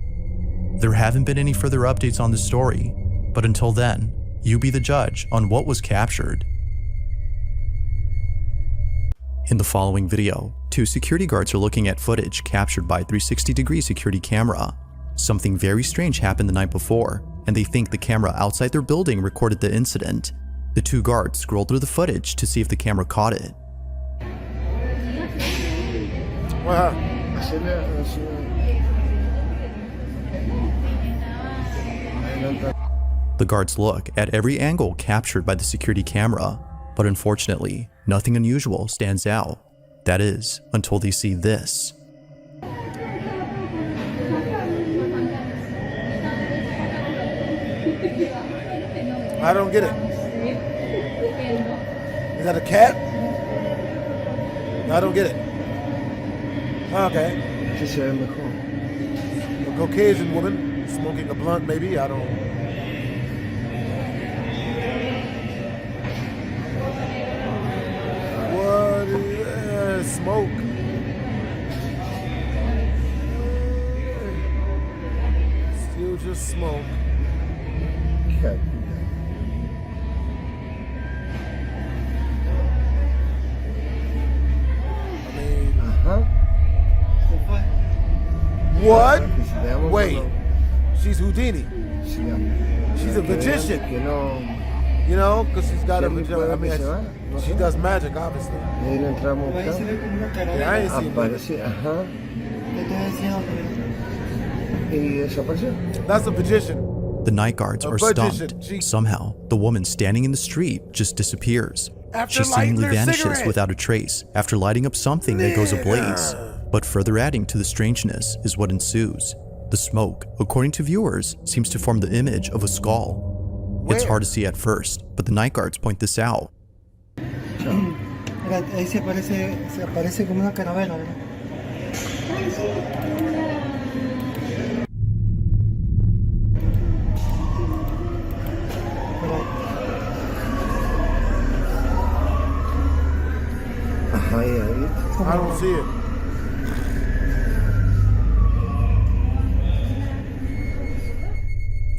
There haven't been any further updates on this story, but until then, you be the judge on what was captured. In the following video, two security guards are looking at footage captured by a 360-degree security camera. Something very strange happened the night before, and they think the camera outside their building recorded the incident. The two guards scroll through the footage to see if the camera caught it. Wow. The guards look at every angle captured by the security camera, but unfortunately, nothing unusual stands out. That is, until they see this. I don't get it. Is that a cat? I don't get it. Okay. Just in the car. A Caucasian woman smoking a blunt, maybe. I don't. What is that? Smoke. Still just smoke. Okay. What? Wait. She's Houdini. She's a magician. You know, because she's got a. I mean, she does magic, obviously. Yeah, I ain't seen that. That's a magician. The night guards are stunned. Somehow, the woman standing in the street just disappears. She seemingly vanishes without a trace after lighting up something that goes ablaze. But further adding to the strangeness is what ensues. The smoke, according to viewers, seems to form the image of a skull. It's hard to see at first, but the night guards point this out. Ahí se aparece como una calavera, ¿verdad? I don't see it.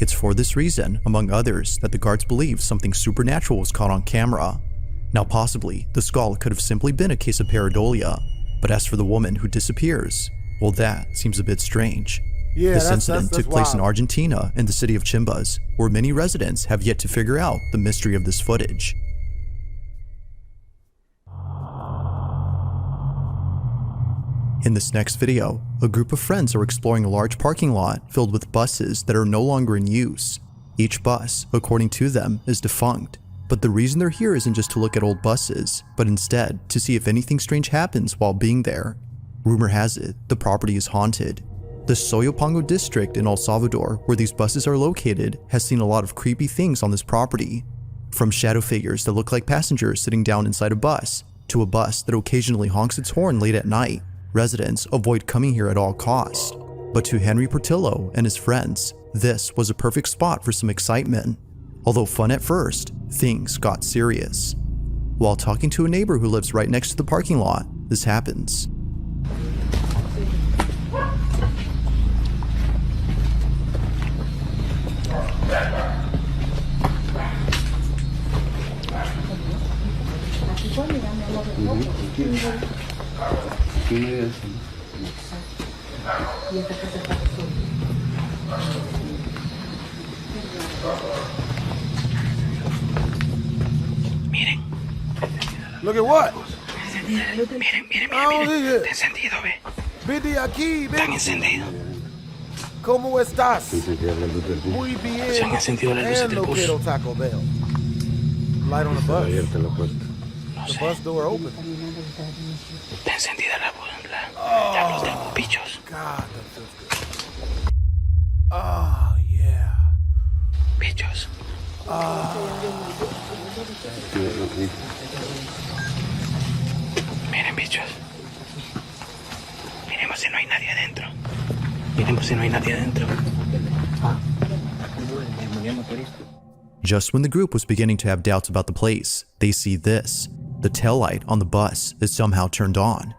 It's for this reason, among others, that the guards believe something supernatural was caught on camera. Now possibly, the skull could have simply been a case of pareidolia, but as for the woman who disappears, well, that seems a bit strange. Yeah, this incident that's took place wild. in Argentina in the city of Chimbas, where many residents have yet to figure out the mystery of this footage. In this next video, a group of friends are exploring a large parking lot filled with buses that are no longer in use. Each bus, according to them, is defunct, but the reason they're here isn't just to look at old buses, but instead to see if anything strange happens while being there. Rumor has it, the property is haunted. The Soyapango district in El Salvador, where these buses are located, has seen a lot of creepy things on this property. From shadow figures that look like passengers sitting down inside a bus, to a bus that occasionally honks its horn late at night. Residents avoid coming here at all costs. But to Henry Portillo and his friends, this was a perfect spot for some excitement. Although fun at first, things got serious. While talking to a neighbor who lives right next to the parking lot, this happens. Look at what? Miren, Está encendido, ve. Vete aquí, ven. Están encendidos. ¿Cómo estás? Muy bien. Se han encendido las luces And del no bus. quiero Taco Bell. Light on the bus. No The sé. bus door open. Está encendida la luz del pichos. God, that feels good. Oh, yeah. Pichos. Miren, bichos. Miremos si no hay nadie adentro. Miremos si no hay nadie adentro. Just when the group was beginning to have doubts about the place, they see this. The taillight on the bus is somehow turned on.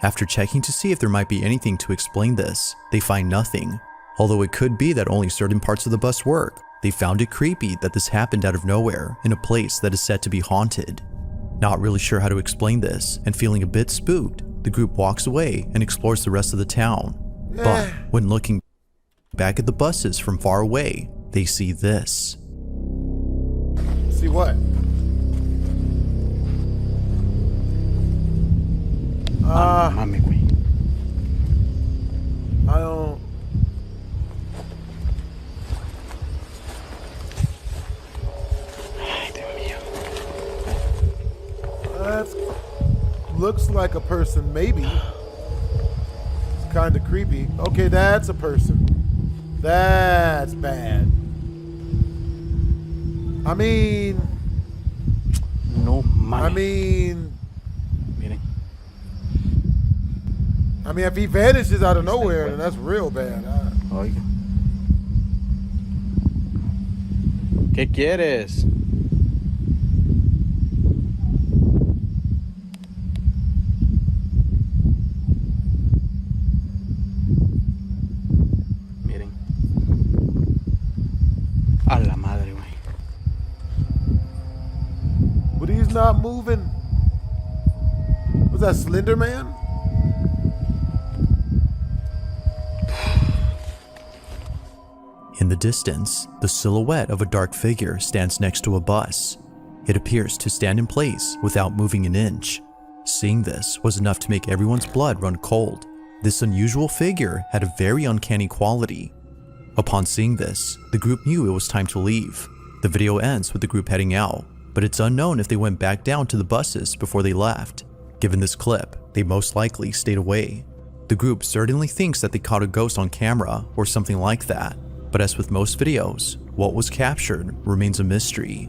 After checking to see if there might be anything to explain this, they find nothing. Although it could be that only certain parts of the bus work, they found it creepy that this happened out of nowhere in a place that is said to be haunted. Not really sure how to explain this, and feeling a bit spooked, the group walks away and explores the rest of the town. But when looking back at the buses from far away, they see this. See what? Mami, güey. I don't. Ay, Dios mío. That looks like a person, maybe. It's kind of creepy. Okay, that's a person. That's bad. I mean. No, mami. I mean, if he vanishes out of nowhere, then that's real bad. Oiga. ¿Qué quieres? Miren. A la madre, güey. But he's not moving. Was that Slender Man? In the distance, the silhouette of a dark figure stands next to a bus. It appears to stand in place without moving an inch. Seeing this was enough to make everyone's blood run cold. This unusual figure had a very uncanny quality. Upon seeing this, the group knew it was time to leave. The video ends with the group heading out, but it's unknown if they went back down to the buses before they left. Given this clip, they most likely stayed away. The group certainly thinks that they caught a ghost on camera or something like that, but as with most videos, what was captured remains a mystery.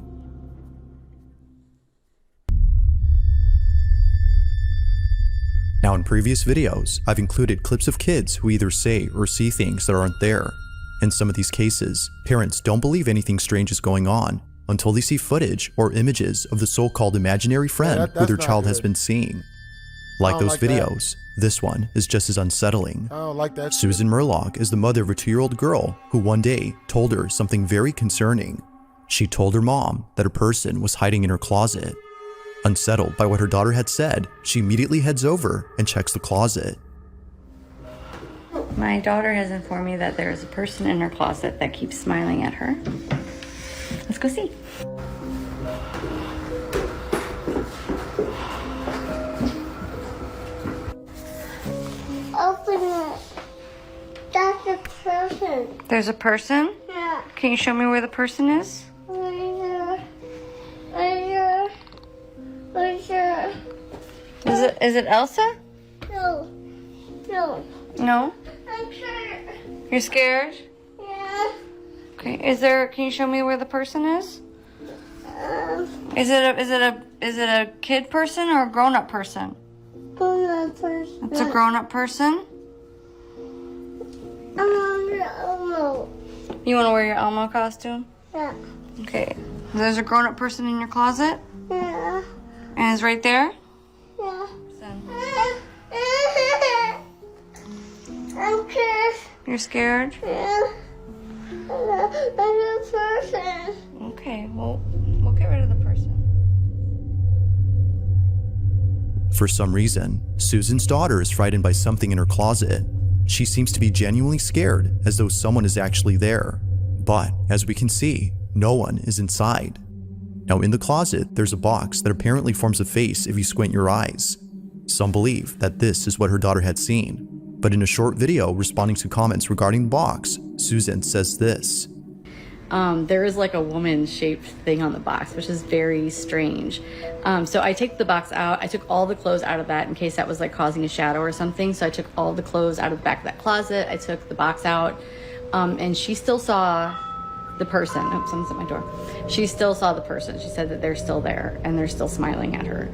Now, in previous videos, I've included clips of kids who either say or see things that aren't there. In some of these cases, parents don't believe anything strange is going on until they see footage or images of the so-called imaginary friend who their child has been seeing. Like those videos, this one is just as unsettling. I don't like that. Susan Murlock is the mother of a 2-year-old girl who one day told her something very concerning. She told her mom that a person was hiding in her closet. Unsettled by what her daughter had said, she immediately heads over and checks the closet. My daughter has informed me that there is a person in her closet that keeps smiling at her. Let's go see. Open it. That's a person. There's a person? Yeah. Can you show me where the person is? Is it Elsa? No. No. No? I'm scared. You're scared? Yeah. Okay. Can you show me where the person is? Is it a kid person or a grown-up person? Grown-up person. It's a grown-up person? I'm on the Elmo. You want to wear your Elmo costume? Yeah. Okay. There's a grown-up person in your closet? Yeah. And it's right there? Yeah. I'm scared. You're scared? Yeah. I'm a person. Okay, well, we'll get rid of the person. For some reason, Susan's daughter is frightened by something in her closet. She seems to be genuinely scared, as though someone is actually there. But, as we can see, no one is inside. Now, in the closet, there's a box that apparently forms a face if you squint your eyes. Some believe that this is what her daughter had seen. But in a short video responding to comments regarding the box, Susan says this. There is like a woman-shaped thing on the box, which is very strange. So I take the box out. I took all the clothes out of that in case that was like causing a shadow or something. So I took all the clothes out of the back of that closet. I took the box out, and she still saw the person. Oh, someone's at my door. She still saw the person. She said that they're still there and they're still smiling at her.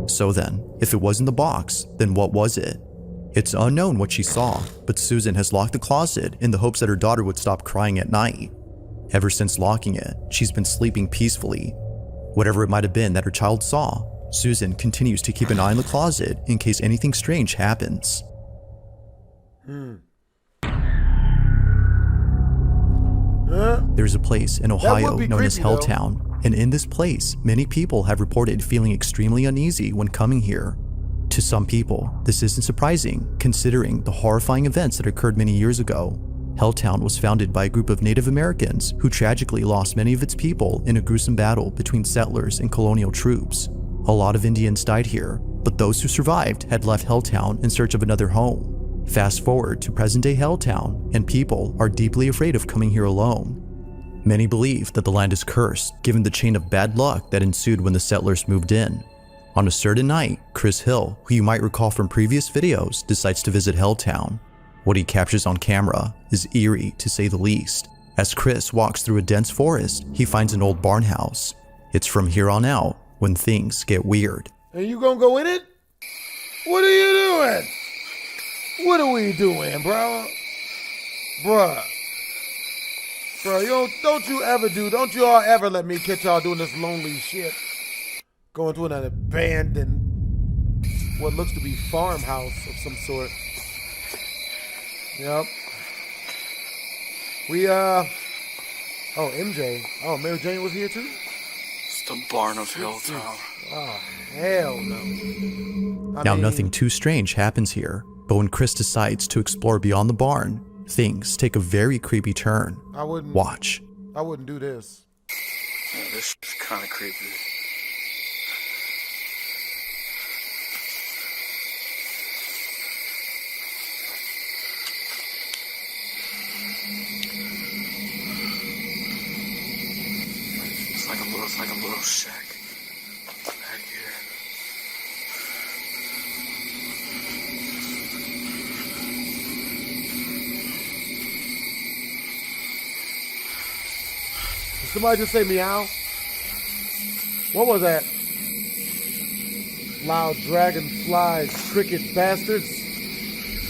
So then, if it wasn't the box, then what was it? It's unknown what she saw, but Susan has locked the closet in the hopes that her daughter would stop crying at night. Ever since locking it, she's been sleeping peacefully. Whatever it might have been that her child saw, Susan continues to keep an eye on the closet in case anything strange happens. There's a place in Ohio known as Helltown, and in this place, many people have reported feeling extremely uneasy when coming here. To some people, this isn't surprising, considering the horrifying events that occurred many years ago. Helltown was founded by a group of Native Americans who tragically lost many of its people in a gruesome battle between settlers and colonial troops. A lot of Indians died here, but those who survived had left Helltown in search of another home. Fast forward to present-day Helltown, and people are deeply afraid of coming here alone. Many believe that the land is cursed, given the chain of bad luck that ensued when the settlers moved in. On a certain night, Chris Hill, who you might recall from previous videos, decides to visit Helltown. What he captures on camera is eerie to say the least. As Chris walks through a dense forest, he finds an old barn house. It's from here on out when things get weird. Are you gonna go in it? What are you doing? What are we doing, bro? Bruh, don't you all ever let me catch y'all doing this lonely shit. Going to an abandoned, what looks to be farmhouse of some sort. Yep. Oh, MJ. Oh, Mary Jane was here too? It's the barn of Helltown. Oh, hell no. Now, nothing too strange happens here, but when Chris decides to explore beyond the barn, things take a very creepy turn. I wouldn't. Watch. I wouldn't do this. Yeah, this is kind of creepy. It's like a little shack back here. Did somebody just say meow? What was that? Loud dragonflies, cricket bastards.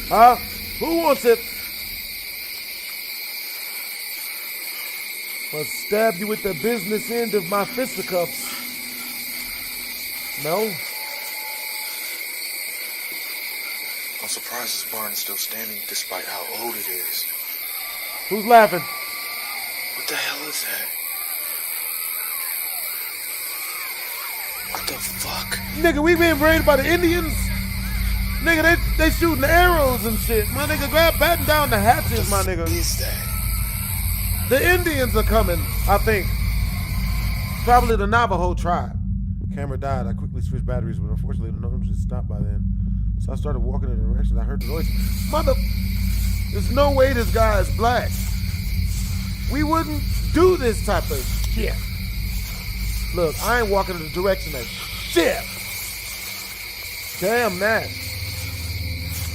Huh? Who wants it? I'll stab you with the business end of my fisticuffs. No? I'm surprised this barn is still standing despite how old it is. Who's laughing? What the hell is that? What the fuck? Nigga, we being raided by the Indians? Nigga, they shooting arrows and shit. My nigga, batten down the hatches, my nigga. What is that? The Indians are coming, I think. Probably the Navajo tribe. Camera died. I quickly switched batteries, but unfortunately the noise just stopped by then. So I started walking in the direction I heard the noise. There's no way this guy is black. We wouldn't do this type of shit. Look, I ain't walking in the direction of shit. Damn that.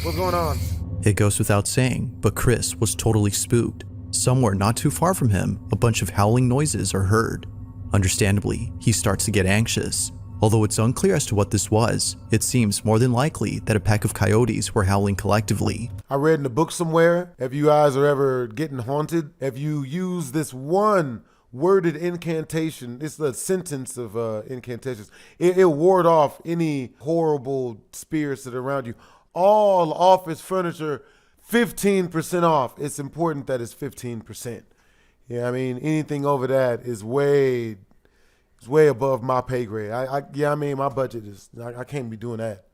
What's going on? It goes without saying, but Chris was totally spooked. Somewhere not too far from him, a bunch of howling noises are heard. Understandably, he starts to get anxious. Although it's unclear as to what this was, it seems more than likely that a pack of coyotes were howling collectively. I read in the book somewhere, if you guys are ever getting haunted, if you use this one worded incantation, it's the sentence of incantations, it'll ward off any horrible spirits that are around you. All office furniture, 15% off. It's important that it's 15%. Yeah, I mean, anything over that is way above my pay grade. My budget is, I can't be doing that.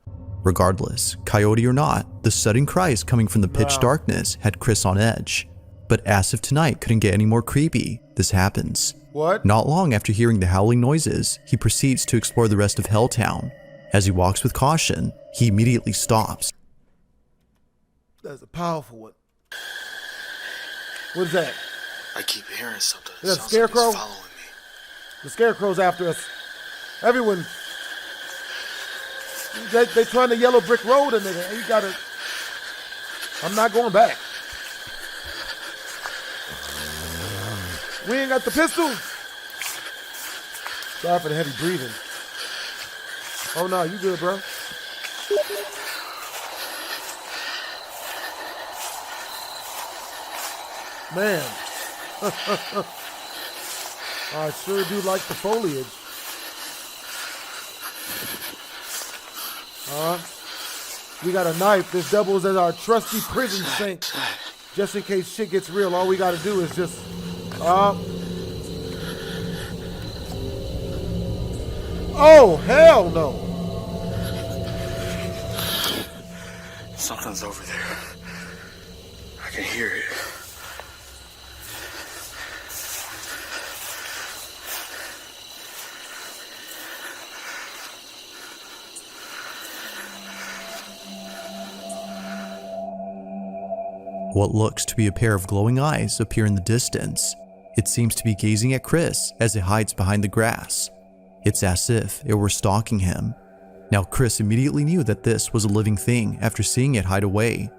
Regardless, coyote or not, the sudden cries coming from the pitch darkness had Chris on edge. But as if tonight couldn't get any more creepy, this happens. What? Not long after hearing the howling noises, he proceeds to explore the rest of Helltown. As he walks with caution, he immediately stops. That's a powerful one. What is that? I keep hearing something. Is that a scarecrow? Like it's following me. The scarecrow's after us. Everyone. They trying to yellow brick road a nigga. You gotta. I'm not going back. We ain't got the pistol. Sorry for the heavy breathing. Oh no, you good, bro. Man. I sure do like the foliage. We got a knife. This doubles as our trusty prison sink. Just in case shit gets real, all we gotta do is just oh, hell no. Something's over there. I can hear it. What looks to be a pair of glowing eyes appear in the distance. It seems to be gazing at Chris as it hides behind the grass. It's as if it were stalking him. Now Chris immediately knew that this was a living thing after seeing it hide away.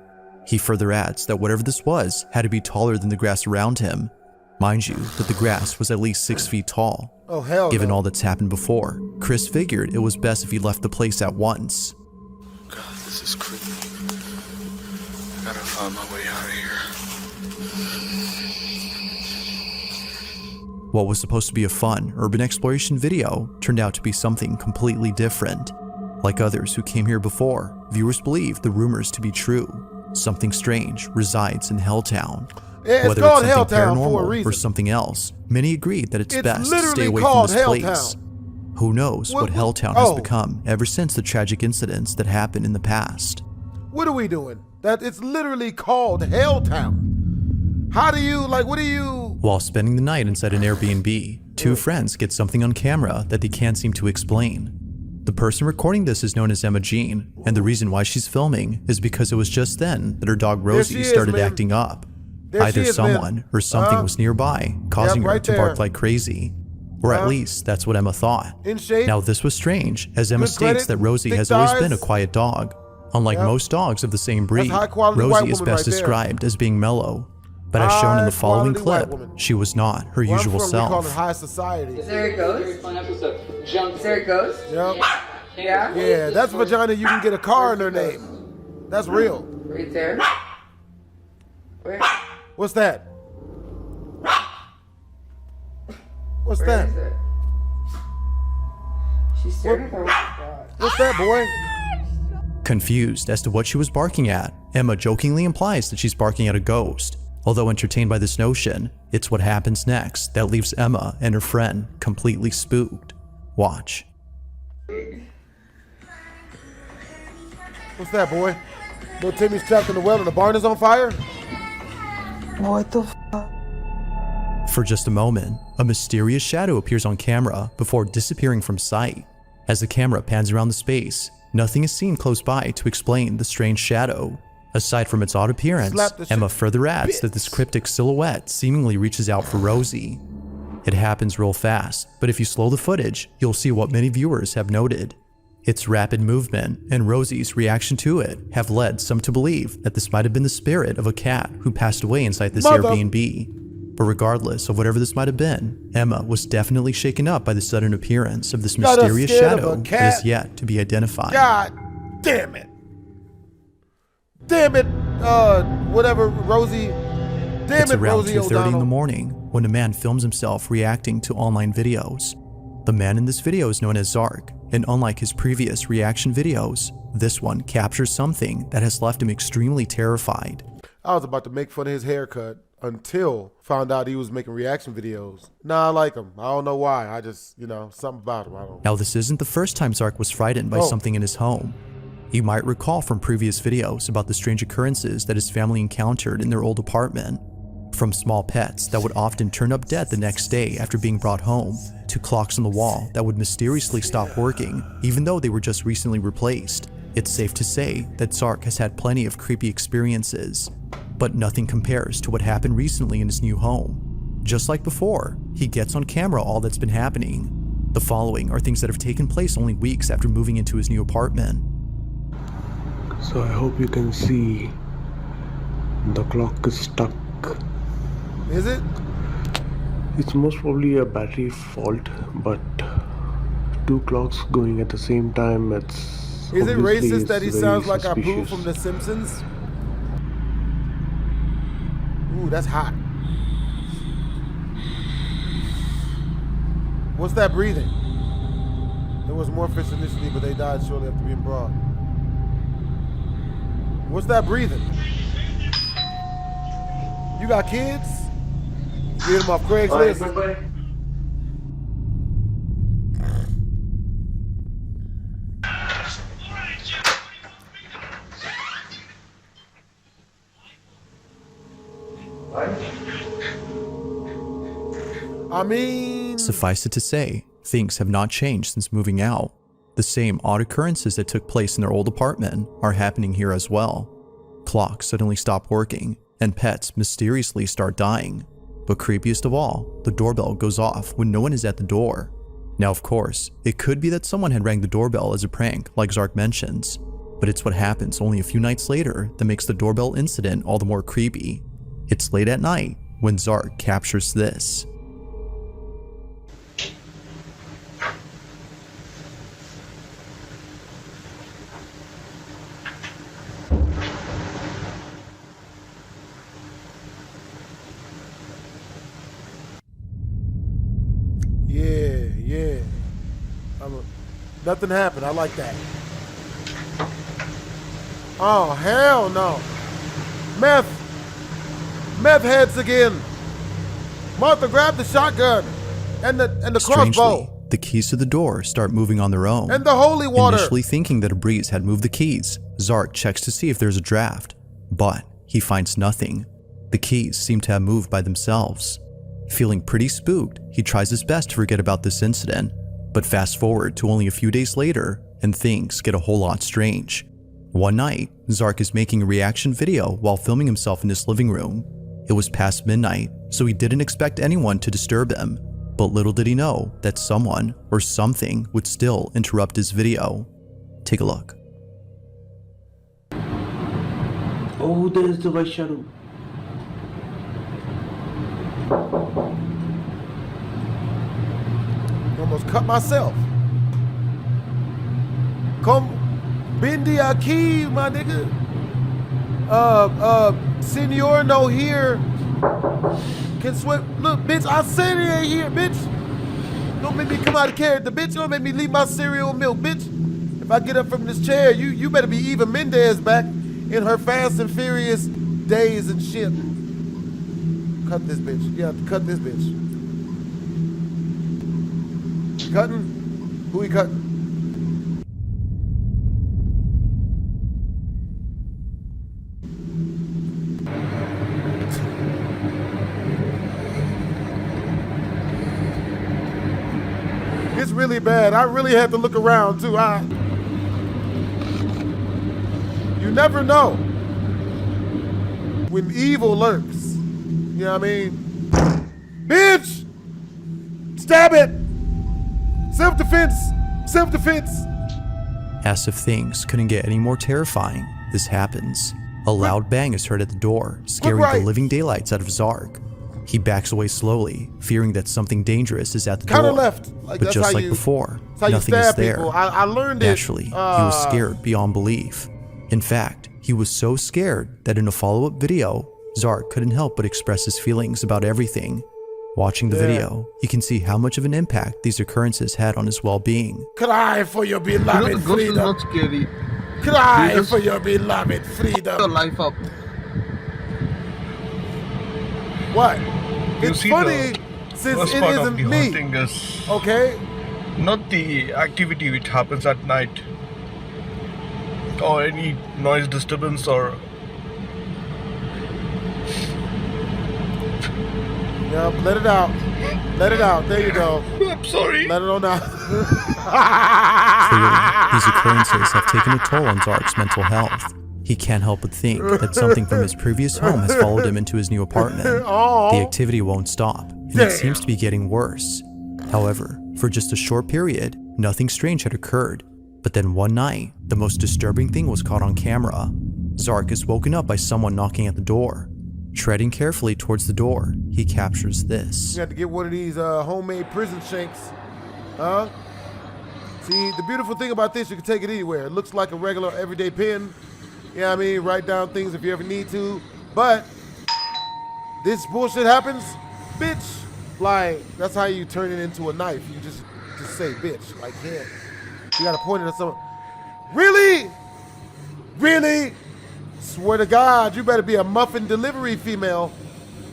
He further adds that whatever this was had to be taller than the grass around him. Mind you, that the grass was at least 6 feet tall. Oh, hell Given no. all that's happened before, Chris figured it was best if he left the place at once. God, this is creepy. I gotta find my way out of here. What was supposed to be a fun urban exploration video turned out to be something completely different. Like others who came here before, viewers believe the rumors to be true. Something strange resides in Helltown. It's Whether called it's something Helltown for a paranormal reason. or something else, many agreed that it's best to literally stay away called from this Helltown. place. Who knows what Helltown has become ever since the tragic incidents that happened in the past. What are we doing? That it's literally called Helltown. How do you, like, what do you... While spending the night inside an Airbnb, two friends get something on camera that they can't seem to explain. The person recording this is known as Emma Jean, and the reason why she's filming is because it was just then that her dog Rosie started acting up. Either someone or something was nearby, causing her to bark like crazy. Or at least, that's what Emma thought. Now, this was strange, as Emma states that Rosie has always been a quiet dog. Unlike most dogs of the same breed, Rosie is best described as being mellow. But as shown in the following clip, she was not her usual self. We call it high society. Is there a ghost? Is there a ghost? Yep. Yeah? Yeah, that's vagina you can get a car in their name. That's real. Right there. Where? What's that? What's that? She's staring at her. What's that, boy? Confused as to what she was barking at, Emma jokingly implies that she's barking at a ghost. Although entertained by this notion, it's what happens next that leaves Emma and her friend completely spooked. Watch. What's that, boy? Little Timmy's trapped in the well and the barn is on fire? What the f? For just a moment, a mysterious shadow appears on camera before disappearing from sight. As the camera pans around the space, nothing is seen close by to explain the strange shadow. Aside from its odd appearance, Emma further adds that this cryptic silhouette seemingly reaches out for Rosie. It happens real fast, but if you slow the footage, you'll see what many viewers have noted. Its rapid movement and Rosie's reaction to it have led some to believe that this might have been the spirit of a cat who passed away inside this Airbnb. But regardless of whatever this might have been, Emma was definitely shaken up by the sudden appearance of this mysterious shadow that is yet to be identified. God damn it. Damn it, whatever, Rosie. Damn it's it, around Rosie 2:30 in the morning when a man films himself reacting to online videos. The man in this video is known as Zark, and unlike his previous reaction videos, this one captures something that has left him extremely terrified. I was about to make fun of his haircut until found out he was making reaction videos. Nah, I like him. I don't know why. I just, something about him. I don't. Now, this isn't the first time Zark was frightened by something in his home. You might recall from previous videos about the strange occurrences that his family encountered in their old apartment. From small pets that would often turn up dead the next day after being brought home, to clocks on the wall that would mysteriously stop working even though they were just recently replaced. It's safe to say that Zark has had plenty of creepy experiences, but nothing compares to what happened recently in his new home. Just like before, he gets on camera all that's been happening. The following are things that have taken place only weeks after moving into his new apartment. So I hope you can see the clock is stuck. Is it? It's most probably a battery fault, but two clocks going at the same time, it's... Is it racist that he very sounds like suspicious. Apu from The Simpsons? Ooh, that's hot. What's that breathing? There was more fish initially, but they died shortly after being brought. What's that breathing? You got kids? Get them off Craigslist. I mean... Suffice it to say, things have not changed since moving out. The same odd occurrences that took place in their old apartment are happening here as well. Clocks suddenly stop working, and pets mysteriously start dying. But creepiest of all, the doorbell goes off when no one is at the door. Now, of course, it could be that someone had rang the doorbell as a prank, like Zark mentions, but it's what happens only a few nights later that makes the doorbell incident all the more creepy. It's late at night when Zark captures this. Yeah. Nothing happened. I like that. Oh, hell no. Meth heads again. Martha grabbed the shotgun and the crossbow. Strangely, the keys to the door start moving on their own. And the holy water. Initially thinking that a breeze had moved the keys, Zark checks to see if there's a draft, but he finds nothing. The keys seem to have moved by themselves. Feeling pretty spooked, he tries his best to forget about this incident, but fast forward to only a few days later, and things get a whole lot strange. One night, Zark is making a reaction video while filming himself in his living room. It was past midnight, so he didn't expect anyone to disturb him, but little did he know that someone or something would still interrupt his video. Take a look. Oh, there's the white shadow. Almost cut myself. Come, Bendy Aki, my nigga. Senor no here. Can swim. Look, bitch, I said it ain't here, bitch. Don't make me come out of character, bitch. Don't make me leave my cereal and milk, bitch. If I get up from this chair, you better be Eva Mendes back in her Fast and Furious days and shit. Cut this bitch. You have to cut this bitch. Cutting? Who he cutting? It's really bad. I really had to look around too. You never know when evil lurks. You know what I mean? Bitch! Stab it! Self-defense! Self-defense! As if things couldn't get any more terrifying, this happens. A loud bang is heard at the door, scaring the living daylights out of Zark. He backs away slowly, fearing that something dangerous is at the door. Left. But just like before, nothing is there. I learned Naturally, he was scared beyond belief. In fact, he was so scared that in a follow-up video, Zark couldn't help but express his feelings about everything. Watching the video, he can see how much of an impact these occurrences had on his well-being. Cry for your beloved freedom. Not scary. Cry for your beloved freedom. Your life up. What? It's funny since it isn't me. Is okay? Not the activity which happens at night, or any noise disturbance, or yeah, let it out. Let it out. There you go. I'm sorry. Let it on out. Clearly, these occurrences have taken a toll on Zark's mental health. He can't help but think that something from his previous home has followed him into his new apartment. The activity won't stop, and it seems to be getting worse. However, for just a short period, nothing strange had occurred. But then one night, the most disturbing thing was caught on camera. Zark is woken up by someone knocking at the door. Treading carefully towards the door, he captures this. You have to get one of these homemade prison shanks. Huh? See, the beautiful thing about this, you can take it anywhere. It looks like a regular everyday pen. You know what I mean? Write down things if you ever need to. But this bullshit happens, bitch. Like, that's how you turn it into a knife. You just say bitch. Like, yeah. You gotta point it at someone. Really? Really? Swear to God, you better be a muffin delivery female.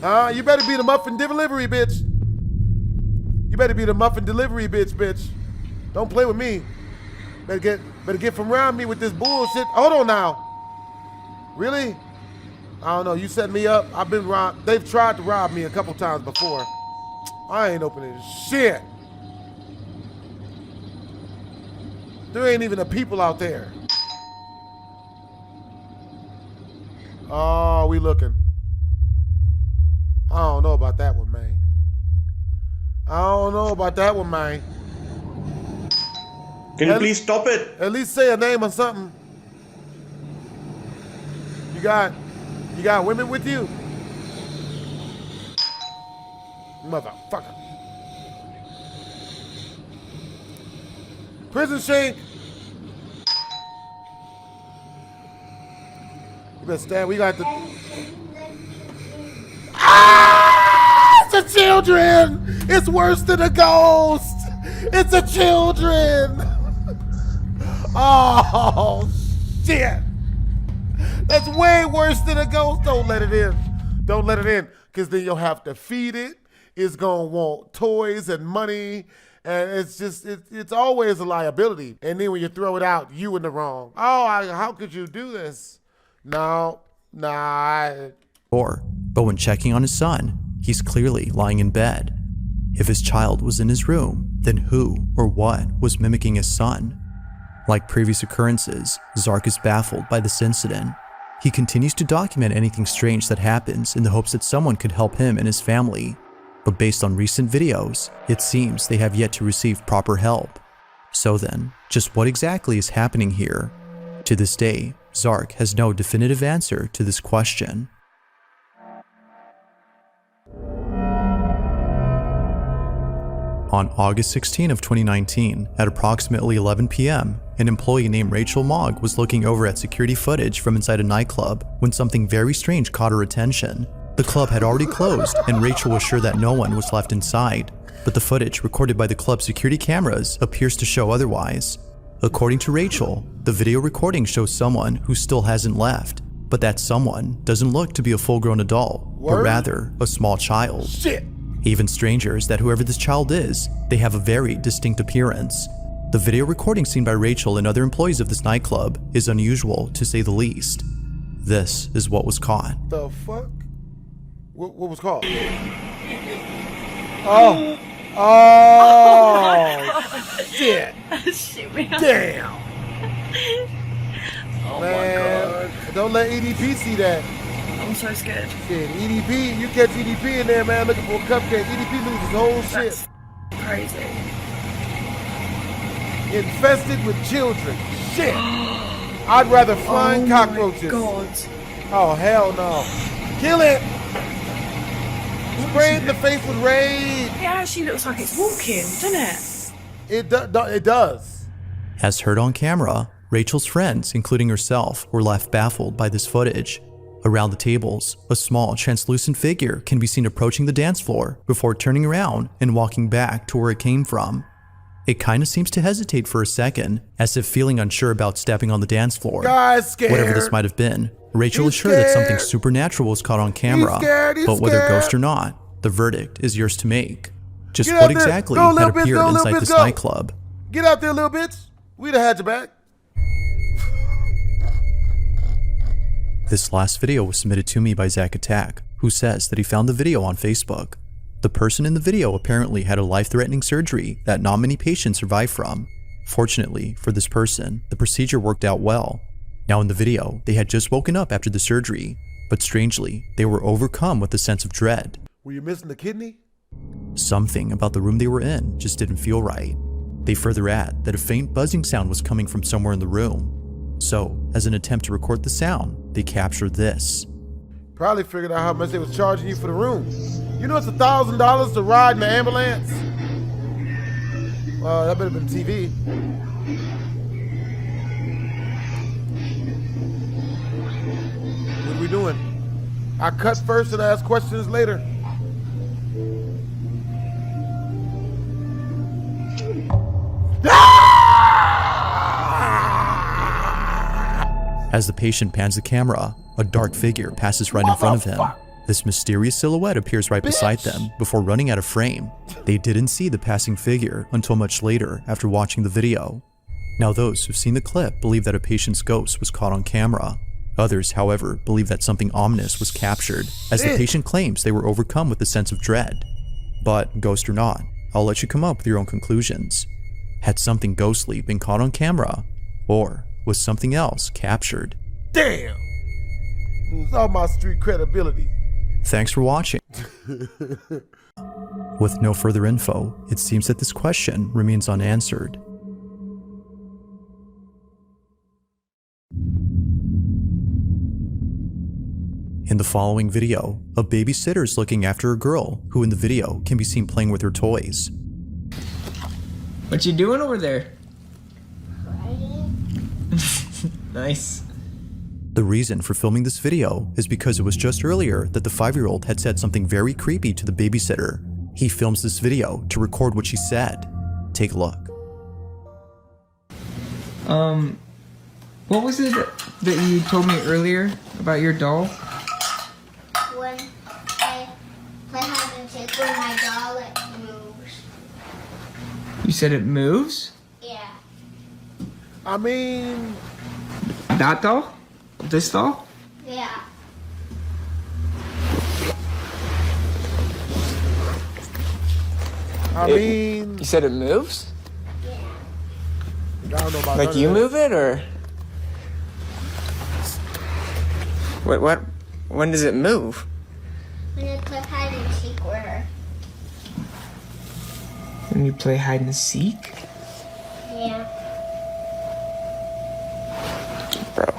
Huh? You better be the muffin delivery bitch. You better be the muffin delivery bitch. Don't play with me. Better get from around me with this bullshit. Hold on now. Really? I don't know. You set me up. I've been robbed. They've tried to rob me a couple times before. I ain't opening shit. There ain't even a people out there. Oh, we looking. I don't know about that one, man. I don't know about that one, man. Can you please stop it? At least say a name or something. You got women with you? Motherfucker. Prison shank. You better stand. We got the. Ah! It's a children. It's worse than a ghost. It's a children. Oh shit. That's way worse than a ghost. Don't let it in. Don't let it in. Because then you'll have to feed it. It's going to want toys and money. And it's just, it's always a liability. And then when you throw it out, you in the wrong. Oh, how could you do this? No, nah. Or But when checking on his son, he's clearly lying in bed. If his child was in his room, then who or what was mimicking his son? Like previous occurrences, Zark is baffled by this incident. He continues to document anything strange that happens in the hopes that someone could help him and his family. But based on recent videos, it seems they have yet to receive proper help. So then, just what exactly is happening here? To this day, Zark has no definitive answer to this question. On August 16 of 2019, at approximately 11 p.m., an employee named Rachel Mogg was looking over at security footage from inside a nightclub when something very strange caught her attention. The club had already closed, and Rachel was sure that no one was left inside, but the footage recorded by the club's security cameras appears to show otherwise. According to Rachel, the video recording shows someone who still hasn't left, but that someone doesn't look to be a full-grown adult, but rather a small child. Shit! Even stranger is that whoever this child is, they have a very distinct appearance. The video recording seen by Rachel and other employees of this nightclub is unusual, to say the least. This is what was caught. The fuck? What was called? Oh! Oh! Shit! Shit, man. Damn! Oh Man, my God. don't let EDP see that. I'm so scared. Shit, EDP, you catch EDP in there, man, looking for a cupcake. EDP loses his whole shit. Crazy. Infested with children. Shit. I'd rather flying cockroaches. God. Oh, hell no. Kill it. Spray it in the face with rage. It actually looks like it's walking, doesn't it? It does. As heard on camera, Rachel's friends, including herself, were left baffled by this footage. Around the tables, a small, translucent figure can be seen approaching the dance floor before turning around and walking back to where it came from. It kinda seems to hesitate for a second, as if feeling unsure about stepping on the dance floor. Guy's scared. Whatever this might have been, Rachel is sure that something supernatural was caught on camera, but whether ghost or not, the verdict is yours to make. Just what exactly had appeared inside this nightclub? Get out there, little bitch. We'd have had your back. This last video was submitted to me by Zach Attack, who says that he found the video on Facebook. The person in the video apparently had a life-threatening surgery that not many patients survive from. Fortunately for this person, the procedure worked out well. Now in the video, they had just woken up after the surgery, but strangely, they were overcome with a sense of dread. Were you missing the kidney? Something about the room they were in just didn't feel right. They further add that a faint buzzing sound was coming from somewhere in the room. So, as an attempt to record the sound, they captured this. Probably figured out how much they was charging you for the room. You know it's $1,000 to ride in the ambulance? That better have been TV. What are we doing? I cut first and ask questions later. As the patient pans the camera, a dark figure passes right in front of him. This mysterious silhouette appears right beside them before running out of frame. They didn't see the passing figure until much later after watching the video. Now those who've seen the clip believe that a patient's ghost was caught on camera. Others, however, believe that something ominous was captured, as the patient claims they were overcome with a sense of dread. But, ghost or not, I'll let you come up with your own conclusions. Had something ghostly been caught on camera? Or was something else captured? Damn! Lose all my street credibility. Thanks for watching. With no further info, it seems that this question remains unanswered. In the following video, a babysitter is looking after a girl who in the video can be seen playing with her toys. What you doing over there? Nice. The reason for filming this video is because it was just earlier that the 5-year-old had said something very creepy to the babysitter. He films this video to record what she said. Take a look. What was it that you told me earlier about your doll? When I play hide and seek with my doll, it moves. You said it moves? Yeah. I mean... That doll? This doll? Yeah. I mean... You said it moves? I don't know about Like you move it, or... What? When does it move? When you play hide and seek with her. When you play hide and seek? Yeah. Bro.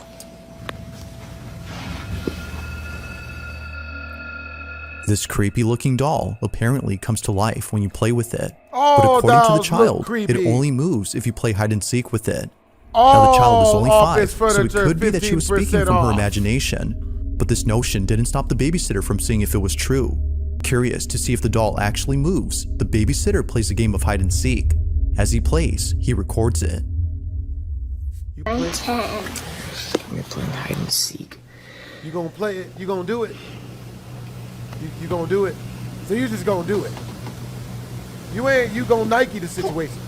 This creepy looking doll apparently comes to life when you play with it. Oh, but according to the dolls look child, it creepy. only moves if you play hide and seek with it. Now the child is only office 5, so it furniture, could be that she was speaking 15% from her off. imagination. But this notion didn't stop the babysitter from seeing if it was true. Curious to see if the doll actually moves, the babysitter plays a game of hide and seek. As he plays, he records it. I'm 10. We're playing hide and seek. You gonna play it? You gonna do it? You gonna do it? So you just gonna do it. You gonna Nike the situation.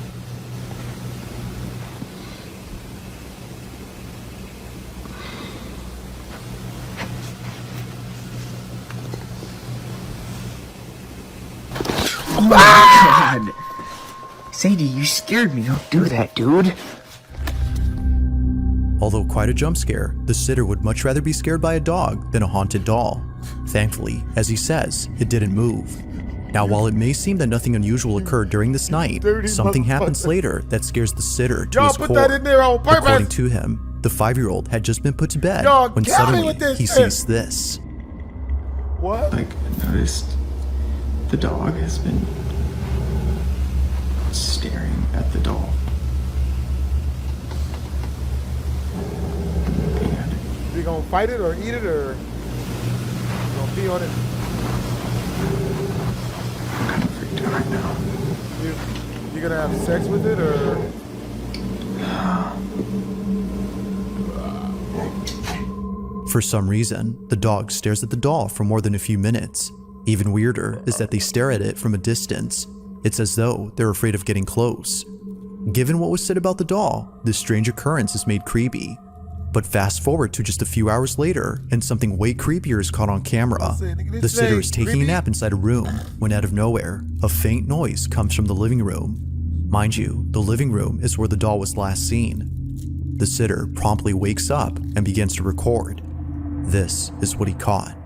Oh my god! Sadie, you scared me. Don't do that, dude. Although quite a jump scare, the sitter would much rather be scared by a dog than a haunted doll. Thankfully, as he says, it didn't move. Now, while it may seem that nothing unusual occurred during this night, something happens later that scares the sitter to Y'all his put core. that in there on purpose. According to him, the 5-year-old had just been put to bed Y'all when got me suddenly with this he shit. sees this. What? Like, I noticed the dog has been staring at the doll. You gonna fight it or eat it or you gonna pee on it? I'm kind of freaked out right now. You gonna have sex with it or? For some reason, the dog stares at the doll for more than a few minutes. Even weirder is that they stare at it from a distance. It's as though they're afraid of getting close. Given what was said about the doll, this strange occurrence is made creepy. But fast forward to just a few hours later, and something way creepier is caught on camera. The sitter is taking a nap inside a room, when out of nowhere, a faint noise comes from the living room. Mind you, the living room is where the doll was last seen. The sitter promptly wakes up and begins to record. This is what he caught.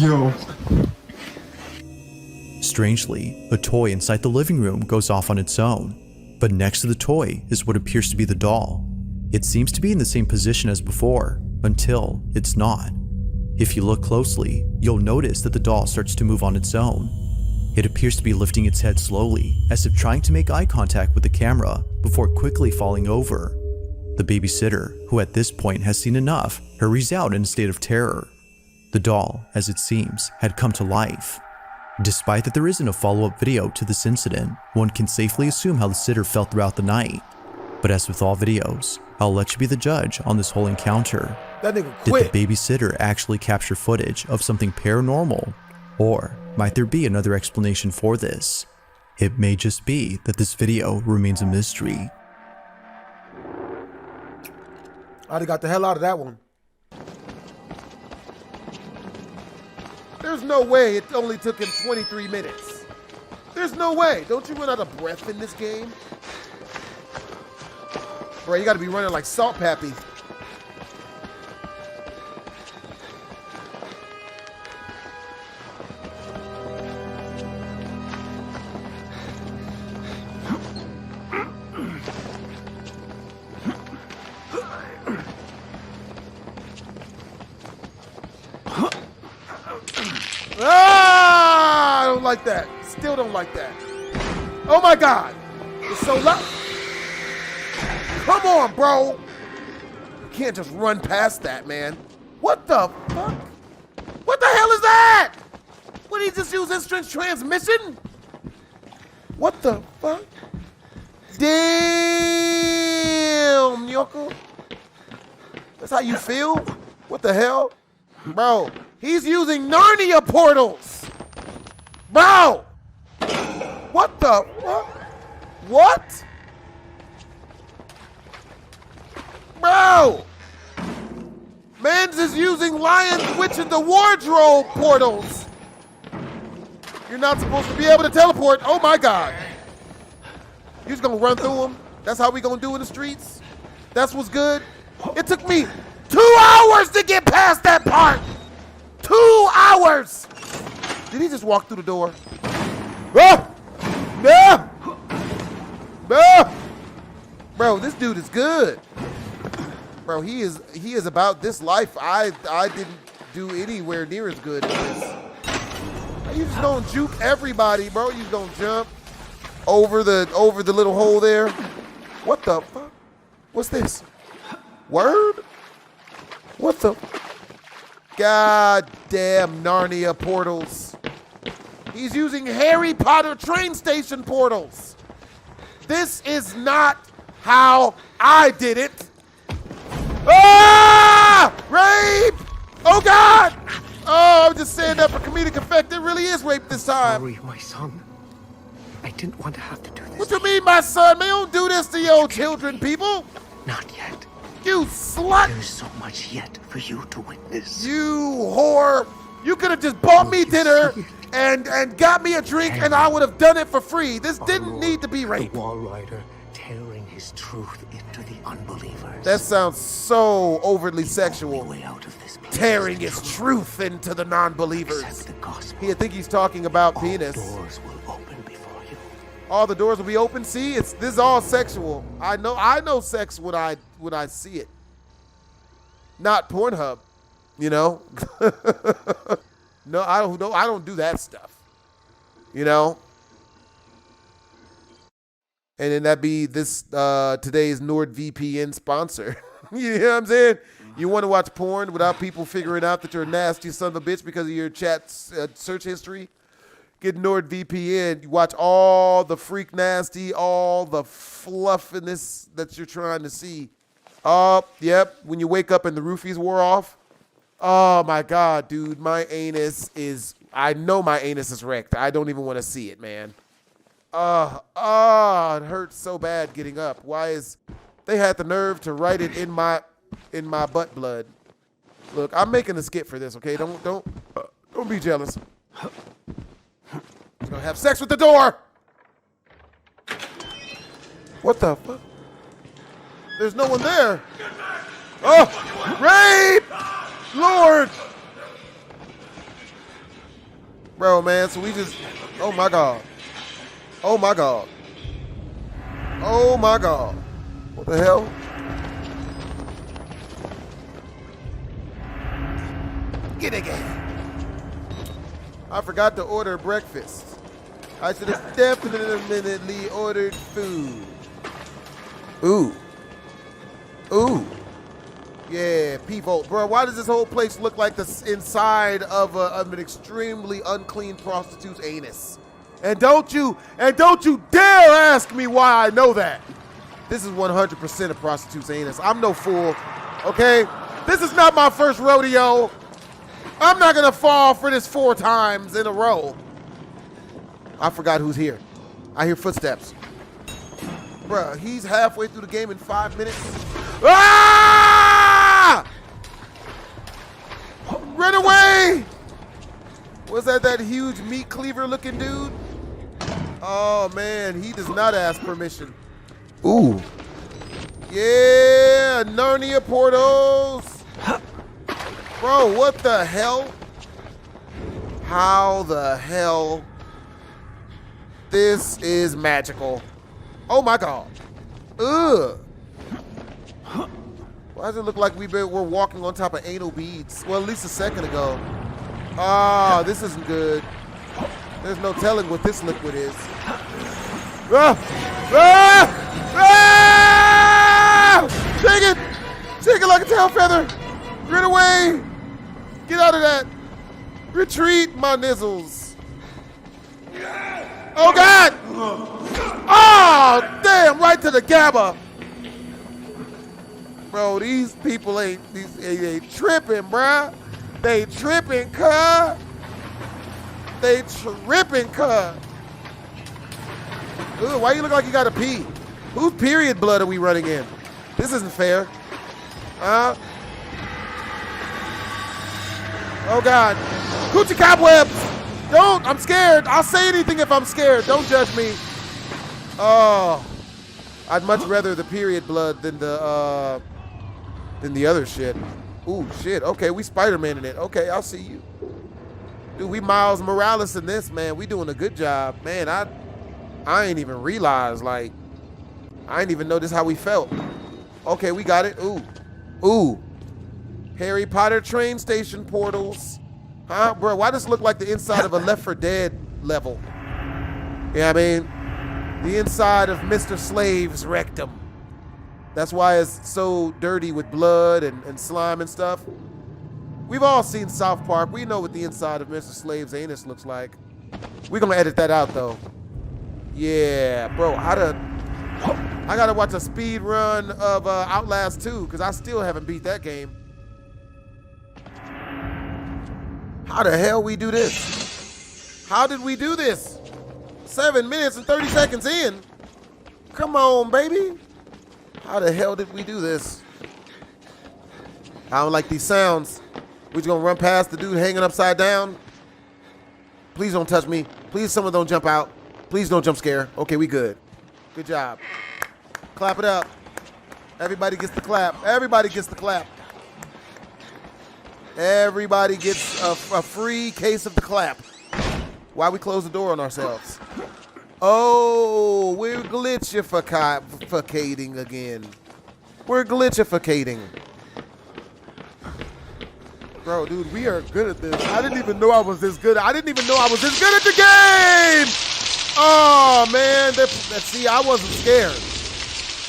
Yo. Strangely, a toy inside the living room goes off on its own, but next to the toy is what appears to be the doll. It seems to be in the same position as before, until it's not. If you look closely, you'll notice that the doll starts to move on its own. It appears to be lifting its head slowly, as if trying to make eye contact with the camera before quickly falling over. The babysitter, who at this point has seen enough, hurries out in a state of terror. The doll, as it seems, had come to life. Despite that there isn't a follow-up video to this incident, one can safely assume how the sitter felt throughout the night. But as with all videos, I'll let you be the judge on this whole encounter. That nigga quit. Did the babysitter actually capture footage of something paranormal? Or might there be another explanation for this? It may just be that this video remains a mystery. I'd have got the hell out of that one. There's no way it only took him 23 minutes. There's no way. Don't you run out of breath in this game? Bro, you gotta be running like Salt Pappy. Ah, I don't like that. Still don't like that. Oh my God. It's so loud. Come on, bro. You can't just run past that, man. What the fuck? What the hell is that? What, did he just use instant transmission? What the fuck? Damn. uncle? That's how you feel? What the hell? Bro, he's using Narnia portals. Bro! What the? What? Bro! Mans is using Lion Witch in the Wardrobe portals. You're not supposed to be able to teleport. Oh my God. You just gonna run through them? That's how we gonna do in the streets? That's what's good? It took me 2 hours to get past that part. 2 hours. Did he just walk through the door? Ah! No! No! Bro, this dude is good. Bro, he is about this life. I didn't do anywhere near as good as this. You just don't juke everybody, bro. You gonna jump over the little hole there. What the fuck? What's this? Word? What the? Goddamn Narnia portals. He's using Harry Potter train station portals. This is not how I did it. Ah! Rape! Oh God! Oh, I'm just saying that for comedic effect. It really is rape this time. Sorry, my son. I didn't want to have to do this. What you mean, my son? Man, don't do this to your children, people. Not yet. You slut! There's so much yet for you to witness. You whore! You could have just bought me dinner and got me a drink, and I would have done it for free. This didn't need to be rape. The wall rider tearing his truth into the unbelievers. That sounds so overtly sexual. Tearing his truth into the non-believers. I think he's talking about penis. Doors will open before you. All the doors will be open. See, this is all sexual. I know sex when I see it. Not Pornhub, you know. No, I don't do that stuff. You know. And then that'd be this today's NordVPN sponsor. You know what I'm saying? You want to watch porn without people figuring out that you're a nasty son of a bitch because of your chat search history? Get NordVPN. You watch all the freak nasty, all the fluffiness that you're trying to see. Oh, yep. When you wake up and the roofies wore off. Oh my God, dude. My anus is, I know my anus is wrecked. I don't even want to see it, man. It hurts so bad getting up. They had the nerve to write it in my butt blood. Look, I'm making a skit for this, okay? Don't be jealous. He's gonna have sex with the door. What the fuck? There's no one there. Oh, rape! Lord! Bro, man, so we just, oh my God. Oh my God. Oh my God. What the hell? Get again. I forgot to order breakfast. I should have definitely ordered food. Ooh. Ooh. Yeah, P-Volt. Bro, why does this whole place look like the inside of an extremely unclean prostitute's anus? And don't you dare ask me why I know that. This is 100% a prostitute's anus. I'm no fool, okay? This is not my first rodeo. I'm not gonna fall for this 4 times in a row. I forgot who's here. I hear footsteps. Bruh, he's halfway through the game in 5 minutes. Ah! Run away! Was that huge meat cleaver looking dude? Oh man, he does not ask permission. Ooh. Yeah, Narnia portals. Bro, what the hell? How the hell? This is magical. Oh my God. Ugh. Why does it look like we're walking on top of anal beads? Well, at least a second ago. Ah, this isn't good. There's no telling what this liquid is. Ah! Ah! Ah! Take it! Take it like a tail feather! Run away! Get out of that! Retreat, my nizzles! Oh God! Oh, damn! Right to the GABA! Bro, these people ain't tripping, bruh. They tripping, cuz. They tripping, cuz. Ooh, why you look like you gotta pee? Whose period blood are we running in? This isn't fair. Oh God. Coochie cobwebs! Don't, I'm scared. I'll say anything if I'm scared. Don't judge me. Oh. I'd much rather the period blood than the other shit. Ooh, shit. Okay, we Spider-Man in it. Okay, I'll see you. Dude, we Miles Morales in this, man. We doing a good job. Man, I ain't even realized, like, I ain't even know this how we felt. Okay, we got it. Ooh. Ooh. Harry Potter train station portals. Huh, bro? Why does it look like the inside of a Left 4 Dead level? Yeah, I mean, the inside of Mr. Slave's rectum. That's why it's so dirty with blood and slime and stuff. We've all seen South Park. We know what the inside of Mr. Slave's anus looks like. We're gonna edit that out though. Yeah, bro, I gotta watch a speed run of Outlast 2 because I still haven't beat that game. How the hell we do this? How did we do this? 7 minutes and 30 seconds in. Come on, baby. How the hell did we do this? I don't like these sounds. We just gonna run past the dude hanging upside down. Please don't touch me. Please, someone don't jump out. Please don't jump scare. Okay, we good. Good job. Clap it up. Everybody gets the clap. Everybody gets the clap. Everybody gets a free case of the clap. Why we close the door on ourselves? Oh, we're glitchificating again. We're glitchificating. Bro, dude, we are good at this. I didn't even know I was this good. I didn't even know I was this good at the game. Oh, man. See, I wasn't scared.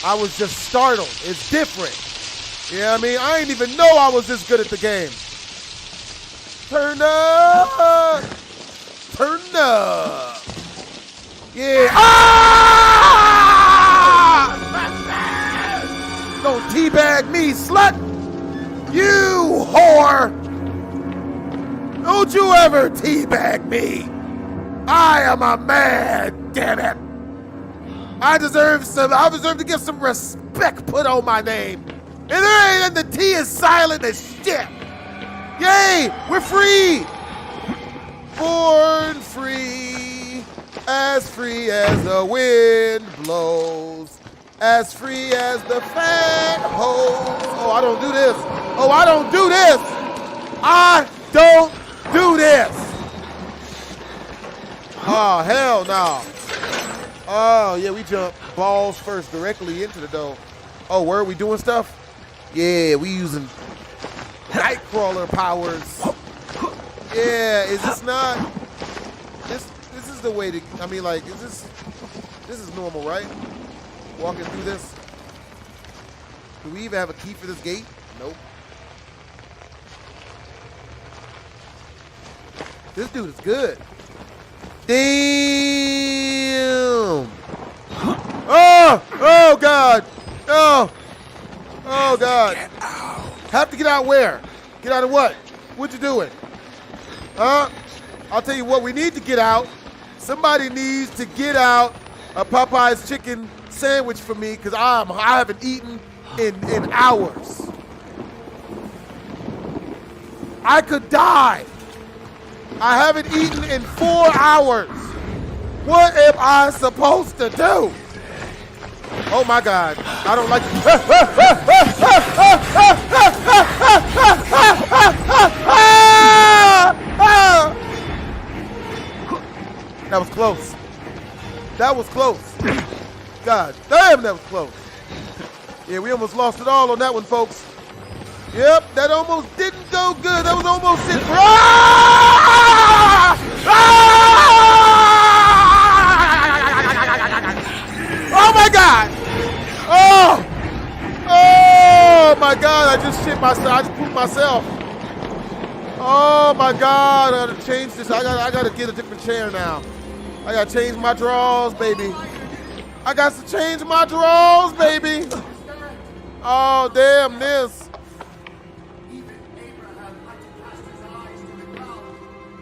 I was just startled. It's different. You know what I mean? I didn't even know I was this good at the game. Turn up. Turn up. Yeah. Ah! Don't teabag me, slut. You whore. Don't you ever teabag me. I am a man, damn it. I deserve to get some respect put on my name. And the T is silent as shit. Yay, we're free. Born free as the wind blows, as free as the fan holds. Oh, I don't do this. Oh, I don't do this. I don't do this. Oh, hell no. Oh, yeah, we jump balls first directly into the door. Oh, where are we doing stuff? Yeah, we using Nightcrawler powers. Yeah, is this not, this is the way to, I mean, like, this is normal, right? Walking through this. Do we even have a key for this gate? Nope. This dude is good. Damn. Oh God. Oh God. Have to get out where? Get out of what? What you doing? I'll tell you what, we need to get out. Somebody needs to get out a Popeye's chicken sandwich for me because I haven't eaten in hours. I could die. I haven't eaten in 4 hours. What am I supposed to do? Oh my God, I don't like That was close. That was close. God damn, that was close. Yeah, we almost lost it all on that one, folks. Yep, that almost didn't go good. That was almost it. Oh my God. Oh my God, I just shit myself. I just pooped myself. Oh my God, I gotta change this. I gotta get a different chair now. I gotta change my drawers, baby. I got to change my drawers, baby. Oh Oh, damn this.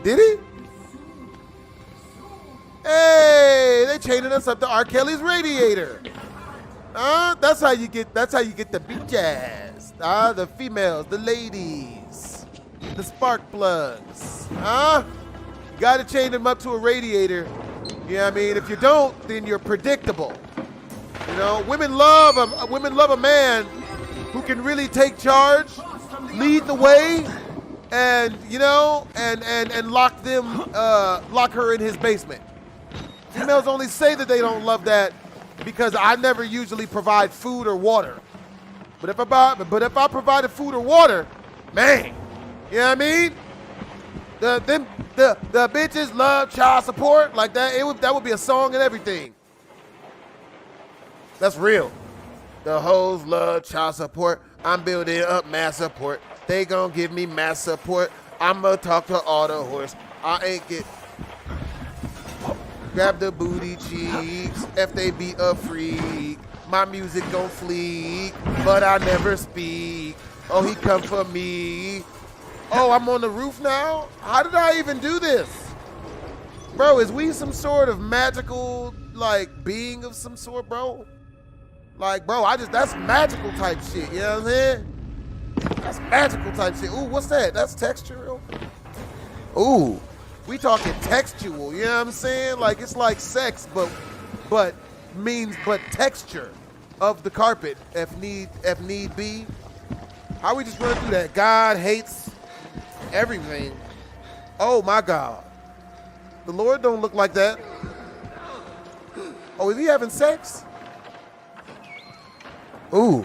Did he? Hey, they chaining us up to R. Kelly's radiator. That's how you get the bitches. The females, the ladies, the spark plugs. Gotta chain them up to a radiator. You know what I mean? If you don't, then you're predictable. You know, women love a man who can really take charge, lead the way, and you know, and lock her in his basement. Females only say that they don't love that because I never usually provide food or water. But if I provided food or water, man, you know what I mean? The bitches love child support like that. That would be a song and everything. That's real. The hoes love child support. I'm building up mass support. They gonna give me mass support. I'ma talk to all the horse. I ain't get. Grab the booty cheeks, if they be a freak. My music gon' fleek, but I never speak. Oh, he come for me. Oh, I'm on the roof now? How did I even do this? Bro, is we some sort of magical, like, being of some sort, bro? Like, bro, that's magical type shit, you know what I'm saying? That's magical type shit. Ooh, what's that? That's textural? Ooh. We talking textual, you know what I'm saying? Like it's like sex, but texture of the carpet if need be. How we just run through that? God hates everything. Oh my God. The Lord don't look like that. Oh, is he having sex? Ooh.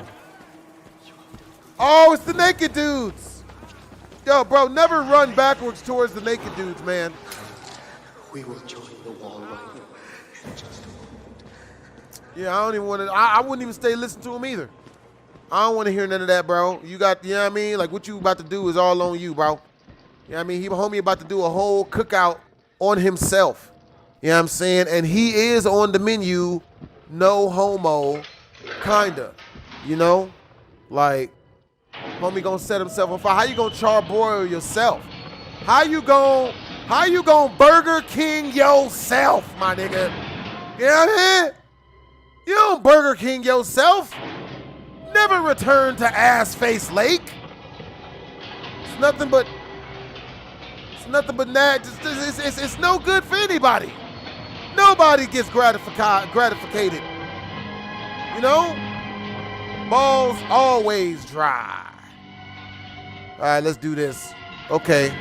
Oh, it's the naked dudes. Yo, bro, never run backwards towards the naked dudes, man. We will join the wall right. Yeah, I don't even want to. I wouldn't even stay listen to him either. I don't want to hear none of that, bro. You got, you know what I mean? Like what you about to do is all on you, bro. You know what I mean? Homie about to do a whole cookout on himself. You know what I'm saying? And he is on the menu, no homo, kinda. You know? Like, homie gonna set himself on fire. How you gonna charbroil yourself? How you gonna Burger King yourself, my nigga? You know what I mean? You don't Burger King yourself. Never return to Ass Face Lake. It's nothing but that. It's no good for anybody. Nobody gets gratificated. You know? Balls always dry. All right, let's do this. Okay.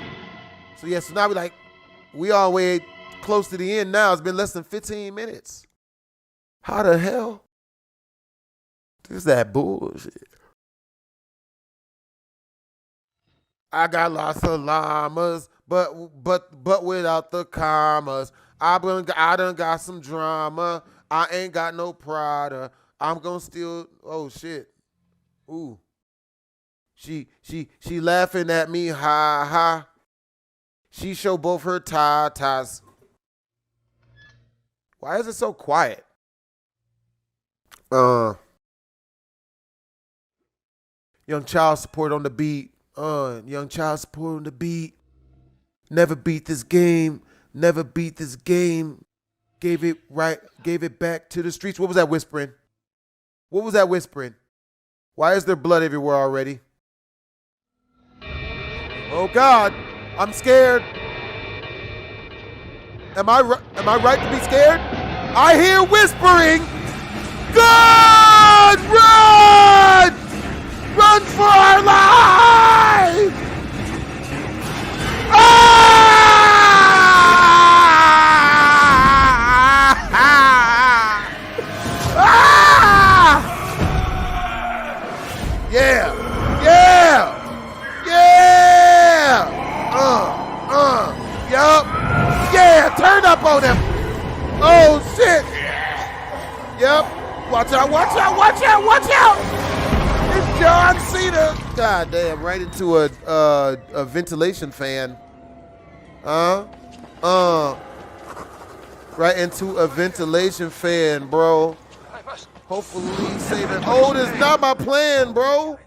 So yeah, so now we all way close to the end now. It's been less than 15 minutes. How the hell? This is that bullshit. I got lots of llamas, but without the commas. I done got some drama. I ain't got no Prada. I'm gonna steal. Oh shit. Ooh. She laughing at me. Ha ha. She show both her tatas. Why is it so quiet? Young child support on the beat. Young child support on the beat. Never beat this game. Never beat this game. Gave it back to the streets. What was that whispering? What was that whispering? Why is there blood everywhere already? Oh God, I'm scared. Am I right to be scared? I hear whispering. God, run! Run for our lives! Yeah! Yeah! Yeah! Yup. Yeah, turn up on them. Oh shit. Yep. Watch out, watch out, watch out, watch out! It's John Cena. God damn, right into a ventilation fan. Right into a ventilation fan, bro. Hopefully save it. Oh, that's not my plan, bro.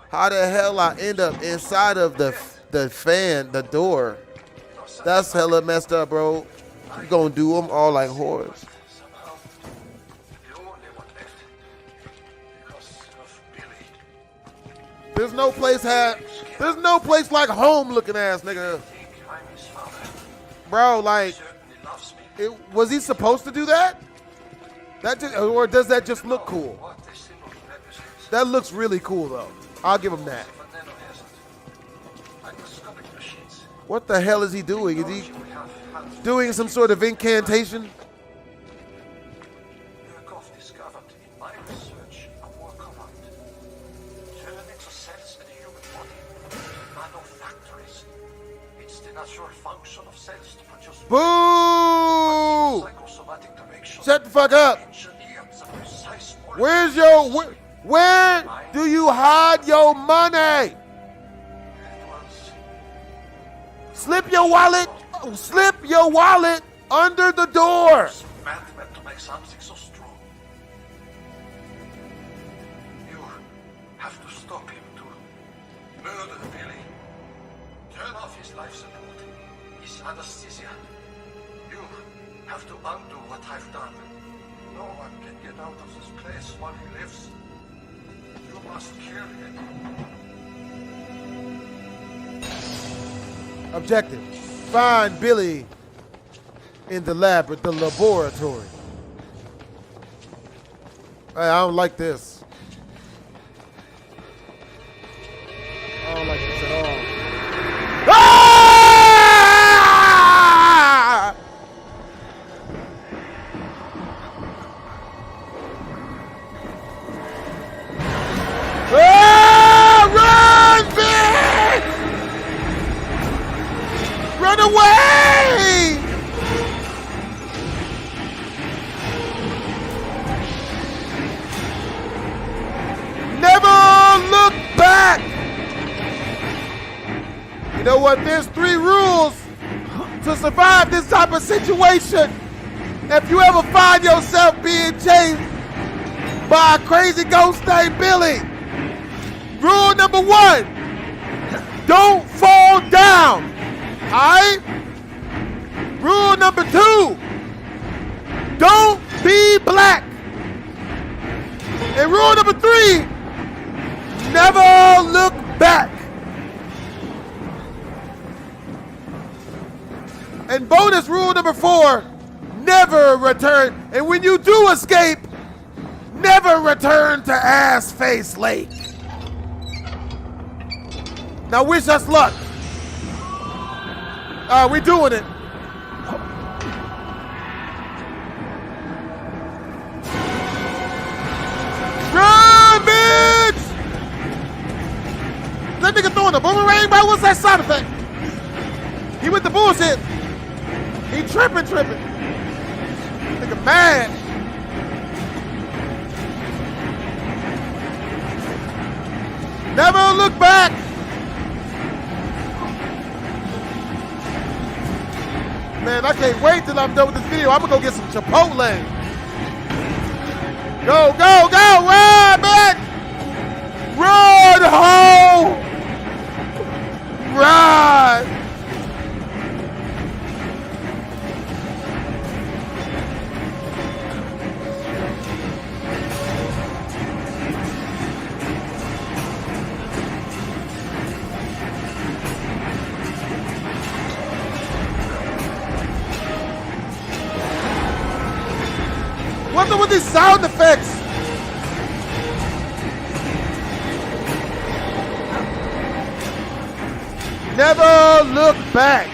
How the hell I end up inside of the fan, the door? That's hella messed up, bro. You gonna do them all like whores. There's no place like home looking ass nigga. Bro, like, was he supposed to do that? Or does that just look cool? That looks really cool though. I'll give him that. What the hell is he doing? Is he doing some sort of incantation? Boo! Shut the fuck up. Where do you hide your money? Slip your wallet under the door. To make something so strong. You have to stop him to murder Billy. Turn off his life support, his anesthesia. You have to undo what I've done. No one can get out of this place while he lives. You must kill him. Objective: find Billy in the laboratory. Hey, I don't like this. I don't like this at all. Ah! Run, bitch! Run away! Never look back! You know what? There's 3 rules to survive this type of situation. If you ever find yourself being chased by a crazy ghost named Billy, rule number 1, don't fall down. Alright? Rule number 2, don't be black. And rule number 3, never look back. And bonus rule number 4, never return. And when you do escape, never return to Ass Face Lake. Now wish us luck. We doing it. Run, bitch! That nigga throwing a boomerang, bro? What's that sound effect? He with the bullshit. He tripping. Nigga mad. Never look back. Man, I can't wait till I'm done with this video. I'm gonna go get some Chipotle. Go, run, bitch! Run home! Run! What's up with these sound effects? Never look back.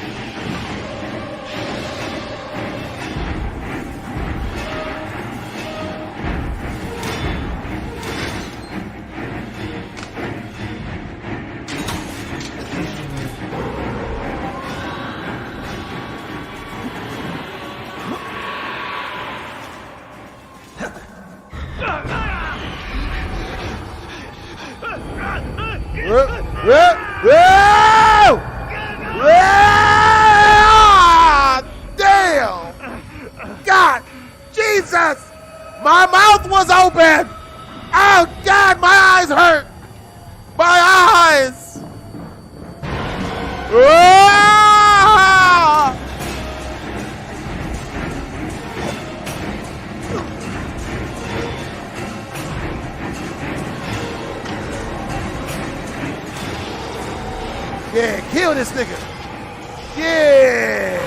Damn! God! Jesus! My mouth was open. Oh God, my eyes hurt. My eyes. Ah! Yeah, kill this nigga. Yeah.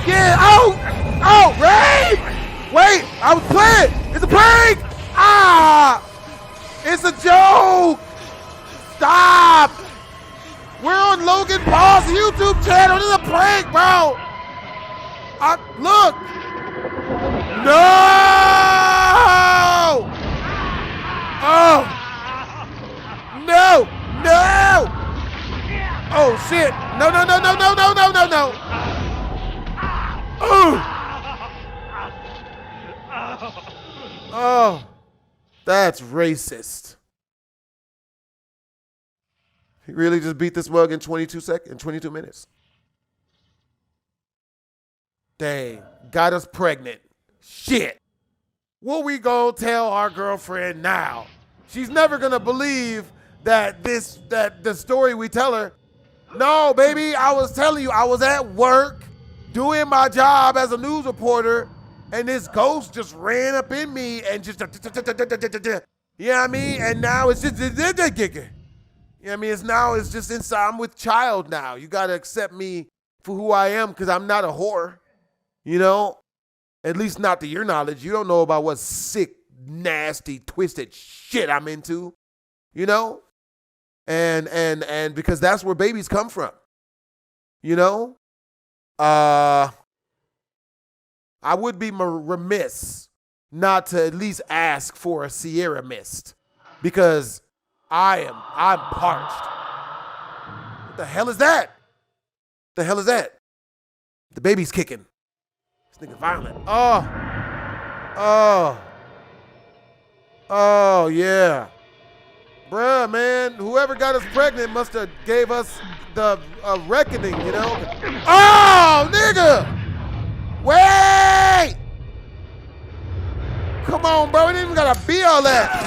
Yeah. Oh. Oh, Ray. Wait, I was playing. It's a prank. Ah. It's a joke. Stop. We're on Logan Paul's YouTube channel. This is a prank, bro. Look. No. Oh. No. No. Oh shit! No! Oh, that's racist. He really just beat this mug in 22 minutes. Dang, got us pregnant. Shit. What we gonna tell our girlfriend now? She's never gonna believe that the story we tell her. No, baby, I was telling you, I was at work doing my job as a news reporter, and this ghost just ran up in me and just, you know what I mean? And now it's just, you know what I mean? It's just inside. I'm with child now. You got to accept me for who I am because I'm not a whore, you know? At least not to your knowledge. You don't know about what sick, nasty, twisted shit I'm into, you know? And because that's where babies come from, you know? I would be remiss not to at least ask for a Sierra mist because I'm parched. What the hell is that? The hell is that? The baby's kicking. This nigga violent. Oh yeah. Bruh, man, whoever got us pregnant must have gave us the reckoning, you know? Oh, nigga! Wait! Come on, bro, it ain't even gotta be all that.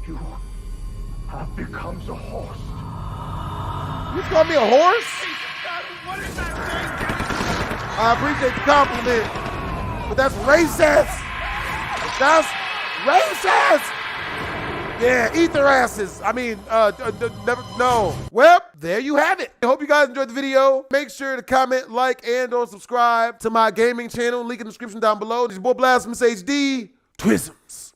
You have become a horse. You call me a horse? I appreciate the compliment, but that's racist. That's racist! Yeah, eat their asses. I mean, never, no. Well, there you have it. I hope you guys enjoyed the video. Make sure to comment, like, and or subscribe to my gaming channel. Link in the description down below. This is your boy BlastphamousHD. Twisms.